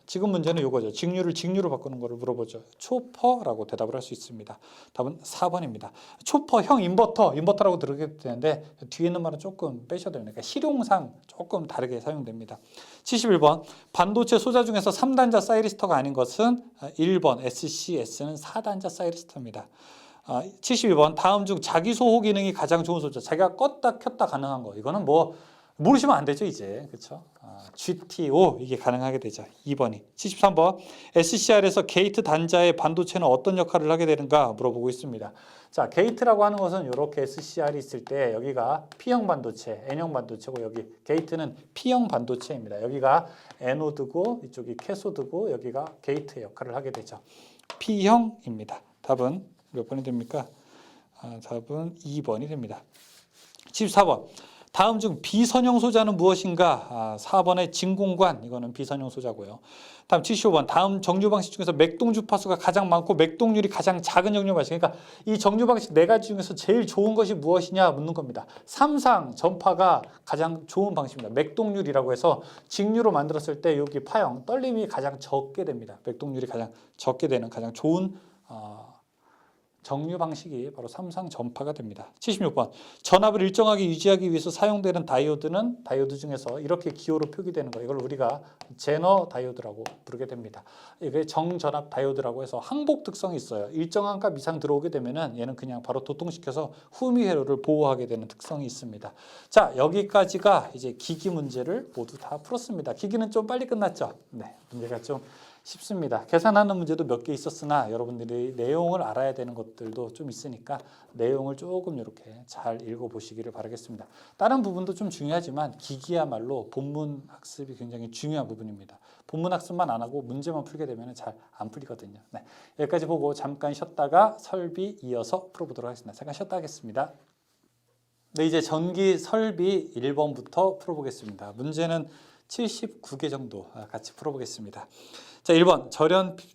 지금 문제는 이거죠. 직류를 직류로 바꾸는 거를 물어보죠. 초퍼라고 대답을 할 수 있습니다. 답은 4번입니다. 초퍼형 인버터라고 들으게 되는데 뒤에 있는 말은 조금 빼셔도 됩니다. 그러니까 실용상 조금 다르게 사용됩니다. 71번. 반도체 소자 중에서 3단자 사이리스터가 아닌 것은 1번 SCS는 4단자 사이리스터입니다. 71번. 다음 중 자기 소호 기능이 가장 좋은 소자. 자기가 껐다 켰다 가능한 거. 이거는 뭐 모르시면 안 되죠, 이제. 그렇죠? GTO 이게 가능하게 되죠. 2번이. 73번. SCR에서 게이트 단자의 반도체는 어떤 역할을 하게 되는가 물어보고 있습니다. 자, 게이트라고 하는 것은 이렇게 SCR이 있을 때 여기가 P형 반도체, N형 반도체고, 여기 게이트는 P형 반도체입니다. 여기가 에노드고 이쪽이 캐소드고 여기가 게이트 역할을 하게 되죠. P형입니다. 답은 몇 번이 됩니까? 답은 2번이 됩니다. 74번. 다음 중 비선형 소자는 무엇인가? 4번의 진공관, 이거는 비선형 소자고요. 다음 75번. 다음 정류 방식 중에서 맥동 주파수가 가장 많고 맥동률이 가장 작은 정류 방식. 그러니까 이 정류 방식 네 가지 중에서 제일 좋은 것이 무엇이냐 묻는 겁니다. 삼상 전파가 가장 좋은 방식입니다. 맥동률이라고 해서 직류로 만들었을 때 여기 파형, 떨림이 가장 적게 됩니다. 맥동률이 가장 적게 되는 가장 좋은 정류 방식이 바로 삼상 전파가 됩니다. 76번. 전압을 일정하게 유지하기 위해서 사용되는 다이오드는 다이오드 중에서 이렇게 기호로 표기되는 거, 이걸 우리가 제너 다이오드라고 부르게 됩니다. 이게 정전압 다이오드라고 해서 항복 특성이 있어요. 일정한 값 이상 들어오게 되면은 얘는 그냥 바로 도통시켜서 후미 회로를 보호하게 되는 특성이 있습니다. 자, 여기까지가 이제 기기 문제를 모두 다 풀었습니다. 기기는 좀 빨리 끝났죠? 네, 문제가 좀 쉽습니다. 계산하는 문제도 몇 개 있었으나 여러분들이 내용을 알아야 되는 것들도 좀 있으니까 내용을 조금 이렇게 잘 읽어보시기를 바라겠습니다. 다른 부분도 좀 중요하지만 기기야말로 본문 학습이 굉장히 중요한 부분입니다. 본문 학습만 안 하고 문제만 풀게 되면 잘 안 풀리거든요. 네, 여기까지 보고 잠깐 쉬었다가 설비 이어서 풀어보도록 하겠습니다. 잠깐 쉬었다 하겠습니다. 네, 이제 전기 설비 1번부터 풀어보겠습니다. 문제는 79개 정도 같이 풀어보겠습니다. 자, 1번.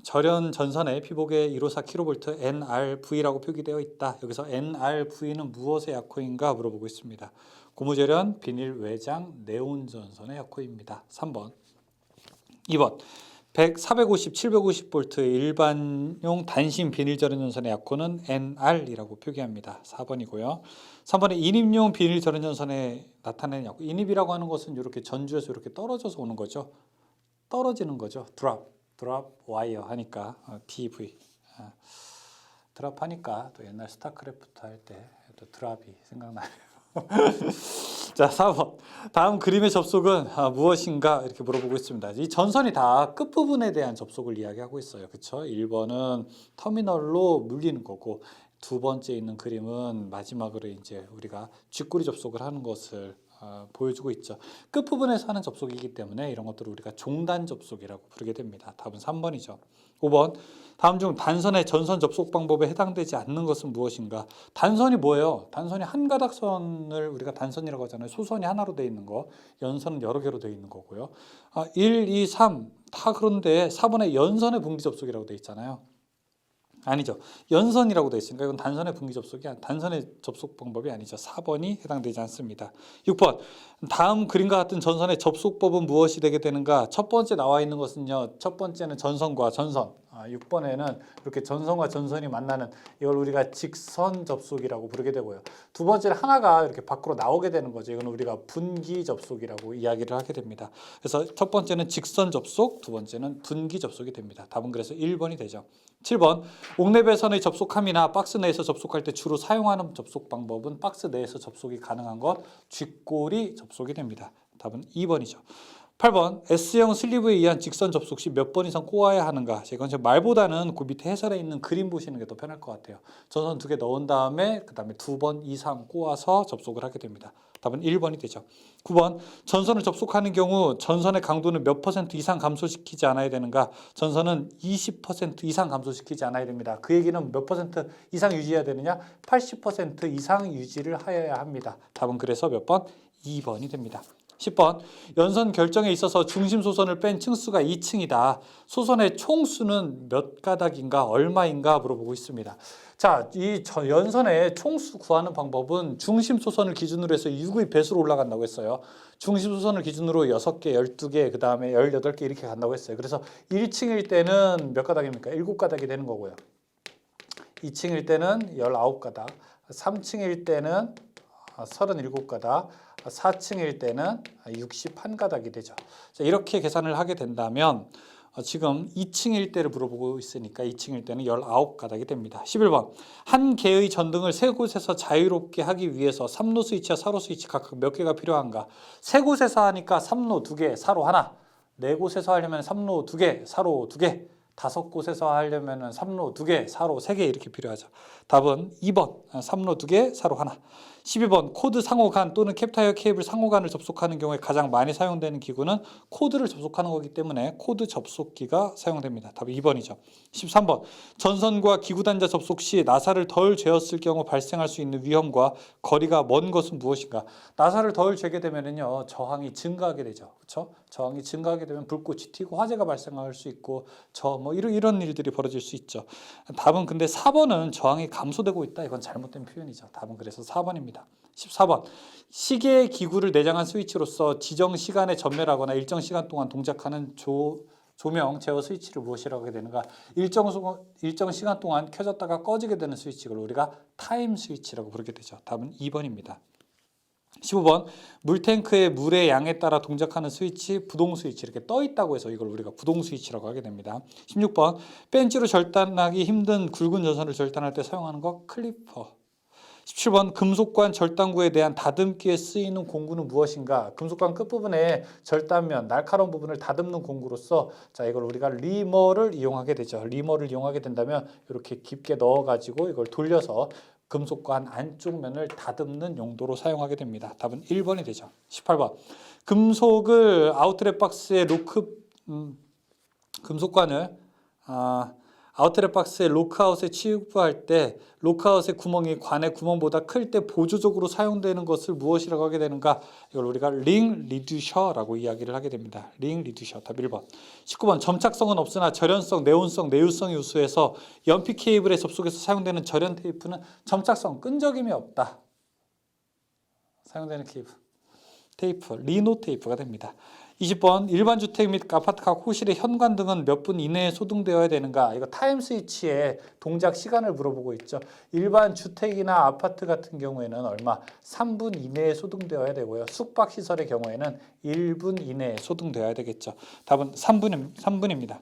절연 전선의 피복의 154kV NRV라고 표기되어 있다. 여기서 NRV는 무엇의 약호인가 물어보고 있습니다. 고무절연, 비닐 외장, 네온 전선의 약호입니다. 3번. 2번. 450, 750V 일반용 단신 비닐 절연 전선의 약호는 NR이라고 표기합니다. 4번이고요. 3번에 인입용 비닐 절연 전선에 나타내는 약호. 인입이라고 하는 것은 이렇게 전주에서 이렇게 떨어져서 오는 거죠. 떨어지는 거죠. 드랍 와이어 하니까 DV. 드랍 하니까 또 옛날 스타크래프트 할 때 또 드랍이 생각나요. 자, 4번. 다음 그림의 접속은 무엇인가 이렇게 물어보고 있습니다. 이 전선이 다 끝부분에 대한 접속을 이야기하고 있어요. 그렇죠? 1번은 터미널로 물리는 거고 두 번째 있는 그림은 마지막으로 이제 우리가 쥐꼬리 접속을 하는 것을 보여주고 있죠. 끝부분에서 하는 접속이기 때문에 이런 것들을 우리가 종단 접속이라고 부르게 됩니다. 답은 3번이죠. 5번. 다음 중 단선의 전선 접속 방법에 해당되지 않는 것은 무엇인가? 단선이 뭐예요? 단선이 한 가닥선을 우리가 단선이라고 하잖아요. 소선이 하나로 되어 있는 거, 연선은 여러 개로 되어 있는 거고요. 1, 2, 3 다 그런데 4번에 연선의 분기 접속이라고 되어 있잖아요. 아니죠. 연선이라고 되어 있으니까 이건 단선의 분기 접속이 단선의 접속 방법이 아니죠. 4번이 해당되지 않습니다. 6번. 다음 그림과 같은 전선의 접속법은 무엇이 되게 되는가? 첫 번째 나와 있는 것은요. 첫 번째는 전선과 전선. 6번에는 이렇게 전선과 전선이 만나는 이걸 우리가 직선 접속이라고 부르게 되고요. 두 번째는 하나가 이렇게 밖으로 나오게 되는 거죠. 이건 우리가 분기 접속이라고 이야기를 하게 됩니다. 그래서 첫 번째는 직선 접속, 두 번째는 분기 접속이 됩니다. 답은 그래서 1번이 되죠. 7번. 옥내배선의 접속함이나 박스 내에서 접속할 때 주로 사용하는 접속 방법은 박스 내에서 접속이 가능한 것, 쥐꼬리 접속이 됩니다. 답은 2번이죠. 8번. S형 슬리브에 의한 직선 접속 시 몇 번 이상 꼬아야 하는가? 이건 말보다는 그 밑에 해설에 있는 그림 보시는 게 더 편할 것 같아요. 전선 2개 넣은 다음에 그 다음에 2번 이상 꼬아서 접속을 하게 됩니다. 답은 1번이 되죠. 9번. 전선을 접속하는 경우 전선의 강도는 몇 % 이상 감소시키지 않아야 되는가? 전선은 20% 이상 감소시키지 않아야 됩니다. 그 얘기는 몇 % 이상 유지해야 되느냐? 80% 이상 유지를 하여야 합니다. 답은 그래서 몇 번? 2번이 됩니다. 10번. 연선 결정에 있어서 중심 소선을 뺀 층수가 2층이다. 소선의 총수는 몇 가닥인가 얼마인가 물어보고 있습니다. 자, 이 연선의 총수 구하는 방법은 중심 소선을 기준으로 해서 6의 배수로 올라간다고 했어요. 중심 소선을 기준으로 6개, 12개, 그 다음에 18개 이렇게 간다고 했어요. 그래서 1층일 때는 몇 가닥입니까? 7가닥이 되는 거고요. 2층일 때는 19가닥, 3층일 때는 37가닥, 4층일 때는 61가닥이 되죠. 이렇게 계산을 하게 된다면 지금 2층일 때를 물어보고 있으니까 2층일 때는 19가닥이 됩니다. 11번. 한 개의 전등을 세 곳에서 자유롭게 하기 위해서 3로 스위치와 4로 스위치 각각 몇 개가 필요한가? 세 곳에서 하니까 3로 2개, 4로 하나. 네 곳에서 하려면 3로 2개, 4로 2개. 5곳에서 하려면 3로 2개, 4로 3개 이렇게 필요하죠. 답은 2번, 3로 2개, 4로 하나. 12번. 코드 상호간 또는 캡타이어 케이블 상호간을 접속하는 경우에 가장 많이 사용되는 기구는 코드를 접속하는 거기 때문에 코드 접속기가 사용됩니다. 답이 2번이죠. 13번. 전선과 기구 단자 접속 시 나사를 덜 죄었을 경우 발생할 수 있는 위험과 거리가 먼 것은 무엇인가? 나사를 덜 죄게 되면은요, 저항이 증가하게 되죠. 그렇죠? 저항이 증가하게 되면 불꽃이 튀고 화재가 발생할 수 있고 이런 일들이 벌어질 수 있죠. 답은 근데 4번은 저항이 감소되고 있다. 이건 잘못된 표현이죠. 답은 그래서 4번입니다. 14번. 시계 기구를 내장한 스위치로서 지정 시간에 전멸하거나 일정 시간 동안 동작하는 조명 제어 스위치를 무엇이라고 하게 되는가? 일정 시간 동안 켜졌다가 꺼지게 되는 스위치를 우리가 타임 스위치라고 부르게 되죠. 답은 2번입니다. 15번. 물탱크의 물의 양에 따라 동작하는 스위치, 부동 스위치 이렇게 떠 있다고 해서 이걸 우리가 부동 스위치라고 하게 됩니다. 16번. 벤치로 절단하기 힘든 굵은 전선을 절단할 때 사용하는 거 클리퍼. 17번. 금속관 절단구에 대한 다듬기에 쓰이는 공구는 무엇인가? 금속관 끝부분에 절단면, 날카로운 부분을 다듬는 공구로서 이걸 우리가 리머를 이용하게 되죠. 리머를 이용하게 된다면 이렇게 깊게 넣어가지고 이걸 돌려서 금속관 안쪽 면을 다듬는 용도로 사용하게 됩니다. 답은 1번이 되죠. 18번. 금속을 아웃렛 박스에 금속관을 아웃렛 박스에 로크아웃에 취급할 때 로크아웃의 구멍이 관의 구멍보다 클 때 보조적으로 사용되는 것을 무엇이라고 하게 되는가? 이걸 우리가 링 리듀셔라고 이야기를 하게 됩니다. 링 리듀셔. 답 1번. 19번. 점착성은 없으나 절연성, 내온성, 내유성이 우수해서 연필 케이블에 접속해서 사용되는 절연 테이프는 점착성, 끈적임이 없다. 사용되는 테이프, 리노 테이프가 됩니다. 20번. 일반 주택 및 아파트 각 호실의 현관등은 몇 분 이내에 소등되어야 되는가? 이거 타임 스위치의 동작 시간을 물어보고 있죠. 일반 주택이나 아파트 같은 경우에는 얼마? 3분 이내에 소등되어야 되고요. 숙박시설의 경우에는 1분 이내에 소등되어야 되겠죠. 답은 3분입니다.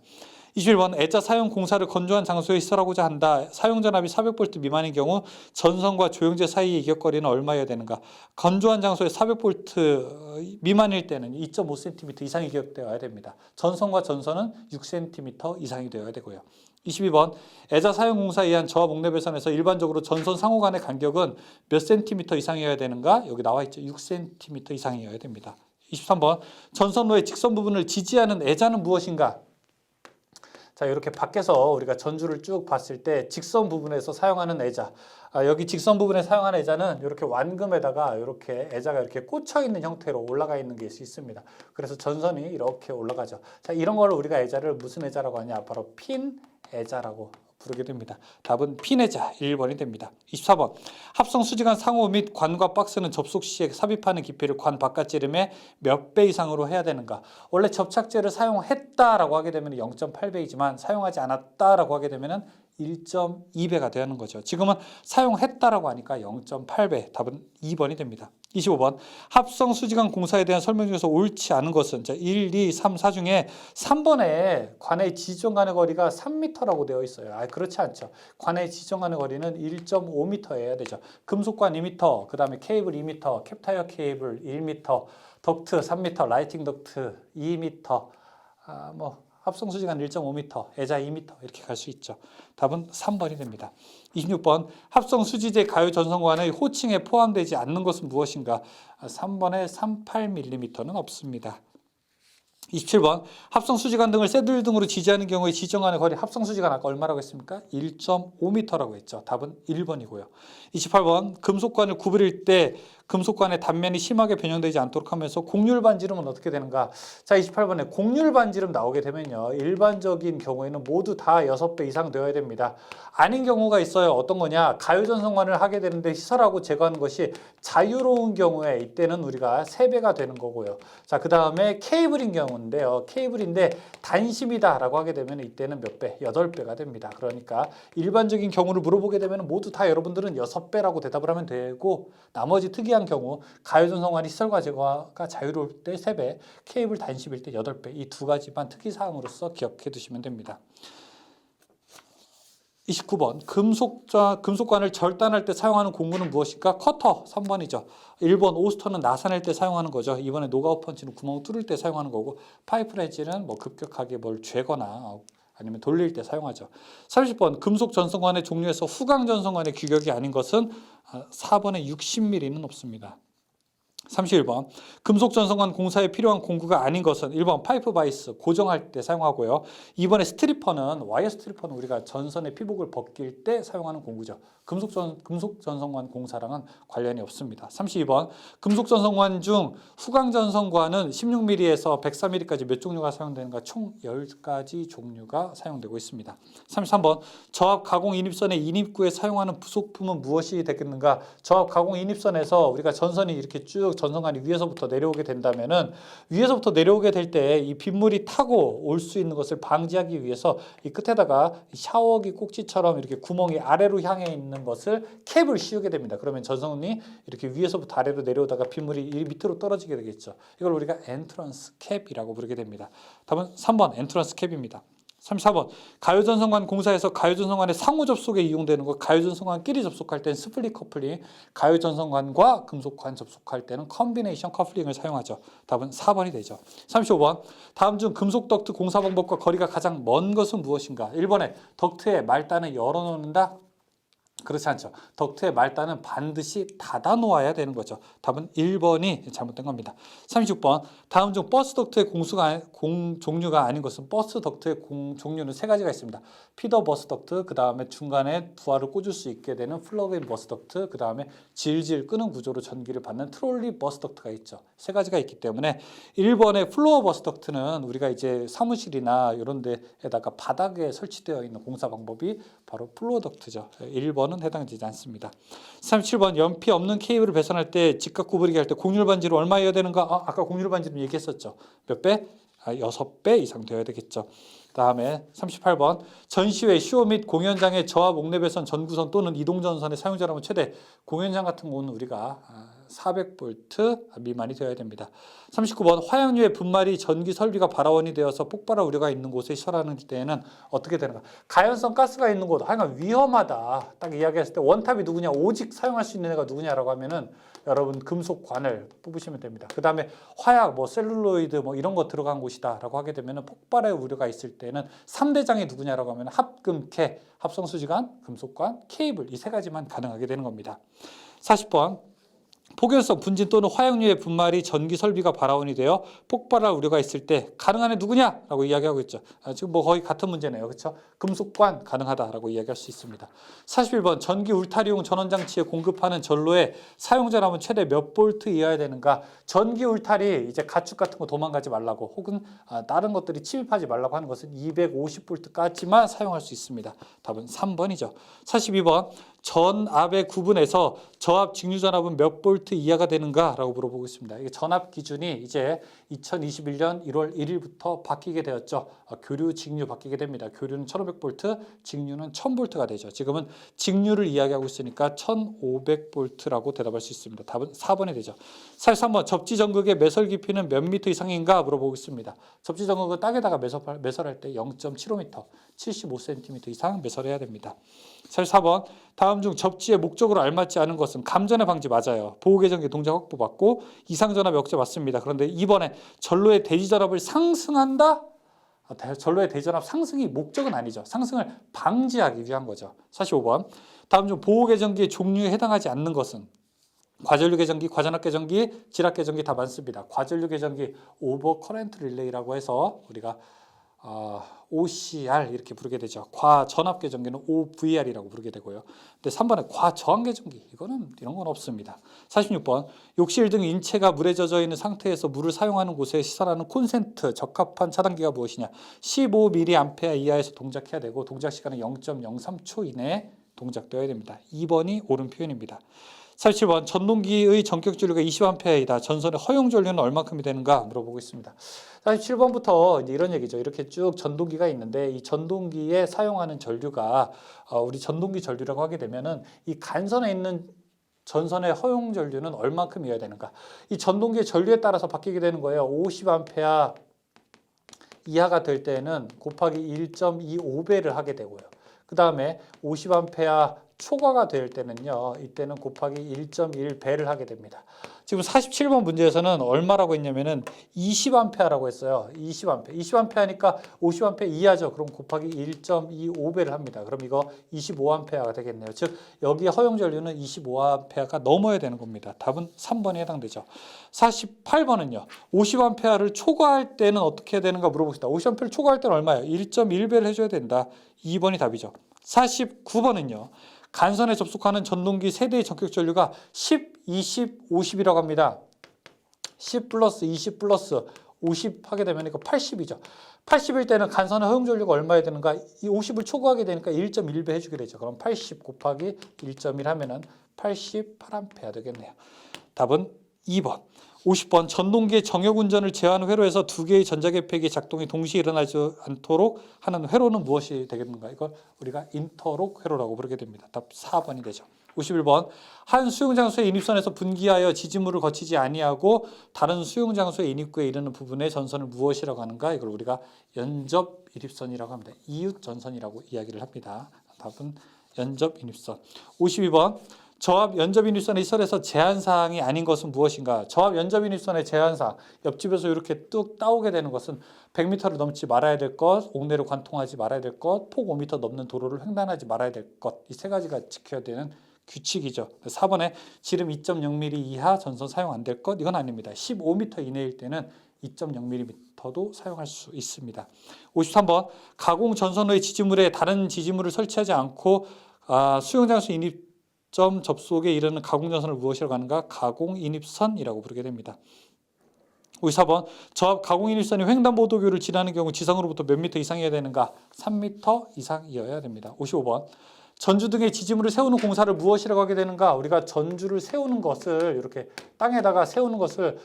21번 애자 사용 공사를 건조한 장소에 시설하고자 한다. 사용 전압이 400V 미만인 경우 전선과 조영제 사이의 이격거리는 얼마여야 되는가? 건조한 장소에 400V 미만일 때는 2.5cm 이상이 기억되어야 됩니다. 전선과 전선은 6cm 이상이 되어야 되고요. 22번 애자 사용 공사에 의한 저압 옥내배선에서 일반적으로 전선 상호 간의 간격은 몇 cm 이상이어야 되는가? 여기 나와 있죠. 6cm 이상이어야 됩니다. 23번 전선로의 직선 부분을 지지하는 애자는 무엇인가? 자, 이렇게 밖에서 우리가 전주를 쭉 봤을 때 직선 부분에서 사용하는 애자, 여기 직선 부분에 사용하는 애자는 이렇게 완금에다가 이렇게 애자가 이렇게 꽂혀 있는 형태로 올라가 있는 게 있습니다. 그래서 전선이 이렇게 올라가죠. 자, 이런 걸 우리가 애자를 무슨 애자라고 하냐? 바로 핀 애자라고 부르게 됩니다. 답은 핀 애자 1번이 됩니다. 24번 합성 수지관 상호 및 관과 박스는 접속 시에 삽입하는 깊이를 관 바깥지름의 몇 배 이상으로 해야 되는가? 원래 접착제를 사용했다라고 하게 되면 0.8배이지만 사용하지 않았다라고 하게 되면 1.2배가 되는 거죠. 지금은 사용했다라고 하니까 0.8배, 답은 2번이 됩니다. 25번 합성 수지관 공사에 대한 설명 중에서 옳지 않은 것은 1, 2, 3, 4 중에 3번에 관의 지점 간의 거리가 3m라고 되어 있어요. 그렇지 않죠. 관의 지점 간의 거리는 1.5m여야 되죠. 금속관 2m, 그 다음에 케이블 2m, 캡타이어 케이블 1m, 덕트 3m, 라이팅 덕트 2m, 합성 수지관 1.5m, 애자 2m 이렇게 갈 수 있죠. 답은 3번이 됩니다. 26번 합성 수지제 가유 전선관의 호칭에 포함되지 않는 것은 무엇인가? 3번에 38mm는 없습니다. 27번 합성 수지관 등을 새들 등으로 지지하는 경우에 지정하는 거리 합성 수지관 아까 얼마라고 했습니까? 1.5m라고 했죠. 답은 1번이고요. 28번 금속관을 구부릴 때 금속관의 단면이 심하게 변형되지 않도록 하면서 곡률 반지름은 어떻게 되는가? 자, 28번에 곡률 반지름 나오게 되면요. 일반적인 경우에는 모두 다 6배 이상 되어야 됩니다. 아닌 경우가 있어요. 어떤 거냐? 가유전선관을 하게 되는데 시설하고 제거하는 것이 자유로운 경우에 이때는 우리가 3배가 되는 거고요. 자, 그 다음에 케이블인 경우인데요. 케이블인데 단심이다라고 하게 되면 이때는 몇 배? 8배가 됩니다. 그러니까 일반적인 경우를 물어보게 되면 모두 다 여러분들은 6배라고 대답을 하면 되고 나머지 특이한 경우 가유전선관이 시설과 제거가 자유로울 때 3배, 케이블 단심일 때 8배 이 두 가지만 특이사항으로서 기억해 두시면 됩니다. 29번 금속관을 절단할 때 사용하는 공구는 무엇일까? 커터 3번이죠. 1번 오스터는 나사낼 때 사용하는 거죠. 2번에 노가우 펀치는 구멍 뚫을 때 사용하는 거고 파이프렌치는 급격하게 뭘 죄거나 아니면 돌릴 때 사용하죠. 30번 금속 전선관의 종류에서 후광 전선관의 규격이 아닌 것은 4번에 60mm는 없습니다. 31번 금속 전선관 공사에 필요한 공구가 아닌 것은 1번 파이프 바이스 고정할 때 사용하고요. 2번에 스트리퍼는 와이어 스트리퍼는 우리가 전선의 피복을 벗길 때 사용하는 공구죠. 금속 전선관 공사랑은 관련이 없습니다. 32번 금속 전선관 중 후광 전선관은 16mm에서 104mm까지 몇 종류가 사용되는가? 총 10가지 종류가 사용되고 있습니다. 33번 저압 가공 인입선의 인입구에 사용하는 부속품은 무엇이 되겠는가? 저압 가공 인입선에서 우리가 전선이 이렇게 쭉 전선관이 위에서부터 내려오게 된다면은 위에서부터 내려오게 될 때 이 빗물이 타고 올 수 있는 것을 방지하기 위해서 이 끝에다가 샤워기 꼭지처럼 이렇게 구멍이 아래로 향해 있는 것을 캡을 씌우게 됩니다. 그러면 전선이 이렇게 위에서부터 아래로 내려오다가 빗물이 밑으로 떨어지게 되겠죠. 이걸 우리가 엔트런스 캡이라고 부르게 됩니다. 답은 3번 엔트런스 캡입니다. 34번 가유전선관 공사에서 가유전선관의 상호 접속에 이용되는 것 가유전선관끼리 접속할 때는 스플릿 커플링 가유전선관과 금속관 접속할 때는 컨비네이션 커플링을 사용하죠. 답은 4번이 되죠. 35번 다음 중 금속 덕트 공사 방법과 거리가 가장 먼 것은 무엇인가? 1번에 덕트의 말단을 열어놓는다? 그렇지 않죠. 덕트의 말단은 반드시 닫아 놓아야 되는 거죠. 답은 1번이 잘못된 겁니다. 36번 다음 중 버스 덕트의 종류가 아닌 것은 버스 덕트의 종류는 3가지가 있습니다. 피더 버스 덕트, 그 다음에 중간에 부하를 꽂을 수 있게 되는 플러그인 버스 덕트, 그 다음에 질질 끄는 구조로 전기를 받는 트롤리 버스 덕트가 있죠. 3가지가 있기 때문에 1번의 플로어 버스 덕트는 우리가 이제 사무실이나 이런 데에다가 바닥에 설치되어 있는 공사 방법이 바로 플로어 덕트죠. 1번은 해당되지 않습니다. 37번 연피 없는 케이블을 배선할 때 직각 구부리기 할 때 곡률 반지름 얼마여야 되는가? 아까 곡률 반지름 얘기했었죠. 몇 배? 6배 이상 되어야 되겠죠. 다음에 38번 전시회, 쇼 및 공연장의 저압 옥내배선 전구선 또는 이동전선의 사용자라면 최대 공연장 같은 경우는 우리가 400V 미만이 되어야 됩니다. 39번 화약류의 분말이 전기 설비가 발화원이 되어서 폭발할 우려가 있는 곳에 시설하는 때에는 어떻게 되는가? 가연성 가스가 있는 곳, 하여간 위험하다. 딱 이야기했을 때 원탑이 누구냐? 오직 사용할 수 있는 애가 누구냐라고 하면은 여러분 금속관을 뽑으시면 됩니다. 그 다음에 화약, 뭐 셀룰로이드 뭐 이런 거 들어간 곳이다라고 하게 되면은 폭발의 우려가 있을 때는 3대장이 누구냐라고 하면 합금캐, 합성수지관, 금속관, 케이블 이 세 가지만 가능하게 되는 겁니다. 40번 폭연성 분진 또는 화약류의 분말이 전기 설비가 발화원이 되어 폭발할 우려가 있을 때 가능한 애 누구냐라고 이야기하고 있죠. 지금 뭐 거의 같은 문제네요. 그렇죠? 금속관 가능하다라고 이야기할 수 있습니다. 41번 전기 울타리용 전원장치에 공급하는 전로의 사용전압은 최대 몇 볼트 이하야 되는가? 전기 울타리 이제 가축 같은 거 도망가지 말라고 혹은 다른 것들이 침입하지 말라고 하는 것은 250볼트까지만 사용할 수 있습니다. 답은 3번이죠. 42번 전압의 구분에서 저압 직류 전압은 몇 볼트 이하가 되는가라고 물어보고 있습니다. 이게 전압 기준이 이제 2021년 1월 1일부터 바뀌게 되었죠. 교류, 직류 바뀌게 됩니다. 교류는 1500볼트, 직류는 1000볼트가 되죠. 지금은 직류를 이야기하고 있으니까 1500볼트라고 대답할 수 있습니다. 답은 4번이 되죠. 43번 접지 전극의 매설 깊이는 몇 미터 이상인가 물어보고 있습니다. 접지 전극은 땅에다가 매설할 때 0.75m, 75cm 이상 매설해야 됩니다. 44번 다음 중 접지의 목적으로 알맞지 않은 것은 감전의 방지 맞아요. 보호계정기 동작 확보받고 이상전압 억제 맞습니다. 그런데 이번에 전로의 대지전압을 상승한다? 전로의 대지전압 상승이 목적은 아니죠. 상승을 방지하기 위한 거죠. 45번 다음 중 보호계정기의 종류에 해당하지 않는 것은 과전류 계정기, 과전압 계정기, 지압 계정기 다 많습니다. 과전류 계정기 오버 커런트 릴레이라고 해서 우리가 OCR 이렇게 부르게 되죠. 과전압 계정기는 OVR이라고 부르게 되고요. 근데 3번에 과저항 계정기 이런 건 없습니다. 46번 욕실 등 인체가 물에 젖어 있는 상태에서 물을 사용하는 곳에 시설하는 콘센트 적합한 차단기가 무엇이냐? 15mA 이하에서 동작해야 되고 동작 시간은 0.03초 이내에 동작되어야 됩니다. 2번이 옳은 표현입니다. 47번 전동기의 전격 전류가 20A이다. 전선의 허용 전류는 얼마큼이 되는가 물어보고 있습니다. 47번부터 이런 얘기죠. 이렇게 쭉 전동기가 있는데 이 전동기에 사용하는 전류가 우리 전동기 전류라고 하게 되면은 이 간선에 있는 전선의 허용 전류는 얼마큼이어야 되는가? 이 전동기의 전류에 따라서 바뀌게 되는 거예요. 50A 이하가 될 때는 곱하기 1.25배를 하게 되고요. 그 다음에 50A 초과가 될 때는요. 이때는 곱하기 1.1배를 하게 됩니다. 지금 47번 문제에서는 얼마라고 했냐면은 20A라고 했어요. 20A. 20A니까 50A 이하죠. 그럼 곱하기 1.25배를 합니다. 그럼 이거 25A가 되겠네요. 즉 여기 허용 전류는 25A가 넘어야 되는 겁니다. 답은 3번에 해당되죠. 48번은요. 50A를 초과할 때는 어떻게 해야 되는가 물어봅시다. 50A를 초과할 때는 얼마예요? 1.1배를 해줘야 된다. 2번이 답이죠. 49번은요. 간선에 접속하는 전동기 세대의 전격 전류가 10, 20, 50이라고 합니다. 10 플러스 20 플러스 50 하게 되면 이거 80이죠. 80일 때는 간선의 허용 전류가 얼마야 되는가? 이 50을 초과하게 되니까 1.1배 해주게 되죠. 그럼 80 곱하기 1.1 하면은 88A 되겠네요. 답은 2번. 50번 전동기의 정역 운전을 제어하는 회로에서 두 개의 전자계팩의 작동이 동시에 일어나지 않도록 하는 회로는 무엇이 되겠는가? 이걸 우리가 인터록 회로라고 부르게 됩니다. 답 4번이 되죠. 51번 한 수용장소의 인입선에서 분기하여 지지물을 거치지 아니하고 다른 수용장소의 인입구에 이르는 부분의 전선을 무엇이라고 하는가? 이걸 우리가 연접 인입선이라고 합니다. 이웃 전선이라고 이야기를 합니다. 답은 연접 인입선. 52번 저압 연접인입선의 시설에서 제한사항이 아닌 것은 무엇인가? 저압 연접인입선의 제한사항, 옆집에서 이렇게 뚝 따오게 되는 것은 100m를 넘지 말아야 될 것, 옥내로 관통하지 말아야 될 것, 폭 5m 넘는 도로를 횡단하지 말아야 될 것, 이 세 가지가 지켜야 되는 규칙이죠. 4번에 지름 2.0mm 이하 전선 사용 안 될 것, 이건 아닙니다. 15m 이내일 때는 2.0mm도 사용할 수 있습니다. 53번 가공 전선의 지지물에 다른 지지물을 설치하지 않고 수용장소 인입 점 접속에 이르는 가공전선을 무엇이라고 하는가? 가공인입선이라고 부르게 됩니다. 54번 저압 가공인입선이 횡단보도교를 지나는 경우 지상으로부터 몇 미터 이상이어야 되는가? 3m 이상이어야 됩니다. 55번 전주 등의 지지물을 세우는 공사를 무엇이라고 하게 되는가? 우리가 전주를 세우는 것을 이렇게 땅에다가 세우는 것을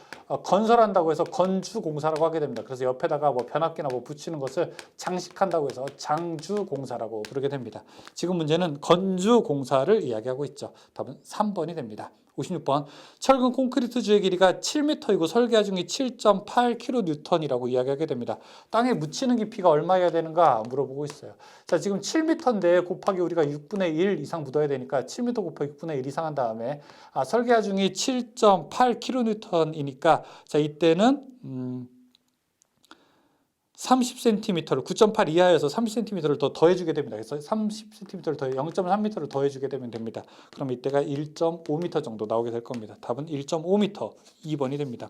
건설한다고 해서 건주공사라고 하게 됩니다. 그래서 옆에다가 뭐 변압기나 뭐 붙이는 것을 장식한다고 해서 장주공사라고 부르게 됩니다. 지금 문제는 건주공사를 이야기하고 있죠. 답은 3번이 됩니다. 56번 철근 콘크리트 주의 길이가 7m이고 설계 중이 7.8kN이라고 이야기하게 됩니다. 땅에 묻히는 깊이가 얼마여야 되는가 물어보고 있어요. 자, 지금 7m인데 곱하기 우리가 6분의 1 이상 묻어야 되니까 7m 곱하기 6분의 1 이상 한 다음에 설계 중이 7.8kN이니까 자, 이때는 30cm를 9.8 이하여서 30cm를 더 더해주게 됩니다. 그래서 30cm를 더해 0.3m를 더해주게 되면 됩니다. 그럼 이때가 1.5m 정도 나오게 될 겁니다. 답은 1.5m 2번이 됩니다.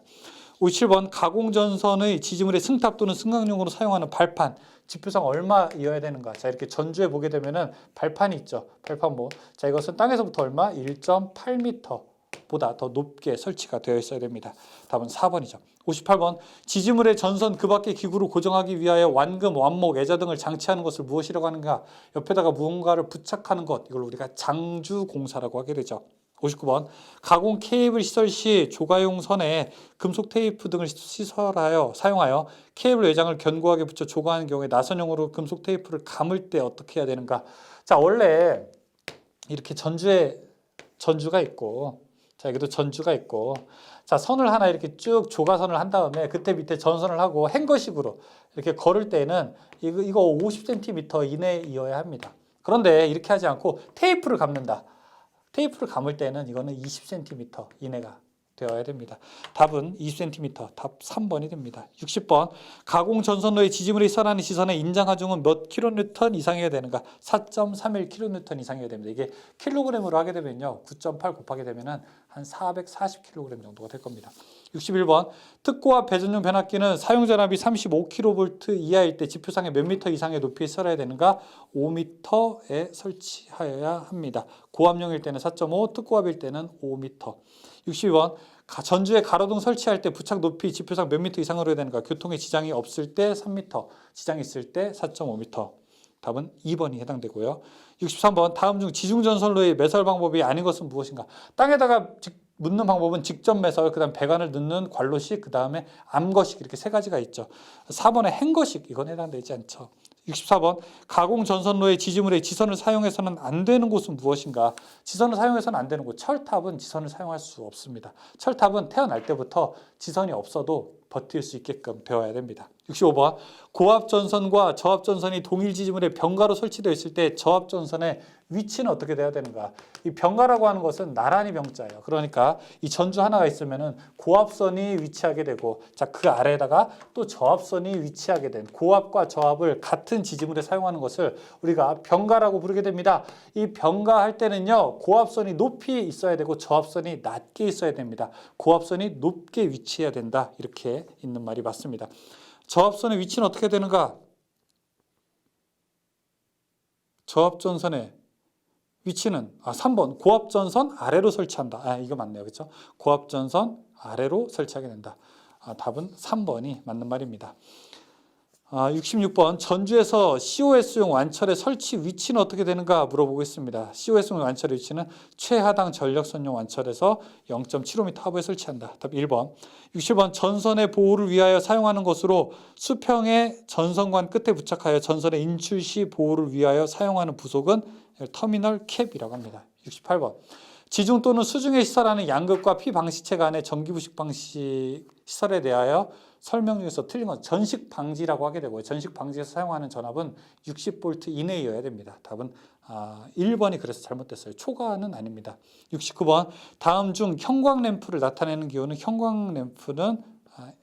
57번 가공전선의 지지물의 승탑 또는 승강용으로 사용하는 발판 지표상 얼마이어야 되는가? 자, 이렇게 전주에 보게 되면은 발판이 있죠. 발판 뭐? 자, 이것은 땅에서부터 얼마? 1.8m 보다 더 높게 설치가 되어 있어야 됩니다. 답은 4번이죠. 58번 지지물의 전선 그 밖의 기구로 고정하기 위하여 완금, 완목, 애자 등을 장치하는 것을 무엇이라고 하는가? 옆에다가 무언가를 부착하는 것, 이걸 우리가 장주공사라고 하게 되죠. 59번 가공 케이블 시설 시 조가용 선에 금속 테이프 등을 사용하여 케이블 외장을 견고하게 붙여 조가하는 경우에 나선형으로 금속 테이프를 감을 때 어떻게 해야 되는가? 자, 원래 이렇게 전주가 있고, 자, 여기도 전주가 있고, 자, 선을 하나 이렇게 쭉 조가선을 한 다음에 그때 밑에 전선을 하고 행거식으로 이렇게 걸을 때는 이거 50cm 이내이어야 합니다. 그런데 이렇게 하지 않고 테이프를 감는다. 테이프를 감을 때는 이거는 20cm 이내가 되어야 됩니다. 답은 20cm, 답 3번이 됩니다. 60번 가공 전선로의 지지물에 있어라는 시선의 인장 하중은 몇 kN 이상이어야 되는가? 4.31kN 이상이어야 됩니다. 이게 킬로그램으로 하게 되면요, 9.8 곱하게 되면은 한 440kg 정도가 될 겁니다. 61번 특고압 배전용 변압기는 사용 전압이 35kV 이하일 때 지표상의 몇 미터 이상의 높이에 설해야 되는가? 5m에 설치하여야 합니다. 고압용일 때는 4.5, 특고압일 때는 5m. 62번 전주에 가로등 설치할 때 부착 높이 지표상 몇 미터 이상으로 해야 되는가? 교통에 지장이 없을 때 3m, 지장이 있을 때 4.5m. 답은 2번이 해당되고요. 63번 다음 중 지중전선로의 매설 방법이 아닌 것은 무엇인가? 땅에다가 묻는 방법은 직접 매설, 그 다음 배관을 넣는 관로식, 그 다음에 암거식 이렇게 세 가지가 있죠. 4번에 행거식, 이건 해당되지 않죠. 64번 가공 전선로의 지지물의 지선을 사용해서는 안 되는 곳은 무엇인가? 지선을 사용해서는 안 되는 곳. 철탑은 지선을 사용할 수 없습니다. 철탑은 태어날 때부터 지선이 없어도 버틸 수 있게끔 되어야 됩니다. 65번 고압 전선과 저압 전선이 동일 지지물에 병가로 설치되어 있을 때 저압 전선의 위치는 어떻게 돼야 되는가? 이 병가라고 하는 것은 나란히 병자예요. 그러니까 이 전주 하나가 있으면은 고압선이 위치하게 되고, 자, 그 아래에다가 또 저압선이 위치하게 된 고압과 저압을 같은 지지물에 사용하는 것을 우리가 병가라고 부르게 됩니다. 이 병가 할 때는요, 고압선이 높이 있어야 되고 저압선이 낮게 있어야 됩니다. 고압선이 높게 위치해야 된다. 이렇게 있는 말이 맞습니다. 저압선의 위치는 어떻게 되는가? 저압전선의 위치는 3번 고압전선 아래로 설치한다. 이거 맞네요. 그렇죠? 고압전선 아래로 설치하게 된다. 답은 3번이 맞는 말입니다. 66번 전주에서 COS용 완철의 설치 위치는 어떻게 되는가 물어보고 있습니다. COS용 완철의 위치는 최하당 전력선용 완철에서 0.75m 하부에 설치한다. 답 1번. 67번 전선의 보호를 위하여 사용하는 것으로 수평의 전선관 끝에 부착하여 전선의 인출 시 보호를 위하여 사용하는 부속은 터미널 캡이라고 합니다. 68번. 지중 또는 수중에 시설하는 양극과 피방시체 간의 전기부식 방식 시설에 대하여 설명 중에서 틀린 건 전식 방지라고 하게 되고요. 전식 방지에서 사용하는 전압은 60V 이내여야 됩니다. 답은 1번이 그래서 잘못됐어요. 초과는 아닙니다. 69번 다음 중 형광램프를 나타내는 기호는 형광램프는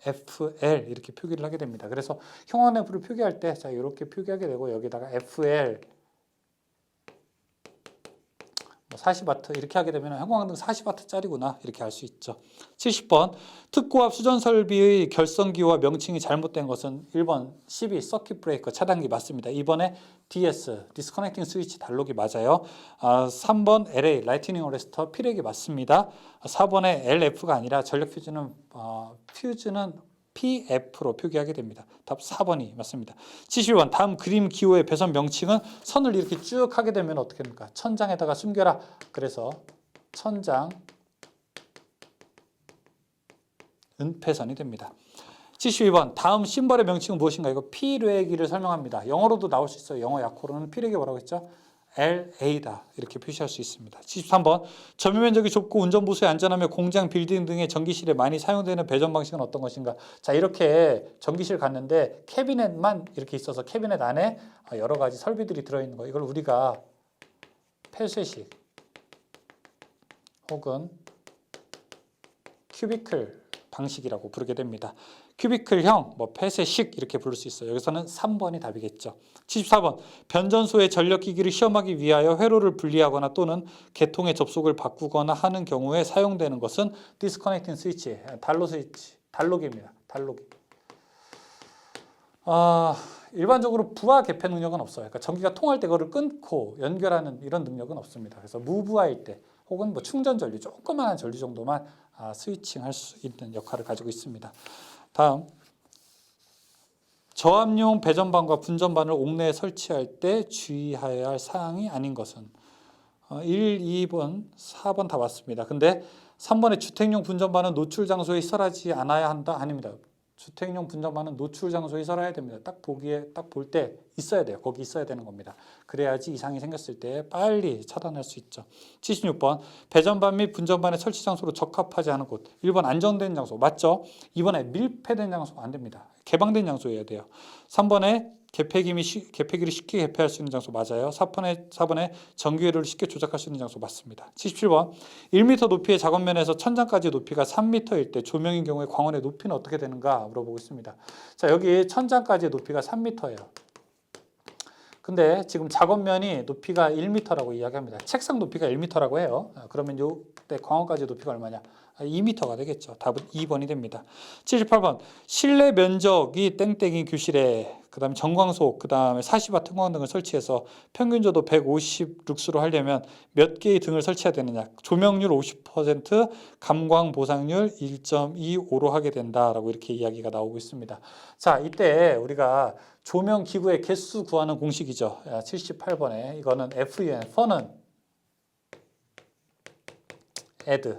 FL 이렇게 표기를 하게 됩니다. 그래서 형광램프를 표기할 때 자, 이렇게 표기하게 되고 여기다가 FL 40W 이렇게 하게 되면 형광등 40W짜리구나 이렇게 알 수 있죠. 70번 특고압 수전 설비의 결성기호와 명칭이 잘못된 것은 1번 12 서킷 브레이커 차단기 맞습니다. 2번에 DS 디스커넥팅 스위치 단록이 맞아요. 3번 LA 라이트닝 어레스터 피렉이 맞습니다. 4번에 LF가 아니라 전력 퓨즈는 PF로 표기하게 됩니다. 답 4번이 맞습니다. 71번 다음 그림 기호의 배선 명칭은 선을 이렇게 쭉 하게 되면 어떻게 됩니까? 천장에다가 숨겨라. 그래서 천장 은폐선이 됩니다. 72번 다음 심벌의 명칭은 무엇인가? 이거 피뢰기를 설명합니다. 영어로도 나올 수 있어요. 영어 약호로는 피뢰기 뭐라고 했죠? LA다 이렇게 표시할 수 있습니다. 73번 점유 면적이 좁고 운전보수에 안전하며 공장, 빌딩 등의 전기실에 많이 사용되는 배전 방식은 어떤 것인가? 자, 이렇게 전기실 갔는데 캐비넷만 이렇게 있어서 캐비넷 안에 여러 가지 설비들이 들어있는 거, 이걸 우리가 폐쇄식 혹은 큐비클 방식이라고 부르게 됩니다. 큐비클형, 폐쇄식 이렇게 부를 수 있어요. 여기서는 3번이 답이겠죠. 74번 변전소의 전력기기를 시험하기 위하여 회로를 분리하거나 또는 계통의 접속을 바꾸거나 하는 경우에 사용되는 것은 디스커넥팅 스위치, 단로 스위치, 단로기입니다. 단로기. 일반적으로 부하 개폐 능력은 없어요. 그러니까 전기가 통할 때 그거를 끊고 연결하는 이런 능력은 없습니다. 그래서 무부하일 때 혹은 충전 전류, 조그마한 전류 정도만 스위칭할 수 있는 역할을 가지고 있습니다. 다음, 저압용 배전반과 분전반을 옥내에 설치할 때 주의해야 할 사항이 아닌 것은 1, 2번, 4번 다 맞습니다. 근데 3번에 주택용 분전반은 노출 장소에 설하지 않아야 한다? 아닙니다. 주택용 분전반은 노출 장소에 설해야 됩니다. 딱 볼 때 있어야 돼요. 거기 있어야 되는 겁니다. 그래야지 이상이 생겼을 때 빨리 차단할 수 있죠. 76번 배전반 및 분전반의 설치 장소로 적합하지 않은 곳. 1번 안정된 장소 맞죠? 2번에 밀폐된 장소 안 됩니다. 개방된 장소여야 돼요. 3번에 개폐기를 쉽게 개폐할 수 있는 장소 맞아요. 4번에 전기회로를 쉽게 조작할 수 있는 장소 맞습니다. 77번 1m 높이의 작업면에서 천장까지 높이가 3m일 때 조명인 경우에 광원의 높이는 어떻게 되는가 물어보고 있습니다. 자, 여기 천장까지 높이가 3m예요. 근데 지금 작업면이 높이가 1m라고 이야기합니다. 책상 높이가 1m라고 해요. 그러면 요때 광원까지 높이가 얼마냐? 2m가 되겠죠. 답은 2번이 됩니다. 78번 실내 면적이 땡땡이 교실에 그 다음에 정광석, 그 다음에 40W 특광 등을 설치해서 평균 조도 150 룩스로 하려면 몇 개의 등을 설치해야 되느냐? 조명률 50%, 감광 보상률 1.25로 하게 된다라고 이렇게 이야기가 나오고 있습니다. 자, 이때 우리가 조명 기구의 개수 구하는 공식이죠. 78번에 이거는 FUN, fun은 add,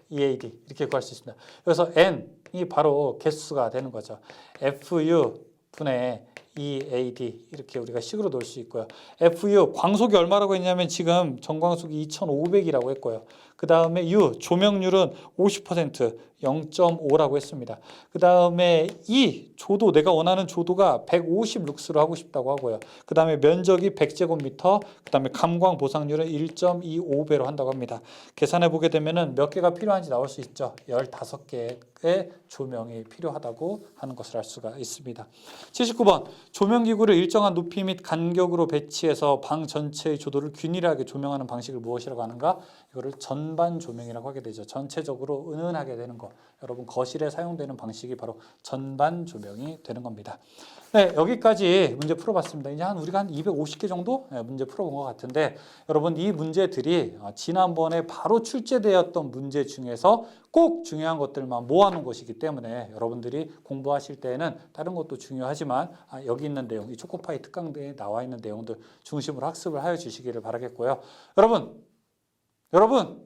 EAD 이렇게 구할 수 있습니다. 여기서 N이 바로 개수가 되는 거죠. FU 분의 EAD 이렇게 우리가 식으로 놓을 수 있고요. FU 광속이 얼마라고 했냐면 지금 전광속이 2500이라고 했고요. 그 다음에 U 조명률은 50% 0.5라고 했습니다. 그 다음에 E 조도 내가 원하는 조도가 150 룩스로 하고 싶다고 하고요. 그 다음에 면적이 100제곱미터, 그 다음에 감광 보상률은 1.25배로 한다고 합니다. 계산해 보게 되면은 몇 개가 필요한지 나올 수 있죠. 15개의 조명이 필요하다고 하는 것을 알 수가 있습니다. 79번 조명기구를 일정한 높이 및 간격으로 배치해서 방 전체의 조도를 균일하게 조명하는 방식을 무엇이라고 하는가? 이거를 전반 조명이라고 하게 되죠. 전체적으로 은은하게 되는 거. 여러분 거실에 사용되는 방식이 바로 전반 조명이 되는 겁니다. 네, 여기까지 문제 풀어봤습니다. 이제 우리가 한 250개 정도 문제 풀어본 것 같은데 여러분 이 문제들이 지난번에 바로 출제되었던 문제 중에서 꼭 중요한 것들만 모아놓은 것이기 때문에 여러분들이 공부하실 때에는 다른 것도 중요하지만 여기 있는 내용, 이 초코파이 특강대에 나와 있는 내용들 중심으로 학습을 하여 주시기를 바라겠고요. 여러분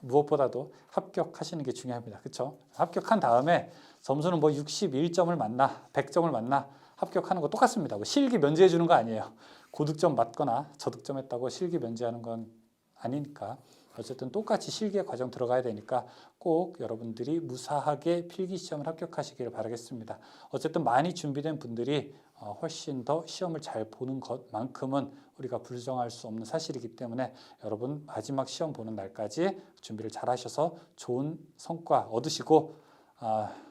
무엇보다도 합격하시는 게 중요합니다. 그렇죠? 합격한 다음에 점수는 61점을 맞나 100점을 맞나 합격하는 거 똑같습니다. 실기 면제해 주는 거 아니에요. 고득점 맞거나 저득점 했다고 실기 면제하는 건 아니니까 어쨌든 똑같이 실기의 과정 들어가야 되니까 꼭 여러분들이 무사하게 필기시험을 합격하시기를 바라겠습니다. 어쨌든 많이 준비된 분들이 훨씬 더 시험을 잘 보는 것만큼은 우리가 부정할 수 없는 사실이기 때문에 여러분 마지막 시험 보는 날까지 준비를 잘 하셔서 좋은 성과 얻으시고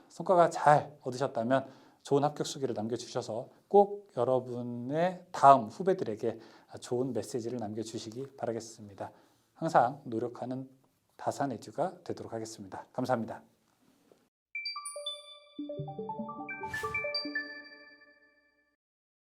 성과가 잘 얻으셨다면 좋은 합격 수기를 남겨주셔서 꼭 여러분의 다음 후배들에게 좋은 메시지를 남겨주시기 바라겠습니다. 항상 노력하는 다산에듀가 되도록 하겠습니다. 감사합니다.